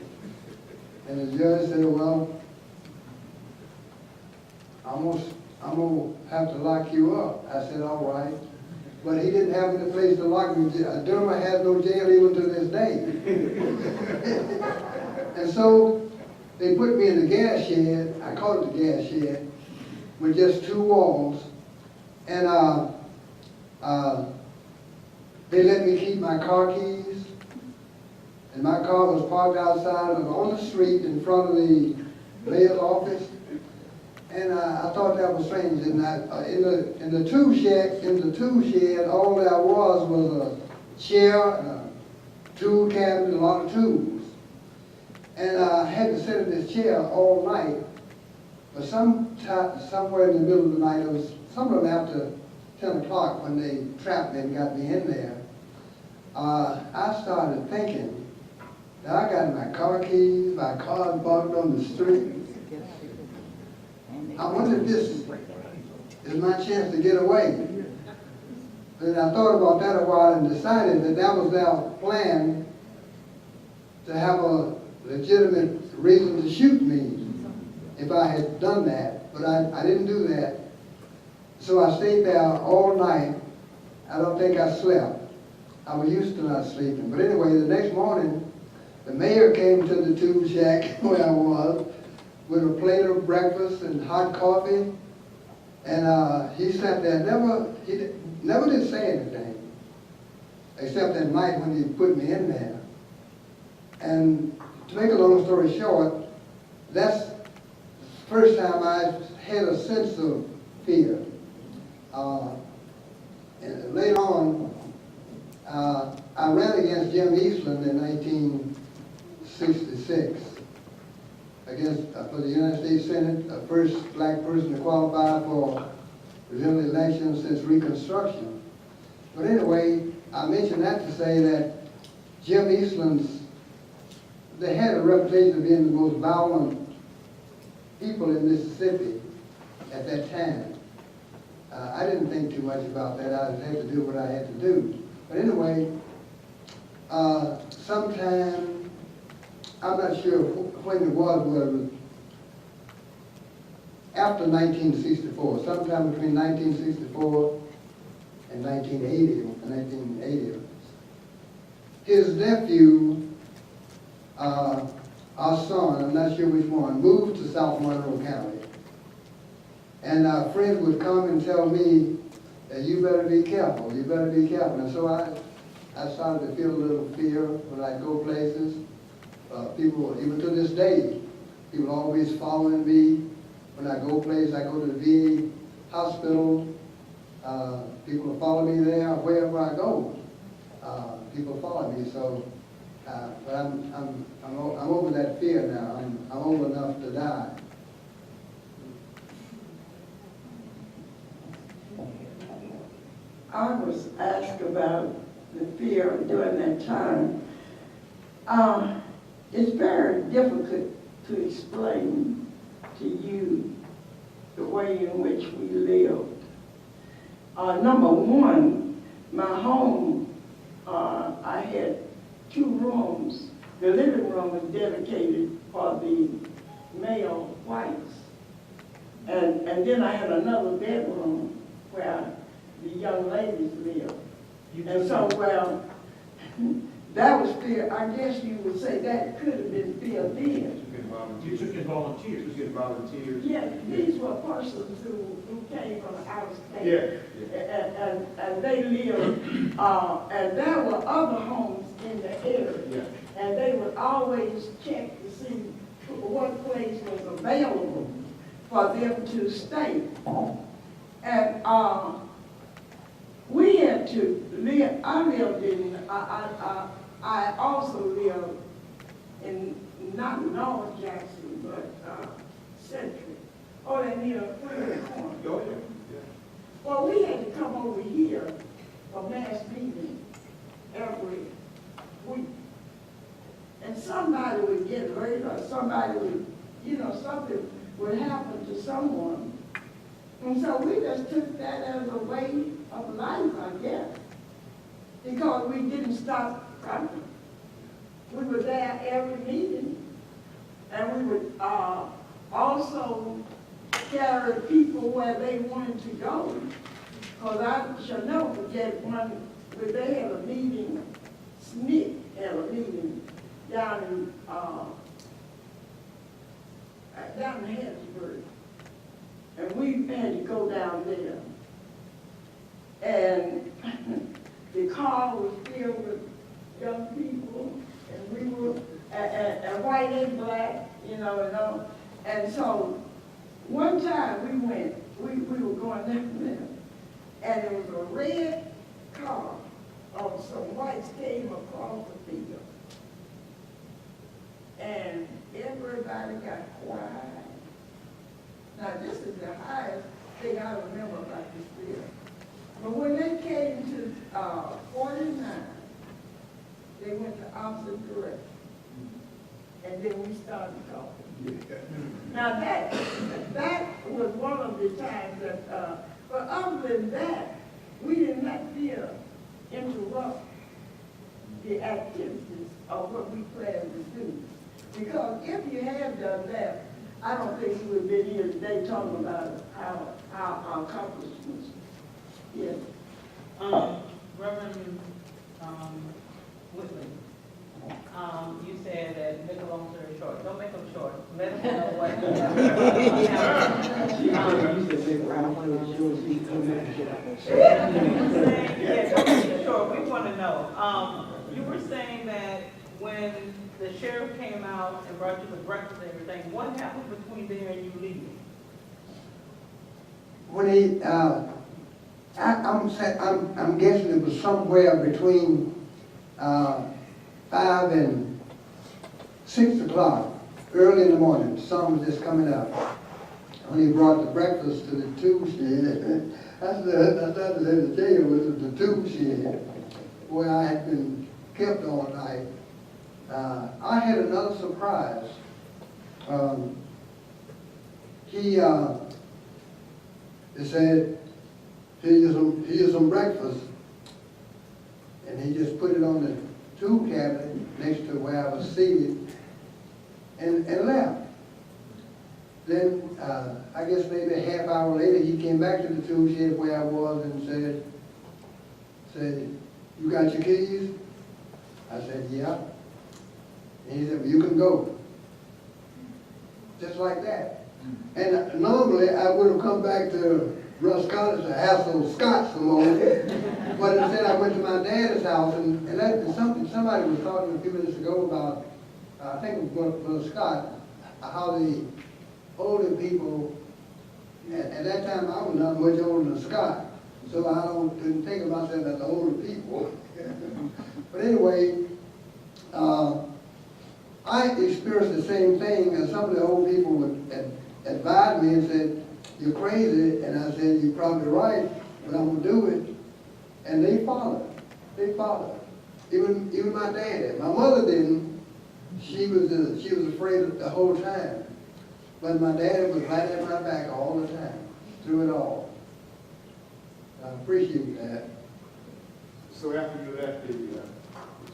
S11: the judge said, well, I'm gonna have to lock you up. I said, all right. But he didn't have any place to lock me. Derma has no jail even to this day. And so they put me in the gas shed. I call it the gas shed, with just 2 walls. And they let me keep my car keys. And my car was parked outside on the street in front of the mayor's office. And I thought that was strange. And in the tool shed, all there was a chair, a tool cabinet, a lot of tools. And I had to sit in this chair all night. But somewhere in the middle of the night, it was somewhere after 10 o'clock when they trapped me and got me in there. I started thinking, now I got my car keys, my car parked on the street. I wonder if this is my chance to get away. And I thought about that a while and decided that was their plan to have a legitimate reason to shoot me if I had done that. But I didn't do that. So I stayed there all night. I don't think I slept. I was used to not sleeping. But anyway, the next morning, the mayor came to the tool shack where I was with a plate of breakfast and hot coffee. And he sat there, he never did say anything, except at night when he put me in there. And to make a long story short, that's the first time I had a sense of fear. And later on, I ran against Jim Eastland in 1966 for the United States Senate, the first black person to qualify for the general election since Reconstruction. But anyway, I mention that to say that Jim they had a reputation of being the most violent people in Mississippi at that time. I didn't think too much about that. I had to do what I had to do. But anyway, sometime, I'm not sure when it was after 1964, sometime between 1964 and 1980, his nephew, our son, I'm not sure which one, moved to South Monroe County. And friends would come and tell me, you better be careful, you better be careful. And so I started to feel a little fear when I go places. People, even to this day, people always following me. When I go places, I go to the VA hospital. People will follow me there wherever I go. People follow me, so, but I'm over that fear now. I'm old enough to die.
S9: I was asked about the fear during that time. It's very difficult to explain to you the way in which we lived. Number one, my home, I had 2 rooms. The living room was dedicated for the male whites. And then I had another bedroom where the young ladies lived. And so, well, that was fair. I guess you would say that could have been filled in.
S6: You took in volunteers.
S5: You get volunteers.
S9: Yeah, these were persons who came from out of state.
S5: Yeah.
S9: And they lived, and there were other homes in the area.
S5: Yeah.
S9: And they would always check to see what place was available for them to stay. And we had to live, I also lived in, not North Jackson, but Central. Oh, they near Freedom Corner.
S5: Oh, yeah.
S9: Well, we had to come over here for mass meeting every week. And somebody would get hurt or somebody would, something would happen to someone. And so we just took that as a way of life, I guess. Because we didn't stop coming. We were there every meeting. And we would also carry people where they wanted to go. Because I shall never forget when they had a meeting, SNCC had a meeting down in Harrisburg. And we had to go down there. And the car was filled with young people, and we were, and white and black, And so one time we were going down there, and there was a red car of some whites came across the field. And everybody got quiet. Now this is the highest thing I remember about this field. But when they came to 49, they went the opposite direction. And then we started talking. Now that was one of the times that, but other than that, we did not fear interrupt the activities of what we planned to do. Because if you had done that, I don't think we would have been here today talking about our accomplishments. Yes.
S13: Reverend Whitley, you said that make a long story short. Don't make them short. Let them know what you Sure, we want to know. You were saying that when the sheriff came out and brought you the breakfast and everything, what happened between there and you leaving?
S11: When he, I'm guessing it was somewhere between 5 and 6 o'clock, early in the morning. The sun was just coming up. When he brought the breakfast to the tube shed, I started to tell you it was the tube shed where I had been kept all night. I had another surprise. He said, here's some breakfast. And he just put it on the tube cabinet next to where I was seated and left. Then, I guess maybe a half hour later, he came back to the tube shed where I was and said, you got your keys? I said, yeah. And he said, well, you can go. Just like that. And normally I would have come back to Russ College to hassle Scott some more. But instead I went to my dad's house, and that is something somebody was talking a few minutes ago about, I think it was Brother Scott, how the older people, at that time I was not much older than Scott, so I didn't think of myself as the older people. But anyway, I experienced the same thing, and some of the old people would advise me and said, you're crazy, and I said, you're probably right, but I'm gonna do it. And they followed. They followed. Even my dad. My mother didn't. She was afraid the whole time. But my dad was right at my back all the time, through it all. I appreciate that.
S5: So after you left the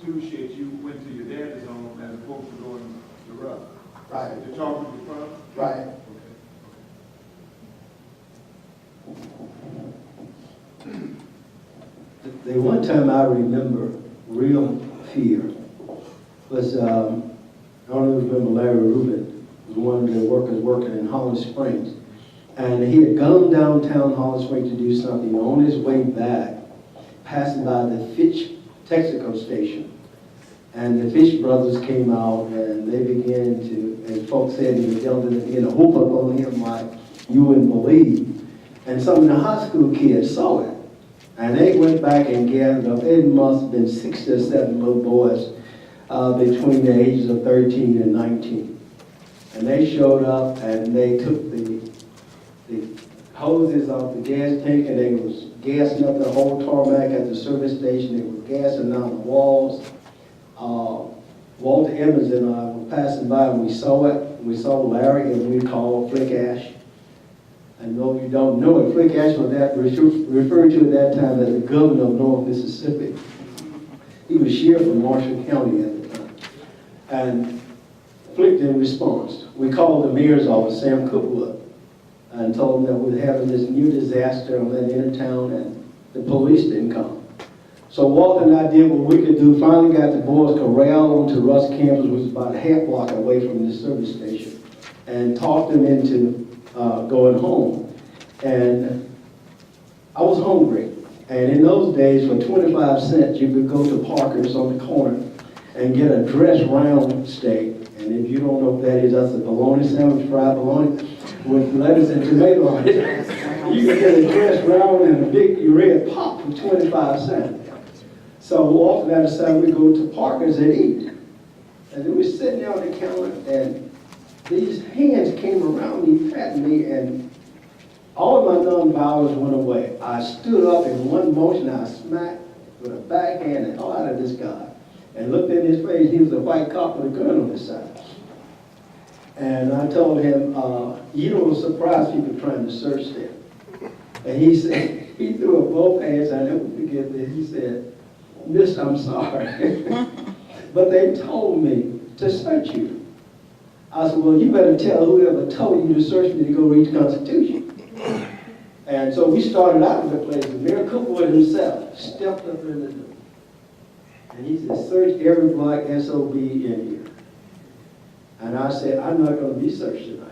S5: tube shed, you went to your dad's home as opposed to going to Russ.
S11: Right.
S5: To talk with your father?
S11: Right.
S12: The one time I remember real fear was, I don't know if you remember Larry Rubin, was one of the workers working in Holland Springs. And he had gone downtown Holland Springs to do something. On his way back, passing by the Fitch Texaco station. And the Fish brothers came out and they began to, as folks said, he was yelling and began to whoop up on him like you wouldn't believe. And some of the high school kids saw it. And they went back and gathered up. It must have been 6 or 7 little boys between the ages of 13 and 19. And they showed up and they took the hoses off the gas tank and they was gassing up the whole tarmac at the service station. They were gassing down the walls. Walter Evans and I were passing by and we saw it. We saw Larry and we called Flick Ash. I know you don't know it. Flick Ash was that referred to at that time as the governor of North Mississippi. He was sheriff of Marshall County at the time. And Flick didn't respond. We called the mayor's office, Sam Cookwood, and told him that we were having this new disaster on that inner town and the police didn't come. So Walter and I did what we could do, finally got the boys corralled onto Russ campus, which was about a half block away from the service station, and talked them into going home. And I was hungry. And in those days, for 25 cents, you could go to Parker's on the corner and get a dressed round steak. And if you don't know what that is, that's a bologna sandwich, fried bologna, with lettuce and tomato on it. You can get a dressed round and a big red pop for 25 cents. So Walter and I decided we'd go to Parker's and eat. And then we were sitting there on the counter, and these hands came around me, patting me, and all of my non-violence went away. I stood up in one motion, I smacked with a backhand the hell out of this guy, and looked in his face. He was a white cop with a gun on his side. And I told him, you don't surprise people trying to search them. And he said, he threw up both hands, I never forget this. He said, "Miss, I'm sorry, but they told me to search you." I said, "Well, you better tell whoever told you to search me to go read the Constitution." And so we started out in the place. Mayor Cookwood himself stepped up in the door. And he said, "Search every black SOB in here." And I said, "I'm not going to be searched tonight."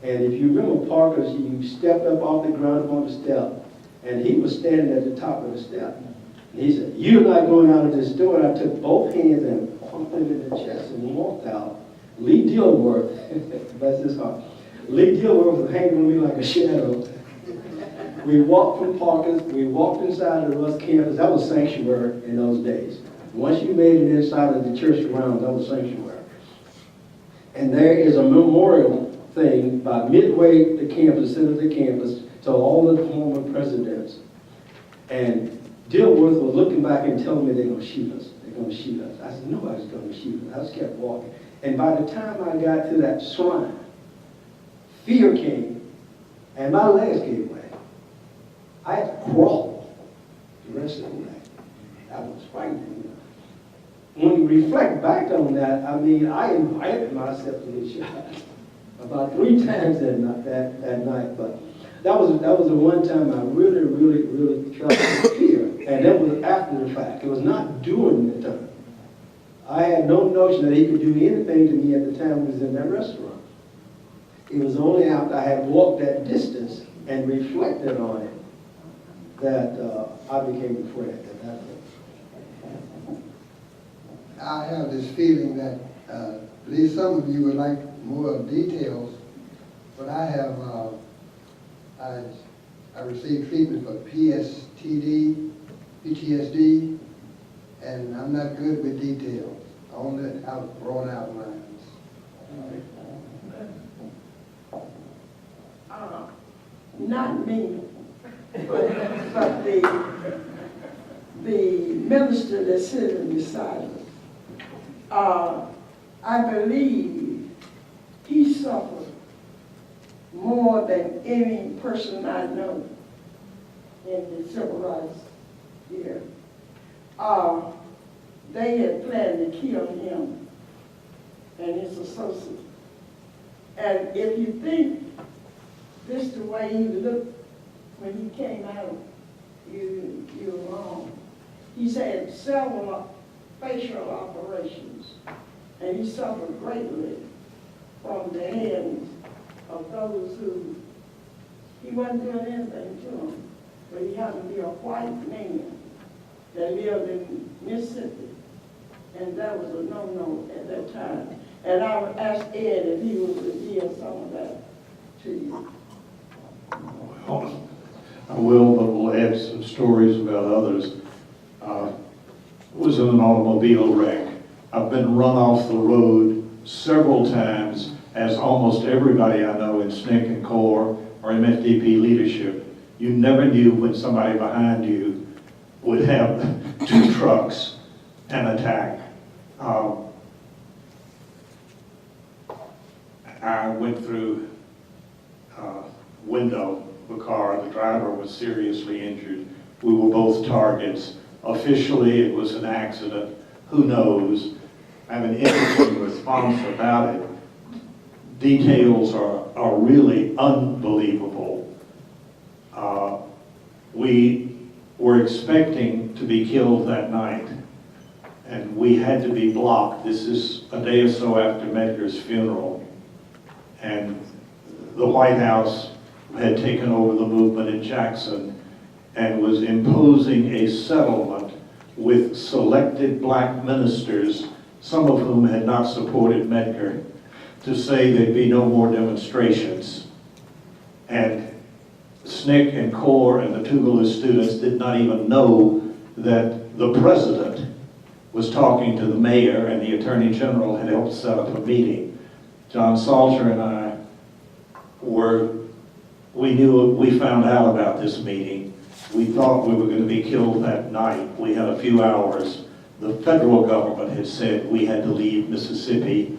S12: And if you remember Parker's, you stepped up off the ground on the step, and he was standing at the top of the step. And he said, "You're not going out of this door." And I took both hands and pumped him in the chest and walked out. Lee Deardorff, bless his heart, Lee Deardorff was hanging on me like a shadow. We walked from Parker's, we walked inside the Russ campus. That was sanctuary in those days. Once you made it inside of the church grounds, that was sanctuary. And there is a memorial thing by midway the campus, center of the campus, to all the former presidents. And Deardorff was looking back and telling me they're going to shoot us. They're going to shoot us. I said, "Nobody's going to shoot us." I just kept walking. And by the time I got to that shrine, fear came, and my legs gave way. I had to crawl the rest of the way. That was frightening. When you reflect back on that, I mean, I invited myself to get shot about 3 times that night. But that was the one time I really, really, really felt fear. And that was after the fact. It was not during the time. I had no notion that he could do anything to me at the time I was in that restaurant. It was only after I had walked that distance and reflected on it that I became afraid at that point.
S11: I have this feeling that at least some of you would like more details, but I have, I received treatment for PTSD, and I'm not good with details, only broad outlines.
S9: Not me, but the minister that's sitting beside us. I believe he suffered more than any person I know in the civil rights here. They had planned to kill him and his associate. And if you think this is the way he looked when he came out, you're wrong. He's had several facial operations, and he suffered greatly from the hands of those who, he wasn't doing anything to him, but he happened to be a white man that lived in Mississippi, and that was a no-no at that time. And I would ask Ed if he would reveal some of that to you.
S8: Well, I will, but we'll add some stories about others. Was in an automobile wreck. I've been run off the road several times, as almost everybody I know in SNCC and CORE or MFDP leadership. You never knew when somebody behind you would have 2 trucks and attack. I went through window of the car. The driver was seriously injured. We were both targets. Officially, it was an accident. Who knows? I have an interesting response about it. Details are really unbelievable. We were expecting to be killed that night, and we had to be blocked. This is a day or so after Medgar's funeral, and the White House had taken over the movement in Jackson and was imposing a settlement with selected black ministers, some of whom had not supported Medgar, to say there'd be no more demonstrations. And SNCC and CORE and the Tougaloo students did not even know that the president was talking to the mayor and the attorney general had helped set up a meeting. John Salter and I we found out about this meeting. We thought we were going to be killed that night. We had a few hours. The federal government had said we had to leave Mississippi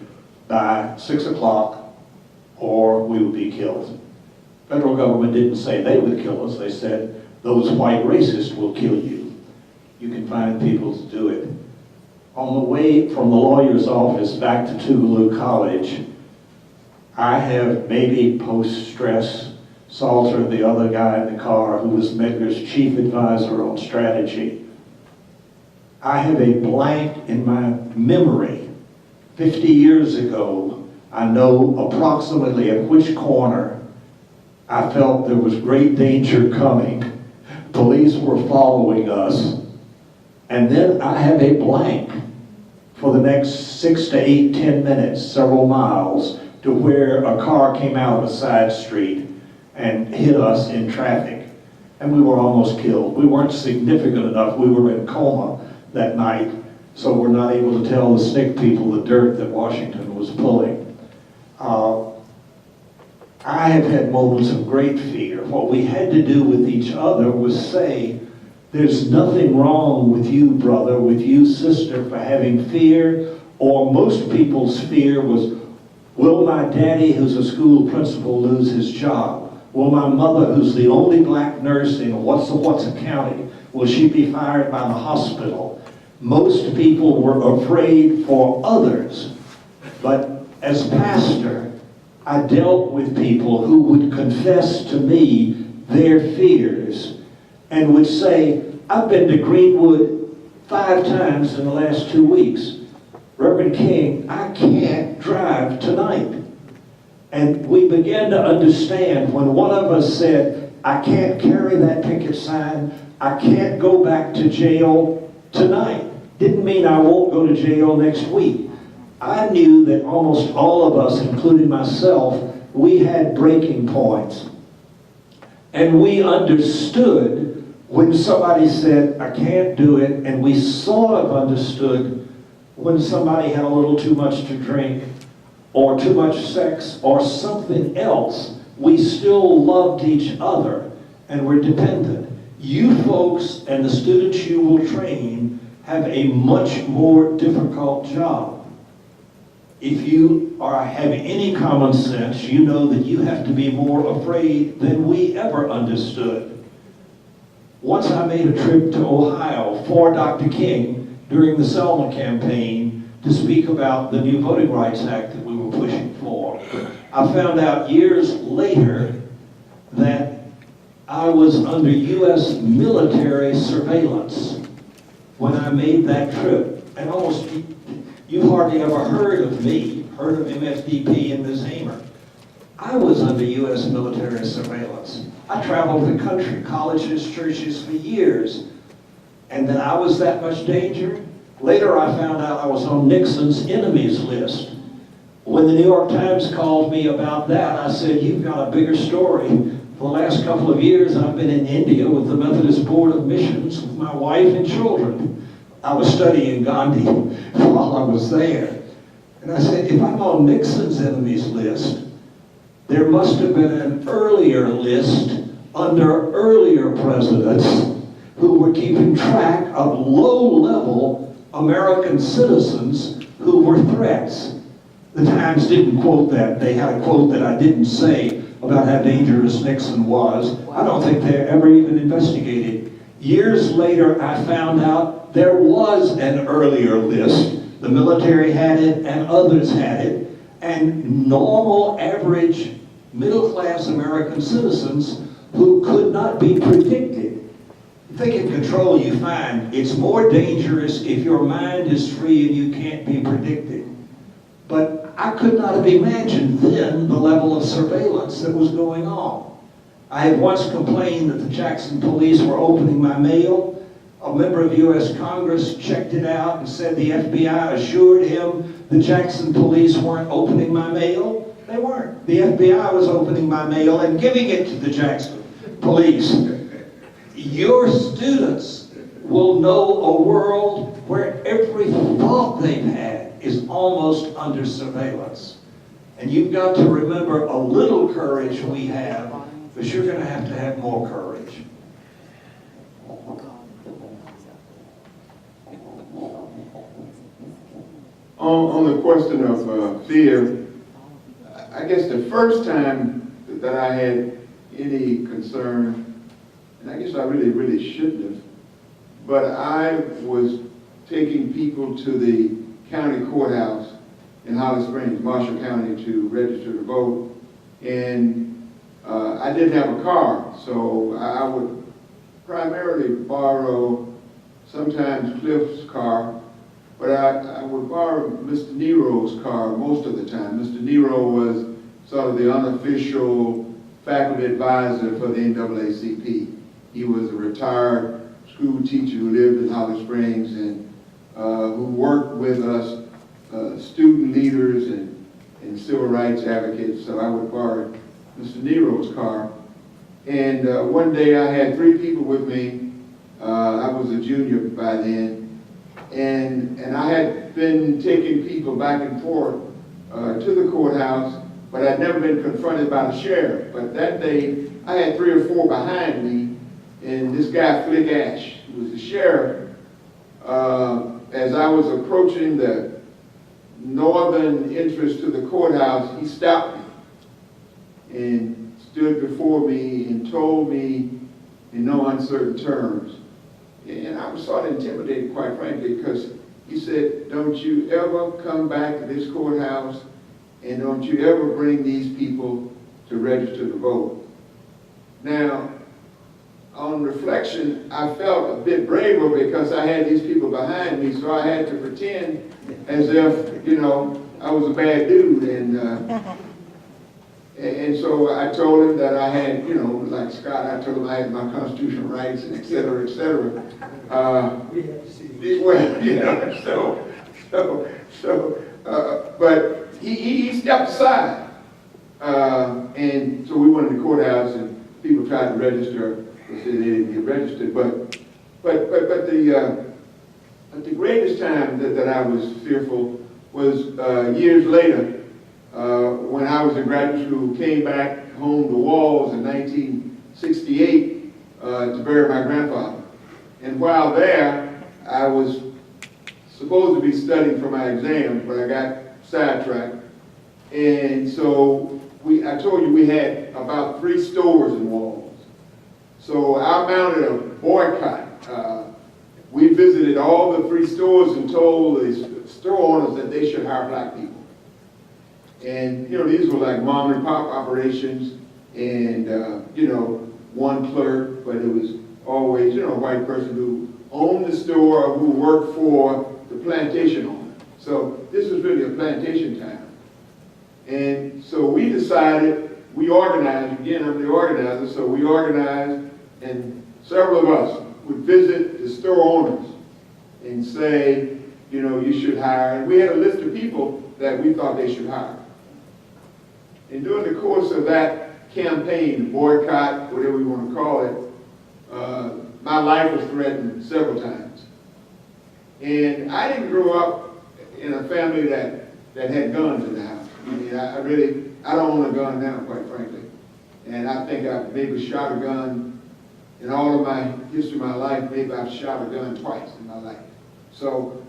S8: by 6 o'clock or we would be killed. Federal government didn't say they would kill us. They said those white racists will kill you. You can find people to do it. On the way from the lawyer's office back to Tougaloo College, I have maybe post-stress. Salter, the other guy in the car who was Medgar's chief advisor on strategy. I have a blank in my memory. 50 years ago, I know approximately at which corner I felt there was great danger coming. Police were following us. And then I have a blank for the next 6 to 8, 10 minutes, several miles, to where a car came out of a side street and hit us in traffic. And we were almost killed. We weren't significant enough. We were in coma that night, so we're not able to tell the SNCC people the dirt that Washington was pulling. I have had moments of great fear. What we had to do with each other was say, there's nothing wrong with you, brother, with you, sister, for having fear, or most people's fear was, will my daddy, who's a school principal, lose his job? Will my mother, who's the only black nurse in What's County, will she be fired by the hospital? Most people were afraid for others, but as pastor, I dealt with people who would confess to me their fears and would say, I've been to Greenwood 5 times in the last 2 weeks. Reverend King, I can't drive tonight. And we began to understand when one of us said, I can't carry that picket sign, I can't go back to jail tonight. Didn't mean I won't go to jail next week. I knew that almost all of us, including myself, we had breaking points. And we understood when somebody said, I can't do it, and we sort of understood when somebody had a little too much to drink, or too much sex, or something else. We still loved each other, and were dependent. You folks and the students you will train have a much more difficult job. If you have any common sense, you know that you have to be more afraid than we ever understood. Once I made a trip to Ohio for Dr. King during the Selma campaign to speak about the new Voting Rights Act that we were pushing for. I found out years later that I was under U.S. military surveillance when I made that trip. and almost, you hardly ever heard of me, heard of MFDP and Ms. Hamer. I was under U.S. military surveillance. I traveled the country, colleges, churches for years, and that I was that much danger. Later I found out I was on Nixon's enemies list. When the New York Times called me about that, I said, you've got a bigger story. For the last couple of years, I've been in India with the Methodist Board of Missions with my wife and children. I was studying Gandhi while I was there. And I said, if I'm on Nixon's enemies list, there must have been an earlier list under earlier presidents who were keeping track of low-level American citizens who were threats. The Times didn't quote that. They had a quote that I didn't say about how dangerous Nixon was. I don't think they ever even investigated. Years later, I found out there was an earlier list. The military had it and others had it. And normal, average, middle-class American citizens who could not be predicted. Think in control, you find it's more dangerous if your mind is free and you can't be predicted. But I could not have imagined then the level of surveillance that was going on. I had once complained that the Jackson police were opening my mail. A member of U.S. Congress checked it out and said the FBI assured him the Jackson police weren't opening my mail. They weren't. The FBI was opening my mail and giving it to the Jackson police. Your students will know a world where every thought they've had is almost under surveillance. And you've got to remember a little courage we have, but you're going to have more courage.
S5: On the question of fear, I guess the first time that I had any concern, and I guess I really shouldn't have, but I was taking people to the county courthouse in Holly Springs, Marshall County, to register to vote, and I didn't have a car, so I would primarily borrow sometimes Cliff's car, but I would borrow Mr. Nero's car most of the time. Mr. Nero was sort of the unofficial faculty advisor for the NAACP. He was a retired school teacher who lived in Holly Springs and who worked with us, student leaders and civil rights advocates. So I would borrow Mr. Nero's car. And one day I had 3 people with me. I was a junior by then. And I had been taking people back and forth to the courthouse, but I'd never been confronted by the sheriff. But that day, I had 3 or 4 behind me, and this guy, Flick Ash, who was the sheriff, as I was approaching the northern entrance to the courthouse, he stopped me and stood before me and told me in no uncertain terms. And I was sort of intimidated, quite frankly, because he said, don't you ever come back to this courthouse and don't you ever bring these people to register to vote. Now, on reflection, I felt a bit braver because I had these people behind me, so I had to pretend as if, you know, I was a bad dude. And so I told him that I had, you know, like Scott, I told him I had my constitutional rights and et cetera, et cetera. Well, you know, but he stepped aside. And so we went to the courthouse and people tried to register. They said they didn't get registered. But the greatest time that I was fearful was years later. When I was in graduate school, came back home to Walls in 1968 to bury my grandfather. And while there, I was supposed to be studying for my exams, but I got sidetracked. And so I told you we had about 3 stores in Walls. So I mounted a boycott. We visited all the 3 stores and told the store owners that they should hire black people. And, you know, these were like mom and pop operations and, you know, one clerk, but it was always, you know, a white person who owned the store, who worked for the plantation owner. So this was really a plantation town. And so we decided, we organized, again, I'm the organizer, so we organized, and several of us would visit the store owners and say, you know, you should hire. And we had a list of people that we thought they should hire. And during the course of that campaign, boycott, whatever you want to call it, my life was threatened several times. And I didn't grow up in a family that had guns in the house. I mean, I don't own a gun now, quite frankly. And I think I've maybe shot a gun in all of my history of my life. Maybe I've shot a gun twice in my life. So,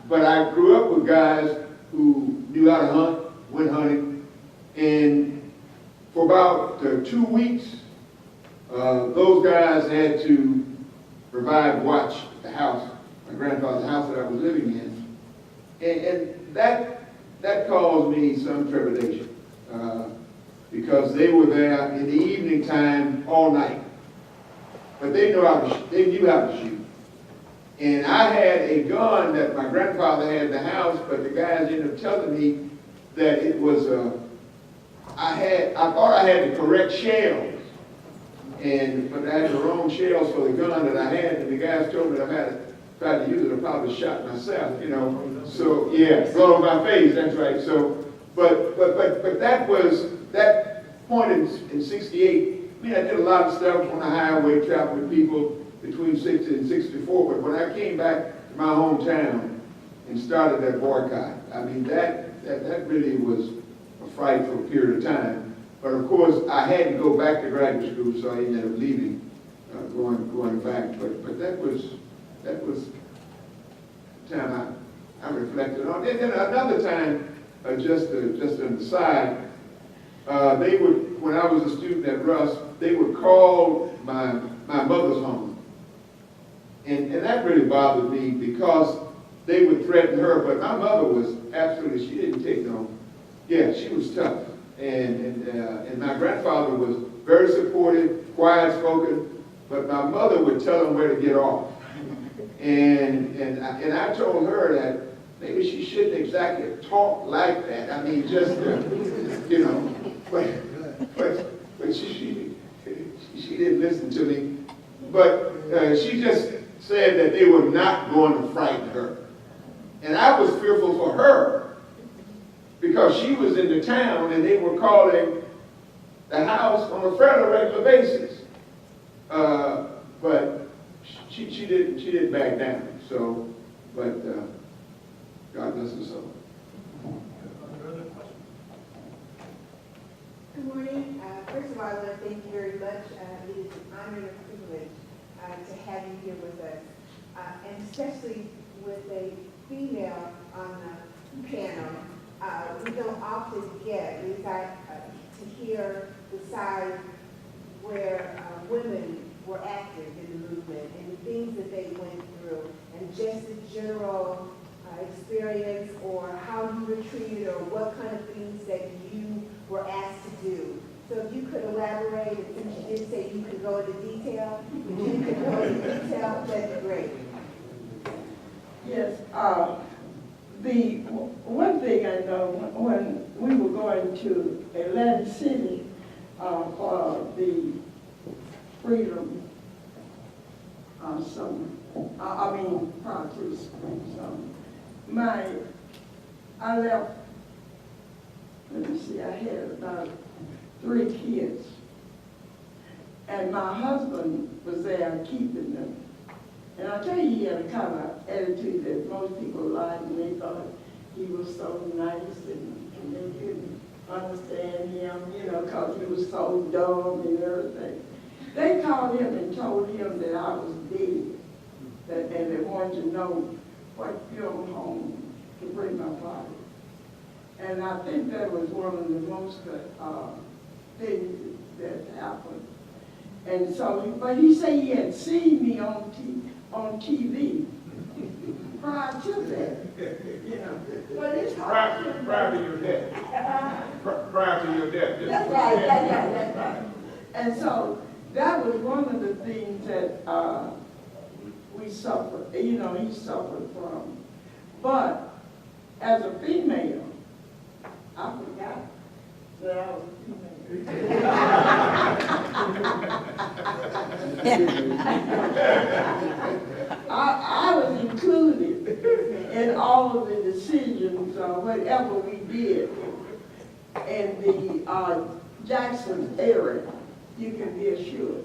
S5: but I grew up with guys who knew how to hunt, went hunting, and for about 2 weeks, those guys had to provide watch at the house, my grandfather's house that I was living in, and that caused me some trepidation because they were there in the evening time all night, but they knew how to shoot. And I had a gun that my grandfather had in the house, but the guys ended up telling me that it was I thought I had the correct shells, but I had the wrong shells for the gun that I had, and the guys told me that if I had tried to use it, I probably shot myself, you know. So yeah, blood on my face, that's right. So, but that was that point in '68. I mean, I did a lot of stuff on the highway, traveling with people between 60 and 64. But when I came back to my hometown and started that boycott, I mean, that really was a fight for a period of time. But of course, I had to go back to graduate school, so I ended up leaving, going back. But that was the time I reflected on. And then another time, just an aside, they would, when I was a student at Russ, they would call my mother's home. And that really bothered me because they would threaten her, but my mother was absolutely, she didn't take no, yeah, she was tough. And my grandfather was very supportive, quiet spoken, but my mother would tell him where to get off. And I told her that maybe she shouldn't exactly talk like that. I mean, just, you know, but she didn't listen to me. But she just said that they were not going to frighten her. And I was fearful for her because she was in the town and they were calling the house on a fairly regular basis. But she didn't back down. So, but God bless her soul.
S16: Good morning. First of all, I want to thank you very much. It is an honor and a privilege to have you here with us, and especially with a female on the panel. We don't often get, we got to hear the side where women were active in the movement and the things that they went through, and just the general experience or how you were treated or what kind of things that you were asked to do. So if you could elaborate, and since you did say you could go into detail, if you could go into detail, that'd be great.
S9: Yes, the one thing I know, when we were going to Atlantic City for the Freedom Summer, prior to the Spring Summer, I left, let me see, I had about 3 kids, and my husband was there keeping them. And I'll tell you, he had a kind of attitude that most people liked, and they thought he was so nice, and they couldn't understand him, you know, because he was so dumb and everything. They called him and told him that I was dead, and they wanted to know what fuel home to bring my body. And I think that was one of the most things that happened. And so, but he said he had seen me on TV prior to that, you know. But it's hard.
S5: Prior to your death. Prior to your death.
S9: That's right, that's right. And so that was one of the things that we suffered, you know, he suffered from. But as a female, I forgot that I was a female. I was included in all of the decisions, whatever we did in the Jackson area, you can be assured.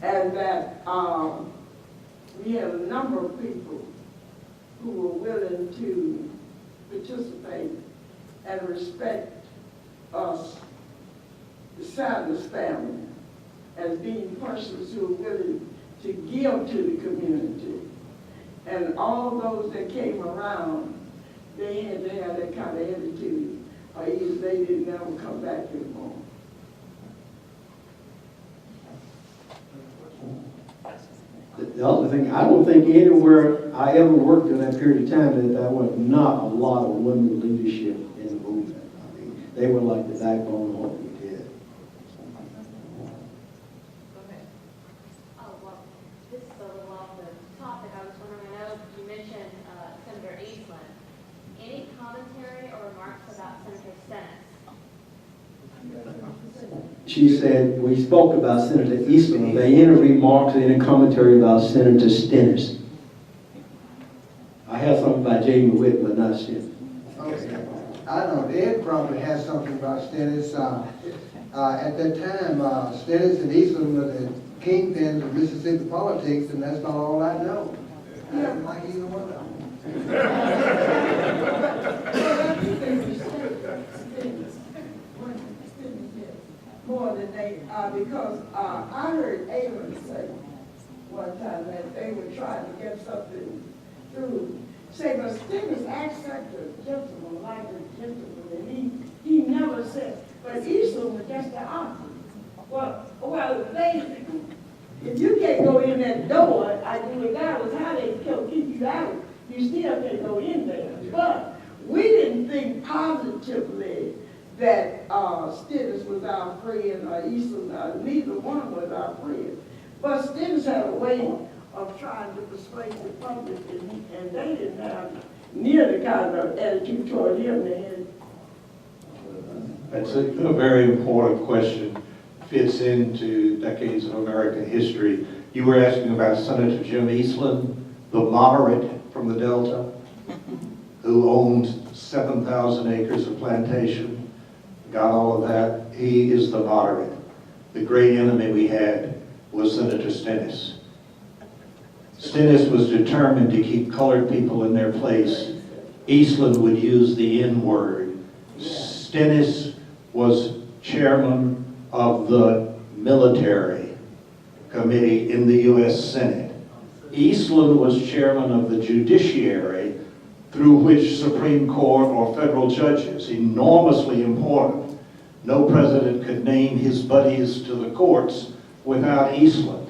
S9: And that we had a number of people who were willing to participate and respect us, the Sanders family, as being persons who were willing to give to the community. And all those that came around, they had to have that kind of attitude, or either they didn't ever come back anymore.
S12: The other thing, I don't think anywhere I ever worked in that period of time that there was not a lot of women leadership in the movement. I mean, they were like the backbone of what we did.
S17: Okay. Oh, well, this is a little off the topic. I was wondering, I know you mentioned Senator Eastland. Any commentary or remarks about Senator Stennis?
S12: She said, we spoke about Senator Eastland. Are there any remarks or any commentary about Senator Stennis? I have something about Jamie Whit, but not Stennis.
S11: Okay. I know Ed probably has something about Stennis. At that time, Stennis and Eastland were the kingpins of Mississippi politics, and that's about all I know. I don't like either one of them.
S9: More than they, because I heard Aaron say one time that they were trying to get something through. Say, but Stevens asked such a gentleman, like a gentleman, and he never said, but Eastland was just the opposite. Well, basically, if you can't go in that door, regardless how they keep you out, you still can't go in there. But we didn't think positively that Stennis was our friend, or Eastland, neither one was our friend. But Stennis had a way of trying to persuade the public, and they didn't have near the kind of attitude toward him they had.
S8: That's a very important question. Fits into decades of American history. You were asking about Senator Jim Eastland, the moderate from the Delta, who owned 7,000 acres of plantation. Got all of that. He is the moderate. The great enemy we had was Senator Stennis. Stennis was determined to keep colored people in their place. Eastland would use the N-word. Stennis was chairman of the military committee in the U.S. Senate. Eastland was chairman of the judiciary, through which Supreme Court or federal judges, enormously important. No president could name his buddies to the courts without Eastland.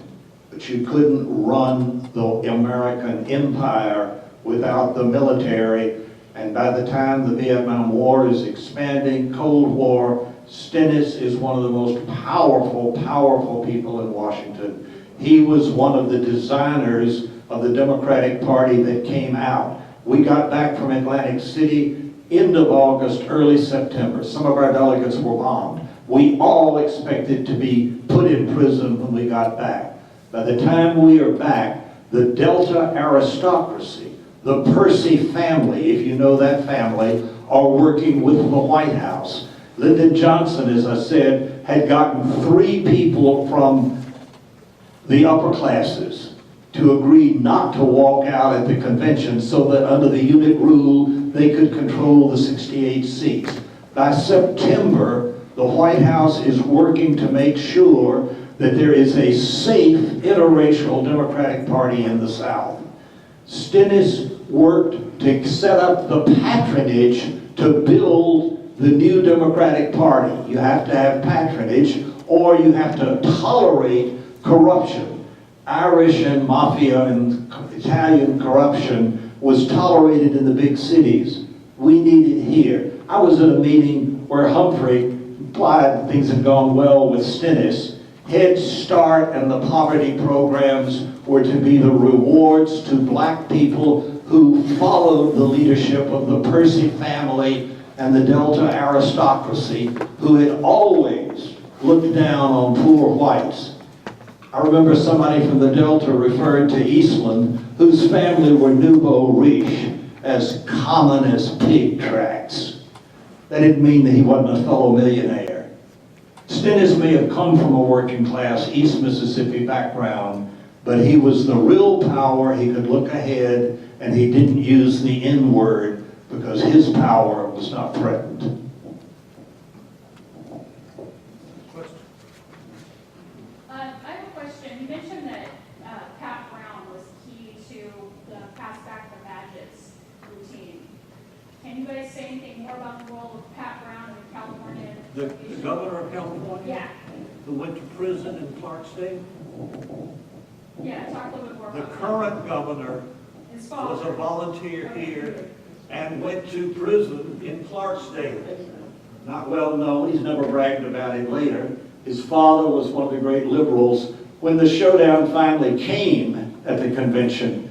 S8: But you couldn't run the American empire without the military. And by the time the Vietnam War is expanding, Cold War, Stennis is one of the most powerful people in Washington. He was one of the designers of the Democratic Party that came out. We got back from Atlantic City end of August, early September. Some of our delegates were bombed. We all expected to be put in prison when we got back. By the time we are back, the Delta aristocracy, the Percy family, if you know that family, are working with the White House. Lyndon Johnson, as I said, had gotten 3 people from the upper classes to agree not to walk out at the convention so that under the unit rule, they could control the 68 seats. By September, the White House is working to make sure that there is a safe interracial Democratic Party in the South. Stennis worked to set up the patronage to build the new Democratic Party. You have to have patronage, or you have to tolerate corruption. Irish and mafia and Italian corruption was tolerated in the big cities. We need it here. I was at a meeting where Humphrey implied things had gone well with Stennis. Head Start and the poverty programs were to be the rewards to black people who followed the leadership of the Percy family and the Delta aristocracy, who had always looked down on poor whites. I remember somebody from the Delta referred to Eastland, whose family were nouveau riche, as common as pig tracts. That didn't mean that he wasn't a fellow millionaire. Stennis may have come from a working class East Mississippi background, but he was the real power. He could look ahead, and he didn't use the N word because his power was not threatened.
S18: I have a question. You mentioned that Pat Brown was key to the pass back the badges routine. Can you guys say anything more about the role of Pat Brown in California?
S2: The governor of California?
S18: Yeah.
S2: Who went to prison in Clarksdale?
S18: Yeah, talk a little bit more
S2: The
S18: about
S2: current governor
S18: His
S2: was
S18: father.
S2: a volunteer here and went to prison in Clarksdale.
S1: Not well known, he's never bragged about it later. His father was one of the great liberals. When the showdown finally came at the convention,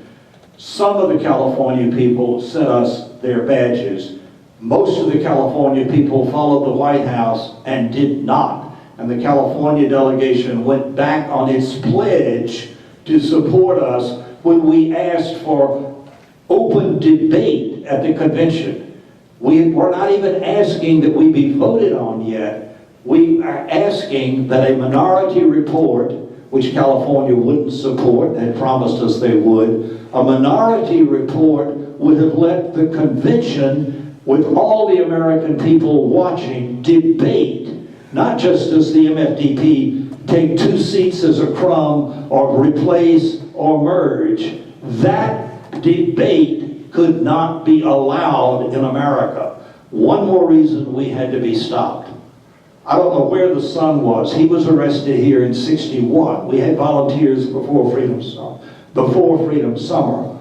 S1: some of the California people sent us their badges. Most of the California people followed the White House and did not. And the California delegation went back on its pledge to support us when we asked for open debate at the convention. We were not even asking that we be voted on yet. We are asking that a minority report, which California wouldn't support, had promised us they would, a minority report would have let the convention, with all the American people watching, debate, not just does the MFDP take 2 seats as a crumb or replace or merge. That debate could not be allowed in America. One more reason we had to be stopped. I don't know where the son was. He was arrested here in '61. We had volunteers before Freedom Summer.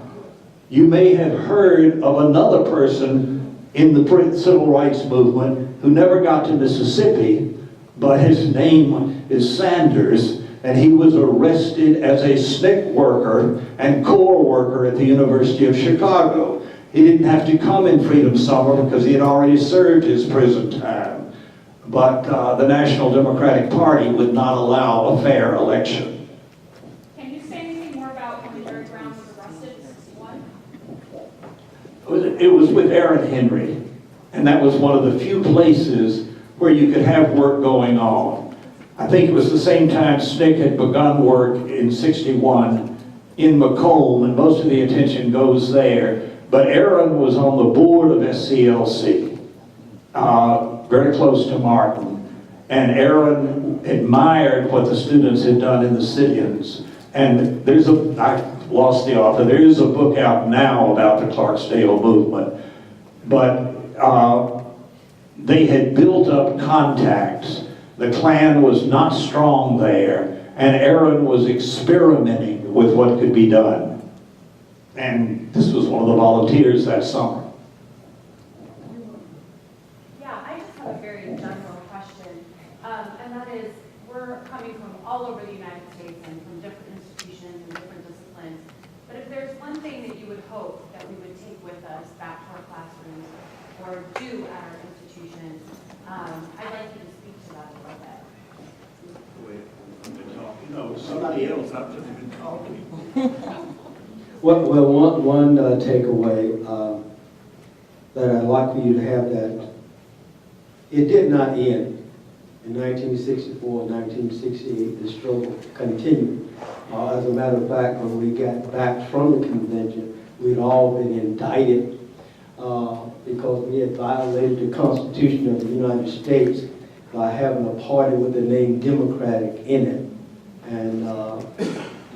S1: You may have heard of another person in the civil rights movement who never got to Mississippi, but his name is Sanders, and he was arrested as a SNCC worker and corps worker at the University of Chicago. He didn't have to come in Freedom Summer because he had already served his prison time. But the National Democratic Party would not allow a fair election.
S18: Can you say anything more about when Jerry Brown was arrested in '61?
S1: It was with Aaron Henry, and that was one of the few places where you could have work going on. I think it was the same time SNCC had begun work in '61 in Macomb, and most of the attention goes there. But Aaron was on the board of SCLC, very close to Martin, and Aaron admired what the students had done in the sit-ins. And I lost the author, there is a book out now about the Clarksdale movement, but they had built up contacts. The Klan was not strong there, and Aaron was experimenting with what could be done. And this was one of the volunteers that summer.
S19: Yeah, I just have a very general question, and that is, we're coming from all over the United States and from different institutions and different disciplines, but if there's one thing that you would hope that we would take with us back to our classrooms or do at our institutions, I'd like you to speak to that a little bit.
S1: Somebody else, I've just been talking.
S12: Well, one takeaway that I'd like for you to have, that it did not end in 1964, 1968. The struggle continued. As a matter of fact, when we got back from the convention, we'd all been indicted because we had violated the Constitution of the United States by having a party with the name Democratic in it. And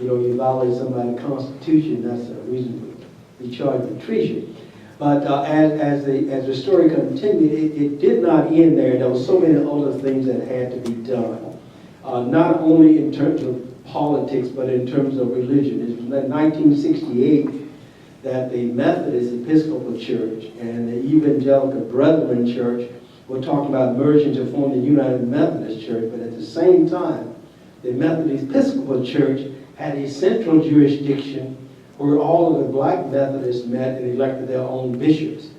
S12: you violate somebody's Constitution, that's a reason to be charged with treason. But as the story continued, it did not end there. There were so many other things that had to be done, not only in terms of politics, but in terms of religion. It was in 1968 that the Methodist Episcopal Church and the Evangelical Brethren Church were talking about merging to form the United Methodist Church, but at the same time, the Methodist Episcopal Church had a central jurisdiction where all of the black Methodists met and elected their own bishops.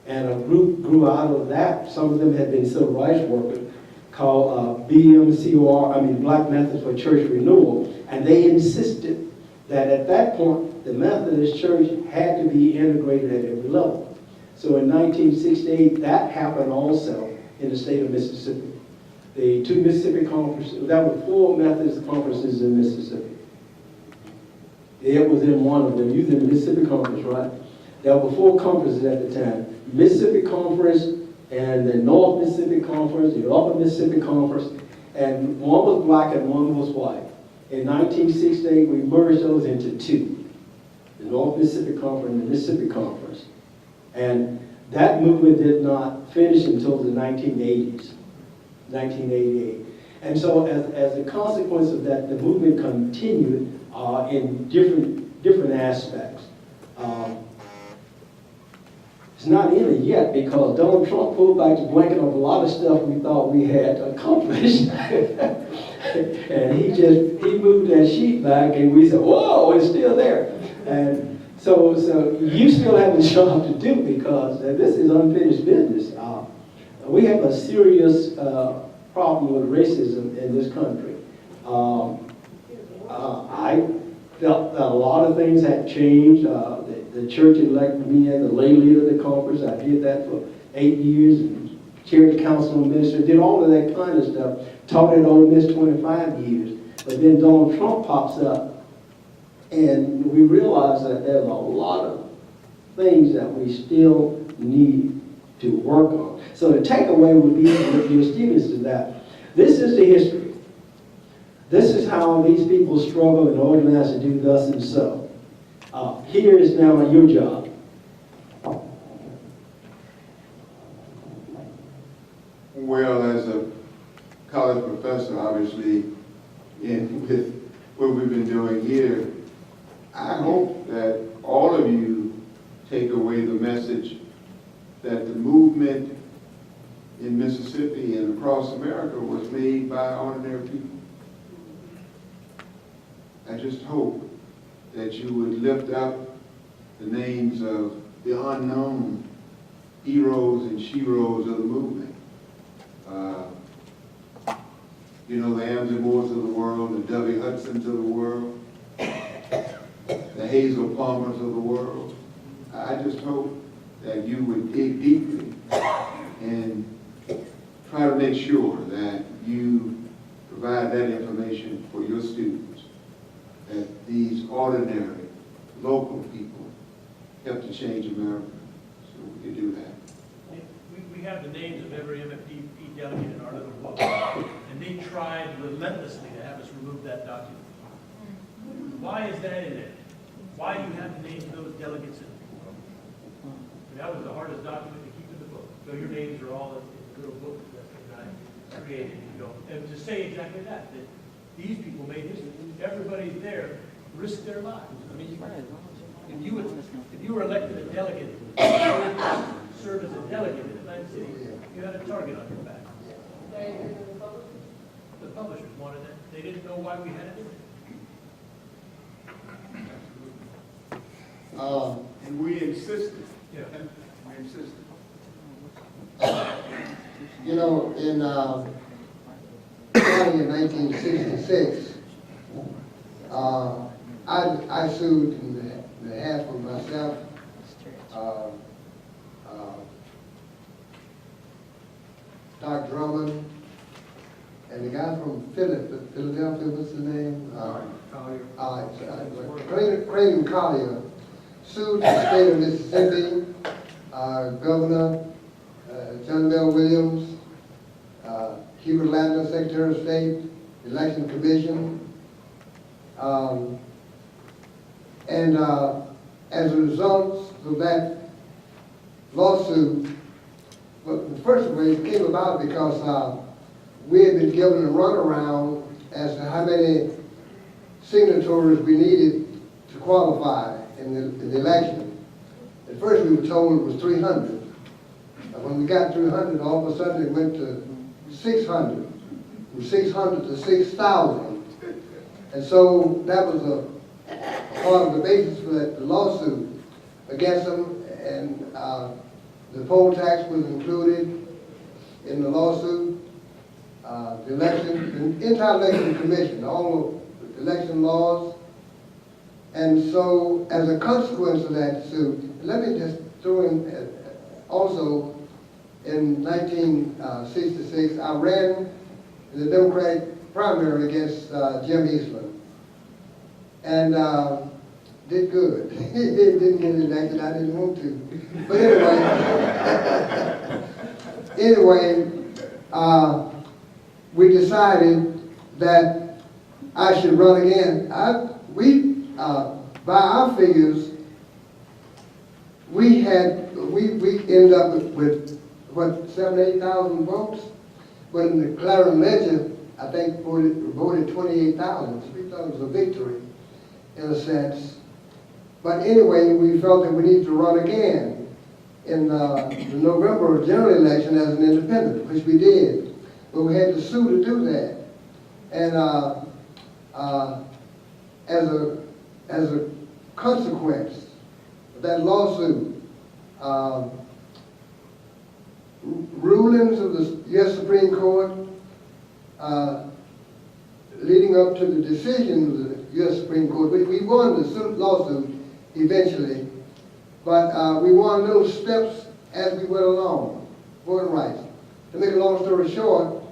S12: And a group grew out of that. Some of them had been civil rights workers, called BMCOR, Black Methods for Church Renewal. And they insisted that at that point, the Methodist Church had to be integrated at every level. So in 1968, that happened also in the state of Mississippi. The two Mississippi conferences, there were 4 Methodist conferences in Mississippi. It was in one of them. You was in the Mississippi Conference, right? There were 4 conferences at the time. Mississippi Conference and the North Mississippi Conference, the Upper Mississippi Conference, and one was black and one was white. In 1968, we merged those into 2, the North Mississippi Conference and the Mississippi Conference. And that movement did not finish until the 1980s, 1988. And so as a consequence of that, the movement continued in different aspects. It's not in it yet because Donald Trump pulled back the blanket on a lot of stuff we thought we had accomplished. And he moved that sheet back and we said, whoa, it's still there. And so you still have a job to do because this is unfinished business. We have a serious problem with racism in this country. I felt that a lot of things had changed. The church elected me as the lay leader of the conference. I did that for 8 years, and chaired the council of ministers, did all of that kind of stuff. Taught at Ole Miss 25 years. But then Donald Trump pops up, and we realize that there's a lot of things that we still need to work on. So the takeaway would be your students to that. This is the history. This is how these people struggle and organize to do thus and so. Here is now your job.
S5: Well, as a college professor, obviously, with what we've been doing here, I hope that all of you take away the message that the movement in Mississippi and across America was made by ordinary people. I just hope that you would lift up the names of the unknown heroes and sheroes of the movement. The Amsey Moores of the world, the W. Hudsons of the world, the Hazel Palmers of the world. I just hope that you would dig deeply and try to make sure that you provide that information for your students, that these ordinary, local people help to change America. So we can do that.
S6: We have the names of every MFDP delegate in our little book, and they tried relentlessly to have us remove that document. Why is that in there? Why do you have the names of those delegates in there? That was the hardest document to keep in the book. So your names are all in the little book that I created. And to say exactly that these people made history. Everybody there risked their lives. I mean, if you were elected a delegate, served as a delegate in Atlantic City, you had a target on your back. The publishers wanted it. They didn't know why we had it in there.
S5: And we insisted.
S6: Yeah.
S5: We insisted.
S11: In in 1966, I sued in behalf of myself, Doc Drummond, and the guy from Philadelphia, what's his name? Creighton Collier, sued the state of Mississippi, Governor John Bell Williams, Hubert Ladner, Secretary of State, Election Commission, and as a result of that lawsuit, well, first of all, it came about because we had been given a runaround as to how many signatories we needed to qualify in the election. At first we were told it was 300. When we got 300, all of a sudden it went to 600. From 600 to 6,000. And so that was a part of the basis for the lawsuit against them, and the poll tax was included in the lawsuit. The election, the entire election commission, all of the election laws. And so, as a consequence of that suit, let me just throw in also in 1966, I ran in the Democratic primary against Jim Eastland, and did good. Didn't get elected, I didn't want to. But anyway, we decided that I should run again. By our figures, we ended up with what, 7,000-8,000 votes, but in the Clarion Ledger, I think voted 28,000. So we thought it was a victory, in a sense. But anyway, we felt that we needed to run again in the November general election as an independent, which we did. But we had to sue to do that. And as a consequence of that lawsuit, rulings of the U.S. Supreme Court leading up to the decision of the U.S. Supreme Court, we won the lawsuit eventually, but we won little steps as we went along, voting rights. To make a long story short,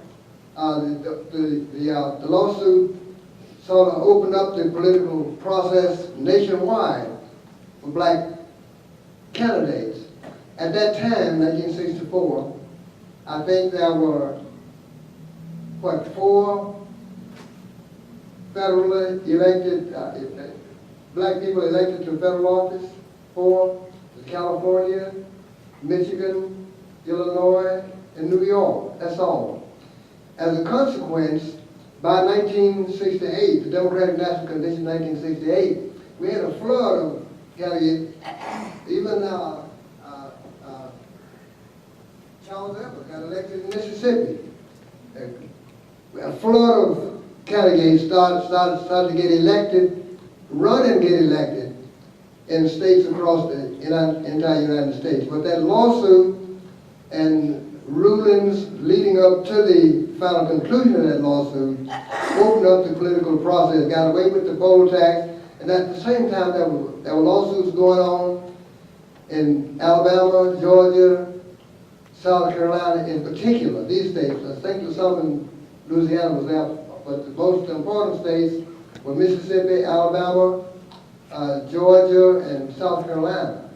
S11: the lawsuit sort of opened up the political process nationwide for black candidates. At that time, 1964, I think there were, what, 4 federally elected, black people elected to federal office. 4, California, Michigan, Illinois, and New York. That's all. As a consequence, by 1968, the Democratic National Convention 1968, we had a flood of delegates. Even Charles Evans got elected in Mississippi. A flood of delegates started to get elected, run and get elected in states across the entire United States. But that lawsuit and rulings leading up to the final conclusion of that lawsuit opened up the political process, got away with the poll tax, and at the same time there were lawsuits going on in Alabama, Georgia, South Carolina in particular, these states. I think some in Louisiana was there, but the most important states were Mississippi, Alabama, Georgia, and South Carolina.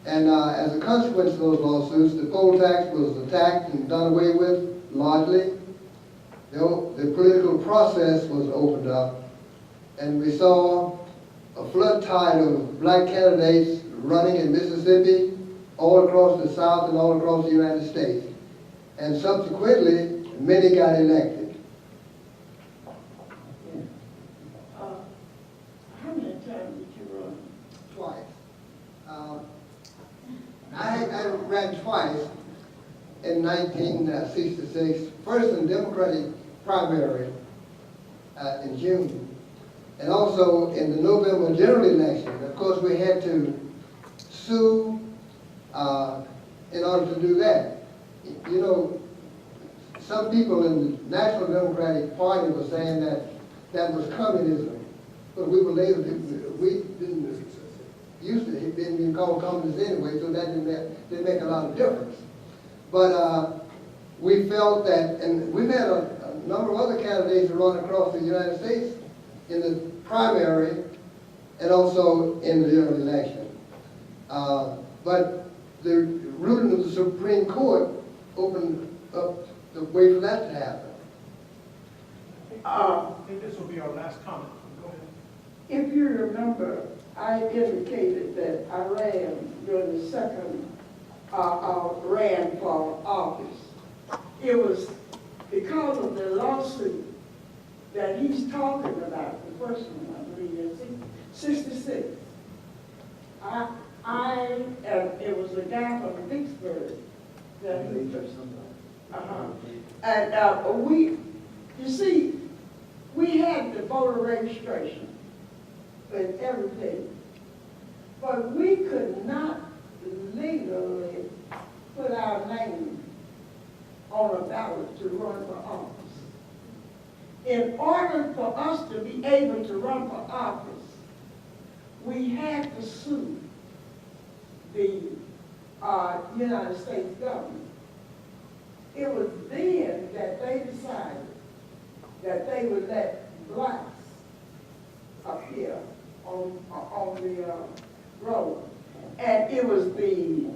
S11: And as a consequence of those lawsuits, the poll tax was attacked and done away with largely. The political process was opened up, and we saw a flood tide of black candidates running in Mississippi, all across the South and all across the United States. And subsequently, many got elected.
S9: How many times did you run?
S11: Twice. I ran twice in 1966, first in Democratic primary in June, and also in the November general election. Of course, we had to sue in order to do that. You know, some people in the National Democratic Party were saying that that was communism, but we were later, we didn't used to it didn't even call communists anyway, so that didn't make a lot of difference. But we felt that, and we've had a number of other candidates run across the United States in the primary and also in the general election. But the ruling of the Supreme Court opened up the way for that to happen.
S6: I think this will be our last comment. Go ahead.
S9: If you remember, I indicated that I ran during the second, ran for office. It was because of the lawsuit that he's talking about, the first one, I believe, in 66. It was a guy from Vicksburg that he and you see, we had the voter registration. and everything. But we could not legally put our name on a ballot to run for office. In order for us to be able to run for office, we had to sue the United States government. It was then that they decided that they would let blacks appear on the road. And it was the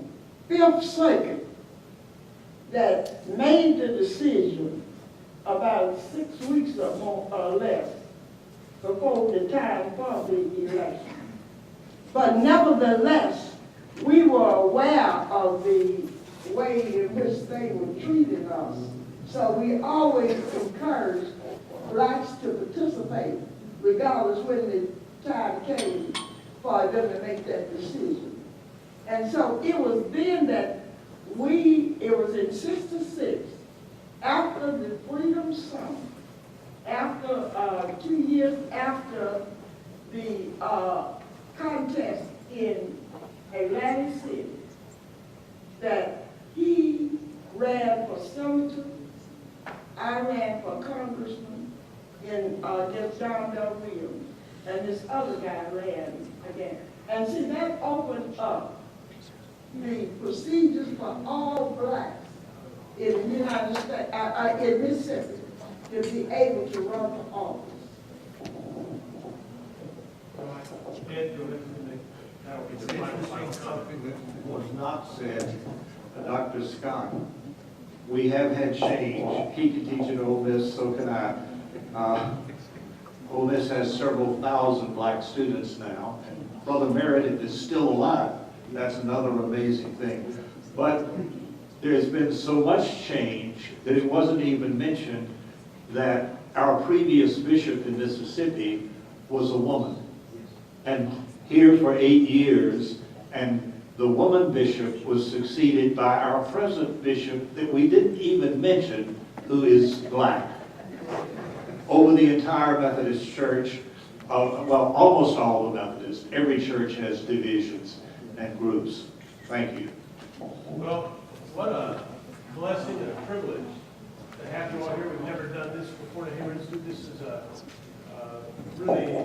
S9: Fifth Circuit that made the decision about 6 weeks or more or less before the time for the election. But nevertheless, we were aware of the way in which they were treating us. So we always encouraged blacks to participate, regardless when the time came for them to make that decision. And so it was then that it was in '66, after the Freedom Summer, after 2 years after the contest in Atlantic City, that he ran for senator, I ran for congressman against John Bell Williams, and this other guy ran again. And see, that opened up the procedures for all blacks in the United States, in Mississippi, to be able to run for office.
S1: Something that was not said, Dr. Scott. We have had change. He can teach at Ole Miss, so can I. Ole Miss has several thousand black students now. Brother Meredith is still alive. That's another amazing thing. But there's been so much change that it wasn't even mentioned that our previous bishop in Mississippi was a woman. And here for 8 years, and the woman bishop was succeeded by our present bishop that we didn't even mention, who is black. Over the entire Methodist Church, well, almost all the Methodists, every church has divisions and groups. Thank you.
S6: Well, what a blessing and a privilege to have you all here. We've never done this before. To hear us do this is really, I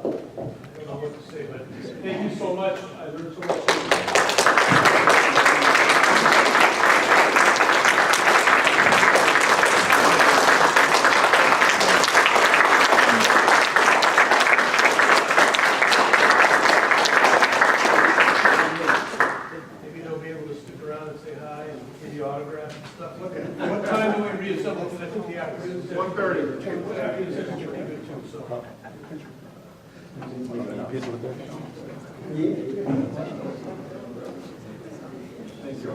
S6: don't know what to say, but thank you so much. I learned so much. What time do we reassemble? Because I think the afternoon. 1:30.
S2: Thank you.